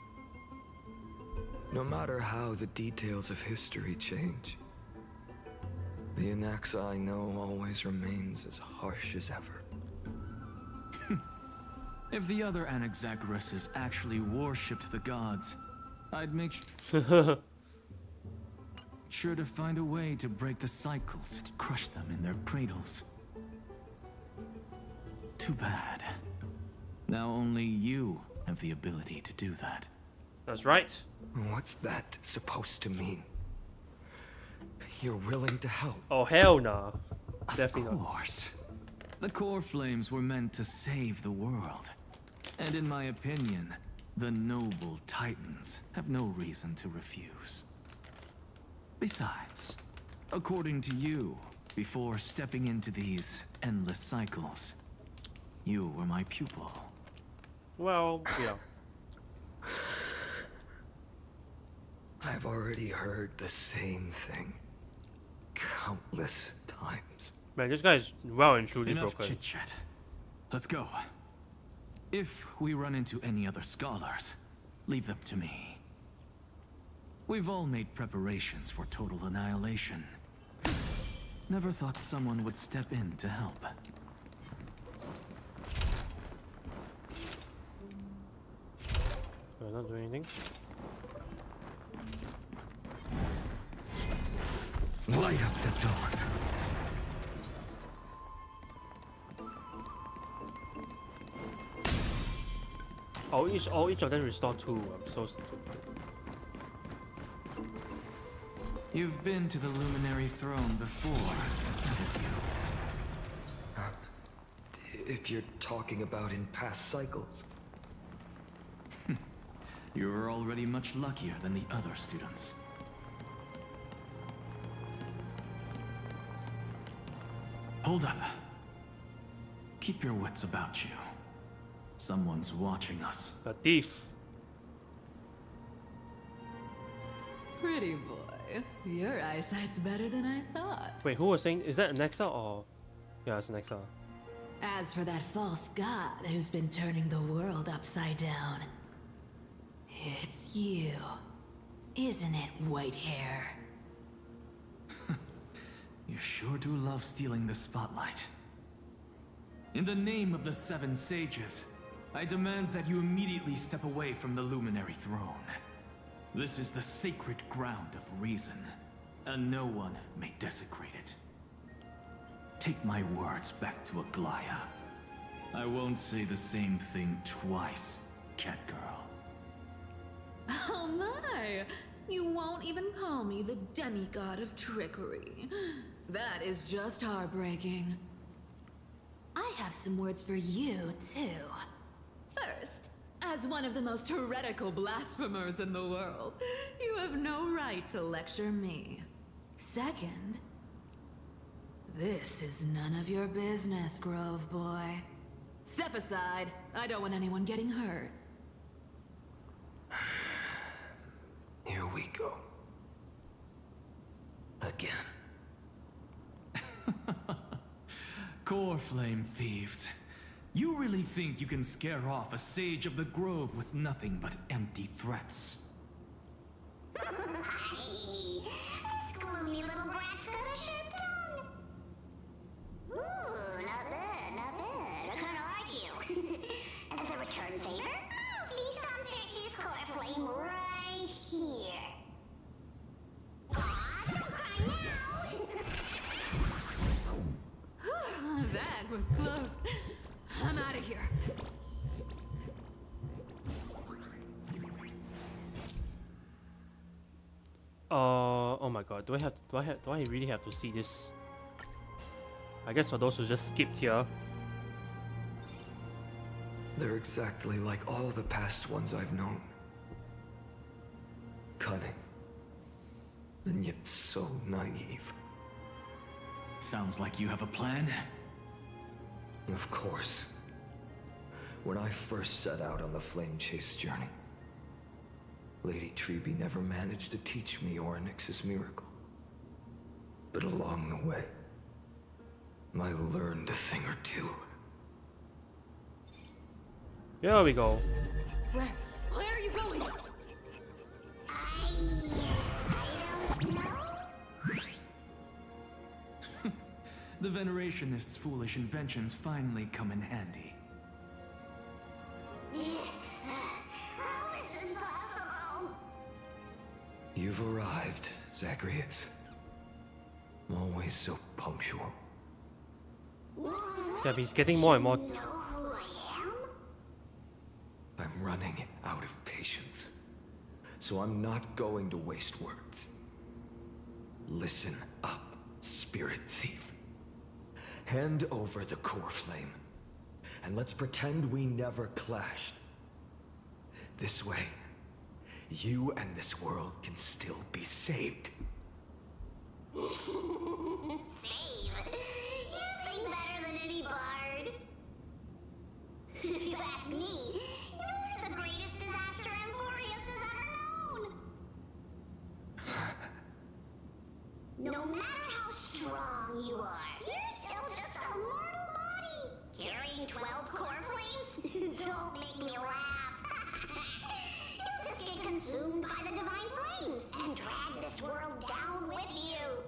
No matter how the details of history change, the Anaxa I know always remains as harsh as ever. If the other Anaxagoras actually worshipped the gods, I'd make sure to find a way to break the cycles and crush them in their cradles. Too bad. Now only you have the ability to do that. That's right. What's that supposed to mean? You're willing to help? Oh hell nah. Of Definitely not. course. The core flames were meant to save the world. And in my opinion, the noble titans have no reason to refuse. Besides, according to you, before stepping into these endless cycles, you were my pupil. Well, yeah. I've already heard the same thing countless times. Man, this guy is well and truly Enough broken. chit-chat. Let's go. If we run into any other scholars, leave them to me. We've all made preparations for total annihilation. Never thought someone would step in to help. We're not doing anything. Light up the dawn. Each of them restore 2. I'm so stupid. You've been to the Luminary Throne before, haven't you? If you're talking about in past cycles. You were already much luckier than the other students. Hold up. Keep your wits about you. Someone's watching us. The thief. Pretty boy, your eyesight's better than I thought. Wait, who was saying? Is that Nexa or? Yeah, it's Nexa. As for that false god who's been turning the world upside down, it's you, isn't it, white hair? You sure do love stealing the spotlight. In the name of the 7 sages, I demand that you immediately step away from the Luminary Throne. This is the sacred ground of reason, and no one may desecrate it. Take my words back to Aglaya. I won't say the same thing twice, Catgirl. Oh my! You won't even call me the demigod of trickery. That is just heartbreaking. I have some words for you, too. First, as one of the most heretical blasphemers in the world, you have no right to lecture me. Second, this is none of your business, Grove Boy. Step aside. I don't want anyone getting hurt. Here we go. Again. Core flame thieves. You really think you can scare off a sage of the grove with nothing but empty threats? This gloomy little brat's got a sharp tongue. Ooh, not bad, not bad. I kinda like you. As a return favor, please come search this core flame right here. Aw, don't cry now. That was close. I'm out of here. Oh my god, do I really have to see this? I guess for those who just skipped here. They're exactly like all the past ones I've known. Cunning. And yet so naive. Sounds like you have a plan. Of course. When I first set out on the flame chase journey, Lady Treby never managed to teach me Orynyx's miracle. But along the way, I learned a thing or two. Here we go. Where are you going? I the Venerationists' foolish inventions finally come in handy. How is this possible? You've arrived, Zacharias. Always so punctual. Yeah, but he's getting more and more. Know who I am? I'm running out of patience. So I'm not going to waste words. Listen up, spirit thief. Hand over the core flame, and let's pretend we never clashed. This way, you and this world can still be saved. Save. You sing better than any bard. If you ask me, you're the greatest disaster Emporius has ever known. No matter how strong you are, you're still just a mortal body. Carrying 12 core flames? Don't make me laugh. You'll just get consumed by the divine flames and drag this world down with you.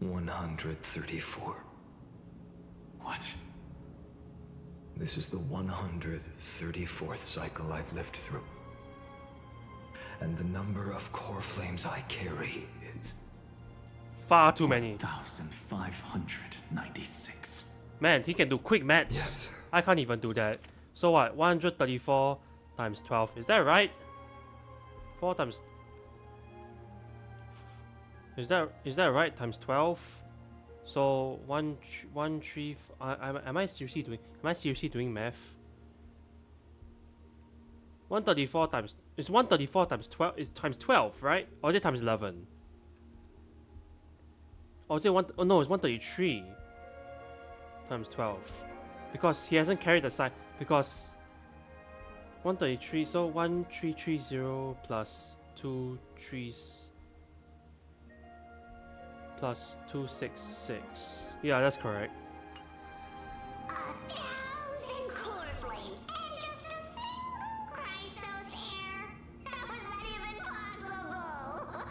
134. What? This is the 134th cycle I've lived through. And the number of core flames I carry is... Far too many. 1,596. Man, he can do quick maths. Yes. I can't even do that. So what? 134 times 12. Is that right? 4 times... Is that right? Times 12? So am I seriously doing math? 134 times... It's 134 times 12 is times 12, right? Or is it times 11? Or is it one... Oh no, it's 133 times 12. Because he hasn't carried the sign. Because 133, so 1330 plus 23 plus 266. Yeah, that's correct. 1,000 core flames and just a single Chrysos heir. How is that even possible?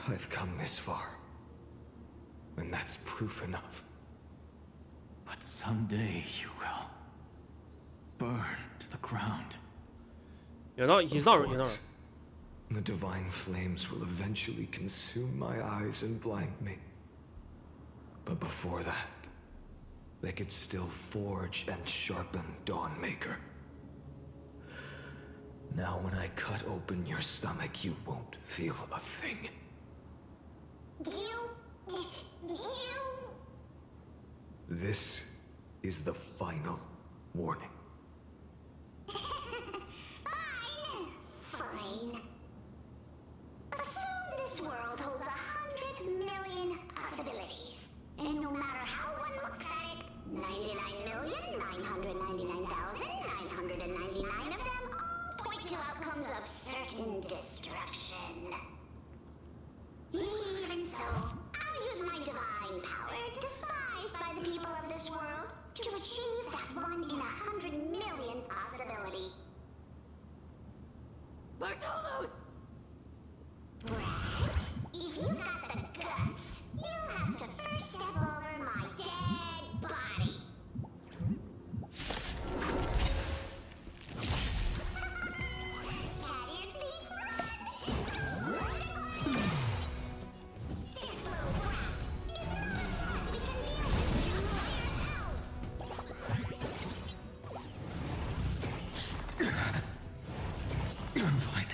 I've come this far. And that's proof enough. But someday you will burn to the ground. He's not, you know. Course. The divine flames will eventually consume my eyes and blind me. But before that, they could still forge and sharpen Dawnmaker. Now when I cut open your stomach, you won't feel a thing. You... This is the final warning. Fine. Assume this world holds 100 million possibilities. And no matter how one looks at it, 99,999,999 of them all point to outcomes of certain destruction. Even so, I'll use my divine power, despised by the people of this world, to achieve that 1 in 100 million possibility. Bartolos! Brett, if you got the guts, you'll have to first step over my dead body. Cat-eared thief, run! This little brat is alive! We can deal with you by ourselves! I'm fine.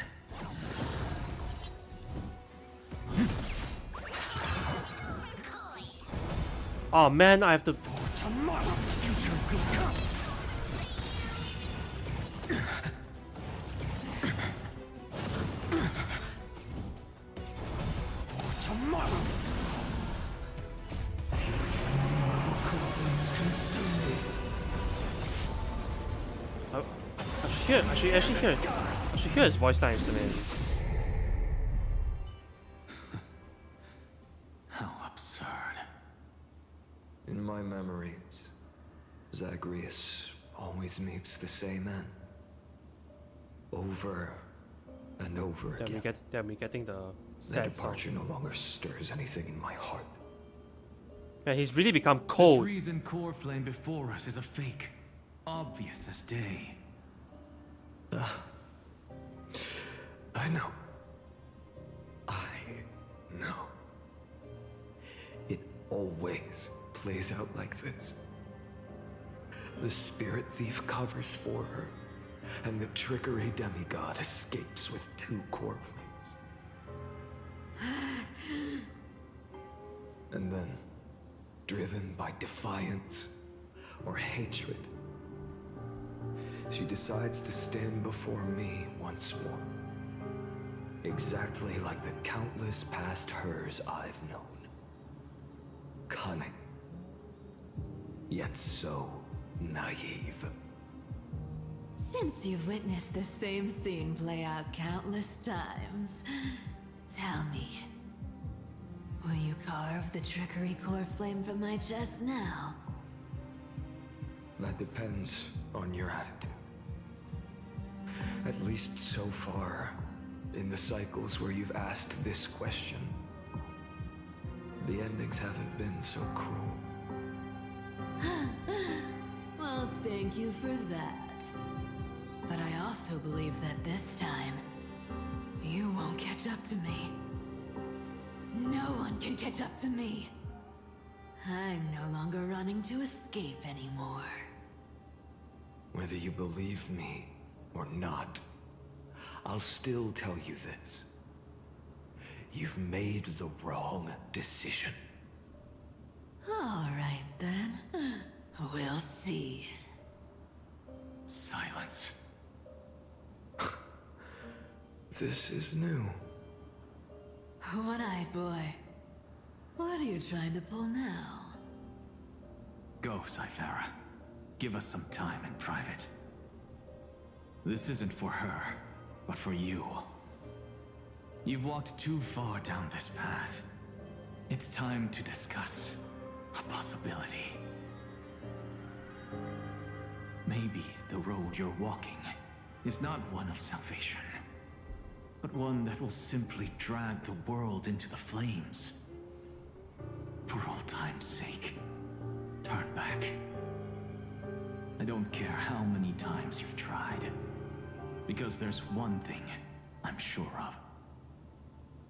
Oh man, I have to... Tomorrow, future will come. Tomorrow. I should hear his voice lines to me. How absurd. In my memories, Zacharias always meets the same end. Over and over again. Then we getting the Their sad song. departure no longer stirs anything in my heart. Yeah, he's really become This cold. reason core flame before us is a fake, obvious as day. I know. I know. It always plays out like this. The spirit thief covers for her, and the trickery demigod escapes with 2 core flames. And then, driven by defiance or hatred, she decides to stand before me once more. Exactly like the countless past hers I've known. Cunning. Yet so naive. Since you've witnessed the same scene play out countless times, tell me, will you carve the trickery core flame from my chest now? That depends on your attitude. At least so far, in the cycles where you've asked this question, the endings haven't been so cruel. Well, thank you for that. But I also believe that this time, you won't catch up to me. No one can catch up to me. I'm no longer running to escape anymore. Whether you believe me or not, I'll still tell you this. You've made the wrong decision. All right then. We'll see. Silence. This is new. One-eyed boy. What are you trying to pull now? Go, Cythera. Give us some time in private. This isn't for her, but for you. You've walked too far down this path. It's time to discuss a possibility. Maybe the road you're walking is not one of salvation, but one that will simply drag the world into the flames. For old time's sake, turn back. I don't care how many times you've tried, because there's one thing I'm sure of.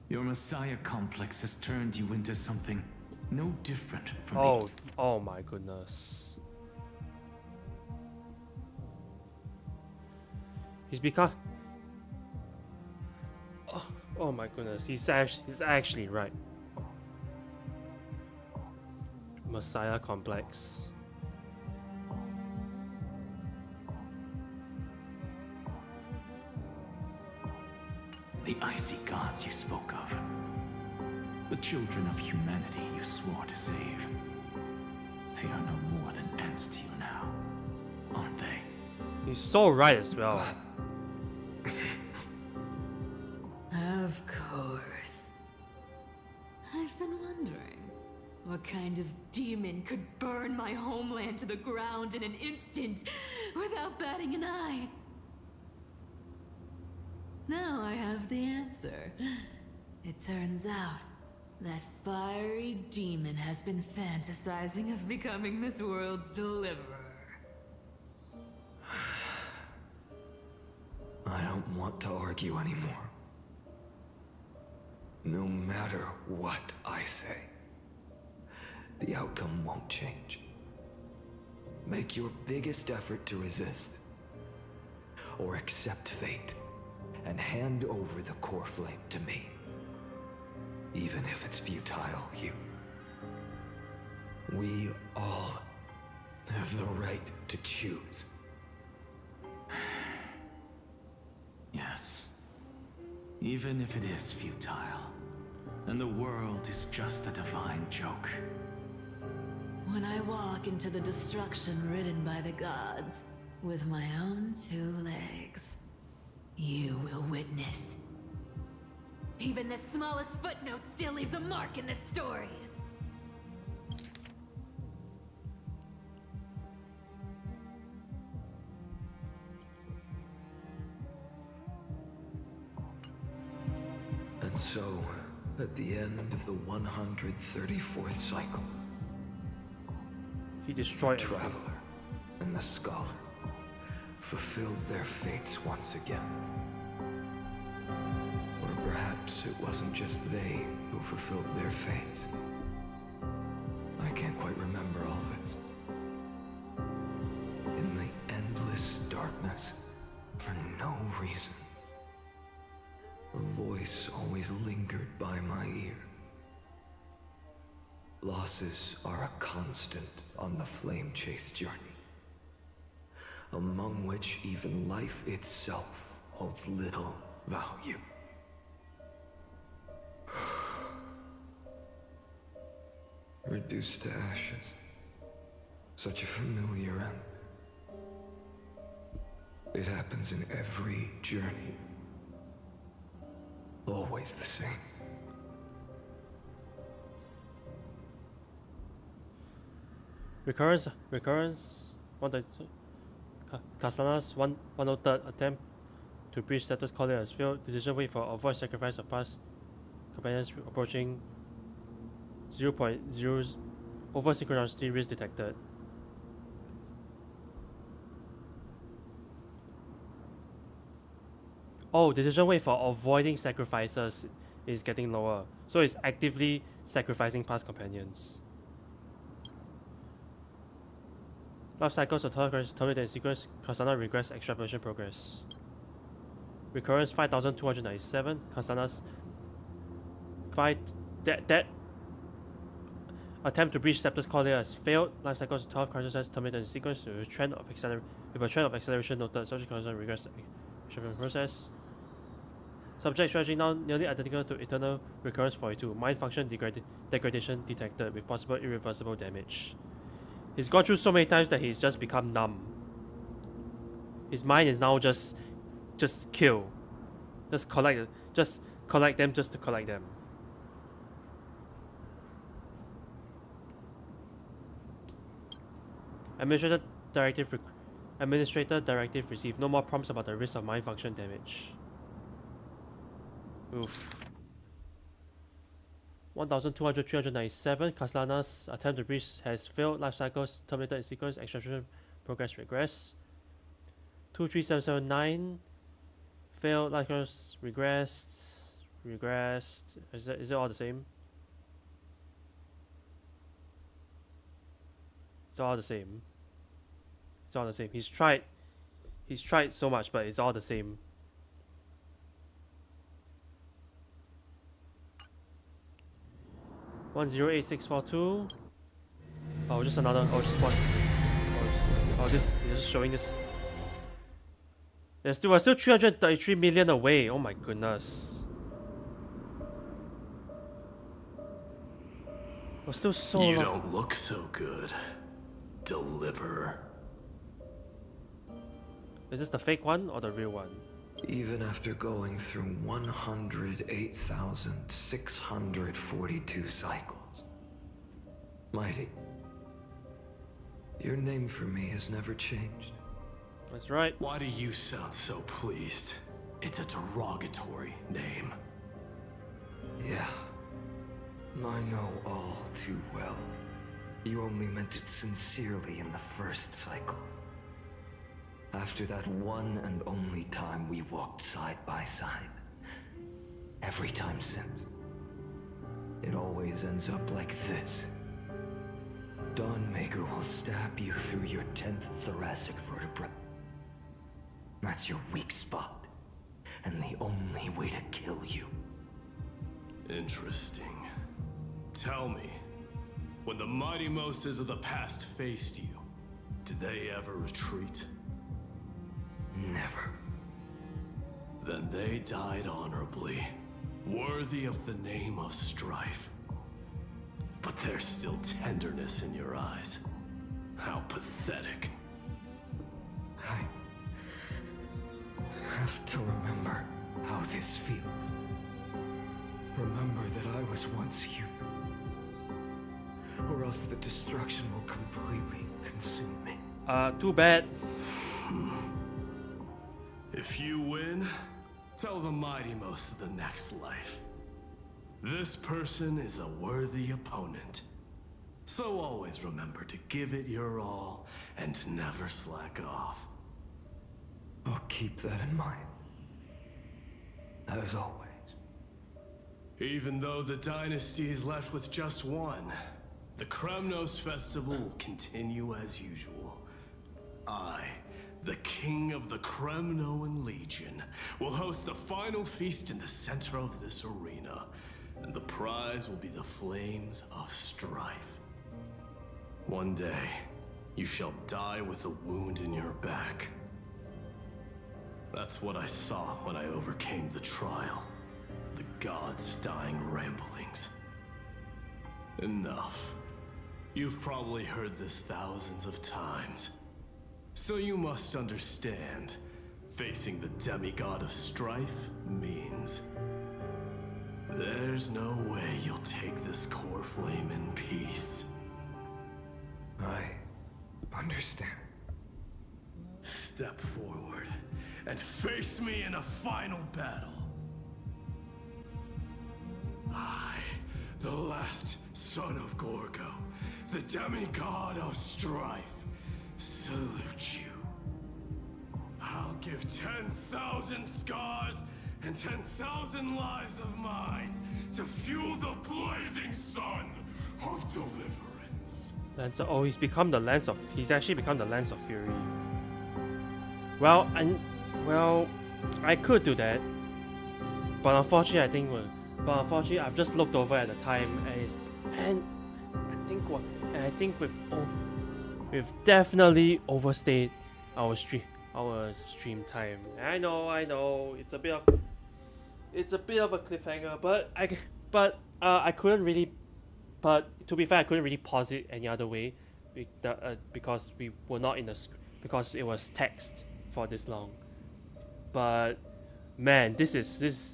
Your Messiah complex has turned you into something no different from Oh my goodness. He's become... Oh my goodness, he's actually right. Messiah complex. the icy gods you spoke of. The children of humanity you swore to save. They are no more than ants to you now, aren't they? He's so right as well. Of course. I've been wondering, what kind of demon could burn my homeland to the ground in an instant without batting an eye? Now I have the answer. It turns out that fiery demon has been fantasizing of becoming this world's deliverer. I don't want to argue anymore. No matter what I say, the outcome won't change. Make your biggest effort to resist, or accept fate, and hand over the core flame to me. Even if it's futile, you. We all have the right to choose. Yes. Even if it is futile, and the world is just a divine joke. When I walk into the destruction ridden by the gods, with my own 2 legs, you will witness. Even the smallest footnote still leaves a mark in this story. And so, at the end of the 134th cycle, He destroyed the everything. traveler and the scholar fulfilled their fates once again. Or perhaps it wasn't just they who fulfilled their fates. I can't quite remember all this. In the endless darkness, for no reason, a voice always lingered by my ear. Losses are a constant on the flame chase journey, among which even life itself holds little value. Reduced to ashes. Such a familiar end. It happens in every journey. Always the same. Recurrence. Kasana's 103rd attempt to breach Scepter's collar has failed. Decision wait for avoid sacrifice of past companions approaching 0.0 over synchronicity risk detected. Oh, decision weight for avoiding sacrifices is getting lower, so it's actively sacrificing past companions. Life cycles of terminated in sequence. Kasana regress extrapolation progress. Recurrence 5297. Kasana's attempt to breach Scepter's core layer has failed. Life cycles of 12 crises terminated in sequence with a trend of acceleration noted. Subject Kasana regress extrapolation process. Subject strategy now nearly identical to Eternal Recurrence 42. Mind function degradation detected with possible irreversible damage. He's gone through so many times that he's just become numb. His mind is now just kill. Just collect them just to collect them. Administrator directive received. No more prompts about the risk of mind function damage. Oof. 1200-397. Kaslana's attempt to breach has failed. Life cycles terminated in sequence. Extraction progress regress. 23779. Failed. Life cycles regressed. Is it all the same? It's all the same. It's all the same. He's tried so much, but it's all the same. $108642. Oh, just another. Oh, just one. They're just showing this. We're still 333 million away. Oh my goodness. We're still so long. You don't look so good. Deliver. Is this the fake one or the real one? Even after going through 108,642 cycles. Mighty, your name for me has never changed. That's right. Why do you sound so pleased? It's a derogatory name. Yeah, I know all too well. You only meant it sincerely in the first cycle. After that one and only time we walked side by side. Every time since. It always ends up like this. Dawnmaker will stab you through your 10th thoracic vertebra. That's your weak spot, and the only way to kill you. Interesting. Tell me, when the mighty Moses of the past faced you, did they ever retreat? Never. Then they died honorably, worthy of the name of strife. But there's still tenderness in your eyes. How pathetic. I have to remember how this feels. Remember that I was once human. Or else the destruction will completely consume me. Too bad. If you win, tell the mighty most of the next life. This person is a worthy opponent. So always remember to give it your all and never slack off. I'll keep that in mind. As always. Even though the dynasty is left with just one, the Kremnos festival will continue as usual. I, the king of the Kremnoan Legion, will host the final feast in the center of this arena, and the prize will be the flames of strife. One day, you shall die with a wound in your back. That's what I saw when I overcame the trial. The gods' dying ramblings. Enough. You've probably heard this thousands of times. So you must understand, facing the demigod of strife means there's no way you'll take this core flame in peace. I understand. Step forward and face me in a final battle. I, the last son of Gorgo, the demigod of strife, salute you. I'll give 10,000 scars and 10,000 lives of mine to fuel the blazing sun of deliverance. He's become the Lance of. He's actually become the Lance of Fury. Well, I could do that, but unfortunately, I've just looked over at the time, and I think we've definitely overstayed our stream time. I know, it's a bit of a cliffhanger, but I couldn't really. But to be fair, I couldn't really pause it any other way, because we were not in because it was text for this long. But man, this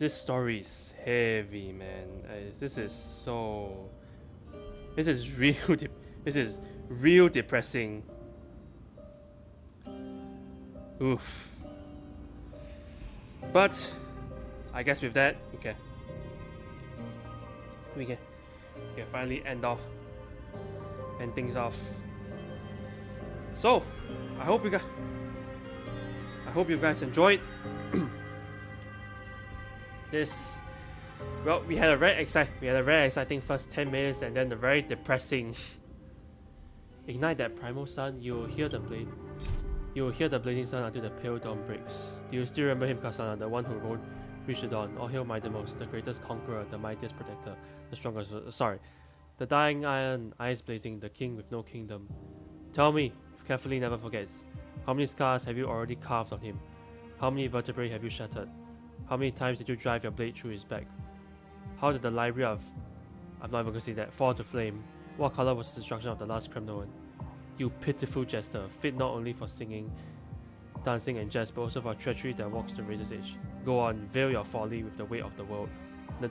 story is heavy, man. This is real depressing. Oof. But I guess with that, we can finally end things off. So I hope you guys enjoyed this. Well, we had a very exciting first 10 minutes, and then the very depressing ignite that primal sun. You will hear the blazing sun until the pale dawn breaks. Do you still remember him, Kasana, the one who rode reach the dawn? All hail Mightymost, the greatest conqueror, the mightiest protector, the strongest. The dying iron, eyes blazing, the king with no kingdom. Tell me, if carefully never forgets, how many scars have you already carved on him? How many vertebrae have you shattered? How many times did you drive your blade through his back? How did the library of, I'm not even gonna say that, fall to flame? What color was the destruction of the last Kremnoan? You pitiful jester, fit not only for singing, dancing and jest, but also for treachery that walks the razor's edge. Go on, veil your folly with the weight of the world,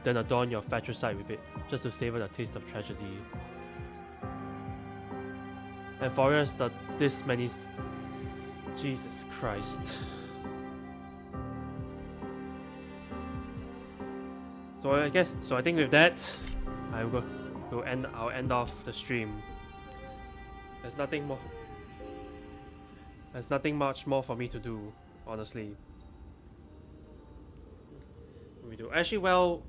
then adorn your fratricide with it, just to savor the taste of tragedy. And for us, this many... Jesus Christ. So I think with that, I'll end off the stream. There's nothing much more for me to do, honestly. We do actually well.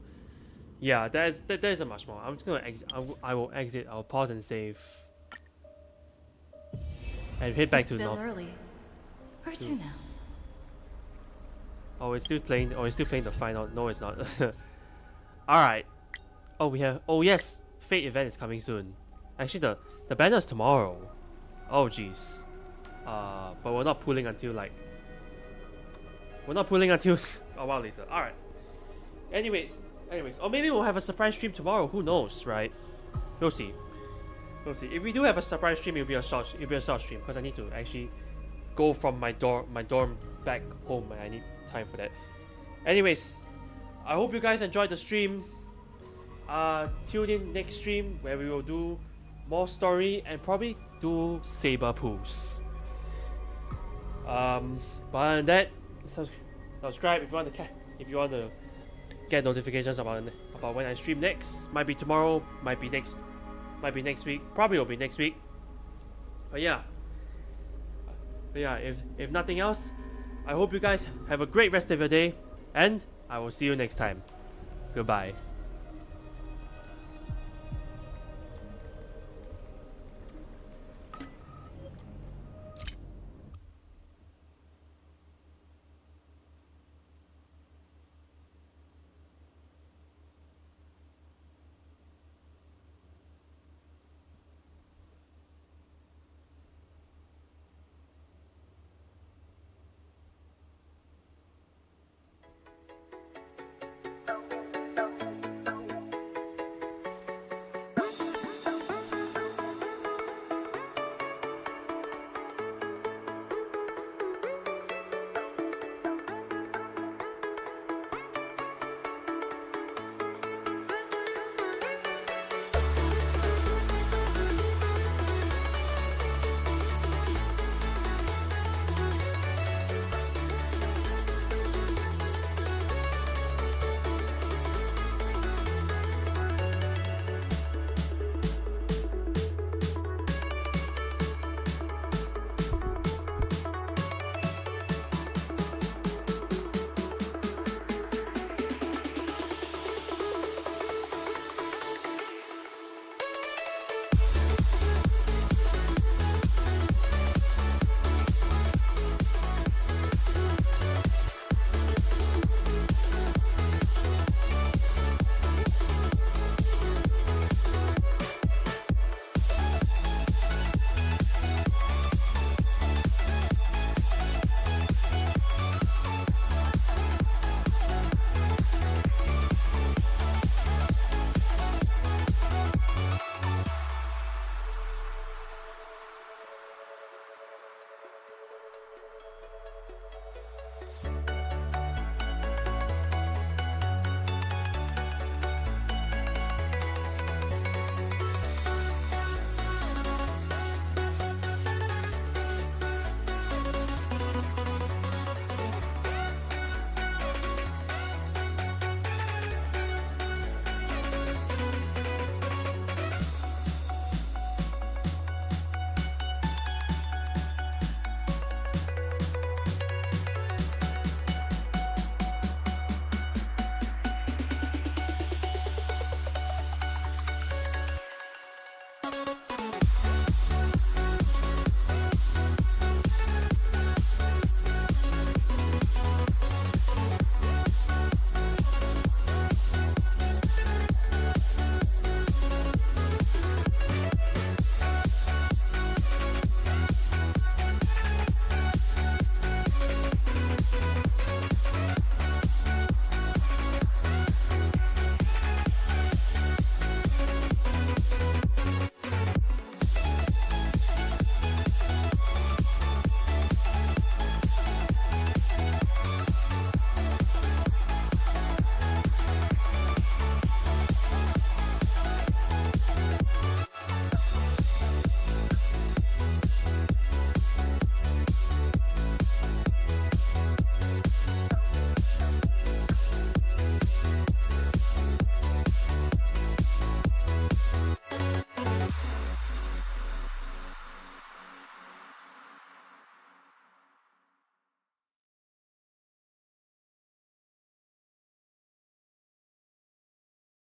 Yeah, there isn't much more. I'm just gonna exit. I will exit. I'll pause and save, and head back to normal. Early. Where to now? Oh, it's still playing. Oh, it's still playing the final. No, it's not. All right. Oh, we have. Oh yes, Fate event is coming soon. Actually, the banner's tomorrow. Oh jeez. But we're not pulling until a while later. All right. Anyways, or maybe we'll have a surprise stream tomorrow. Who knows, right? We'll see. If we do have a surprise stream, it'll be a short stream, because I need to actually go from my dorm back home, and I need time for that. Anyways, I hope you guys enjoyed the stream. Tune in next stream where we will do more story and probably do saber pulls. But other than that, subscribe if you want to get notifications about when I stream next. Might be tomorrow, might be next Might be next week. Probably will be next week. But yeah. If nothing else, I hope you guys have a great rest of your day, and I will see you next time. Goodbye.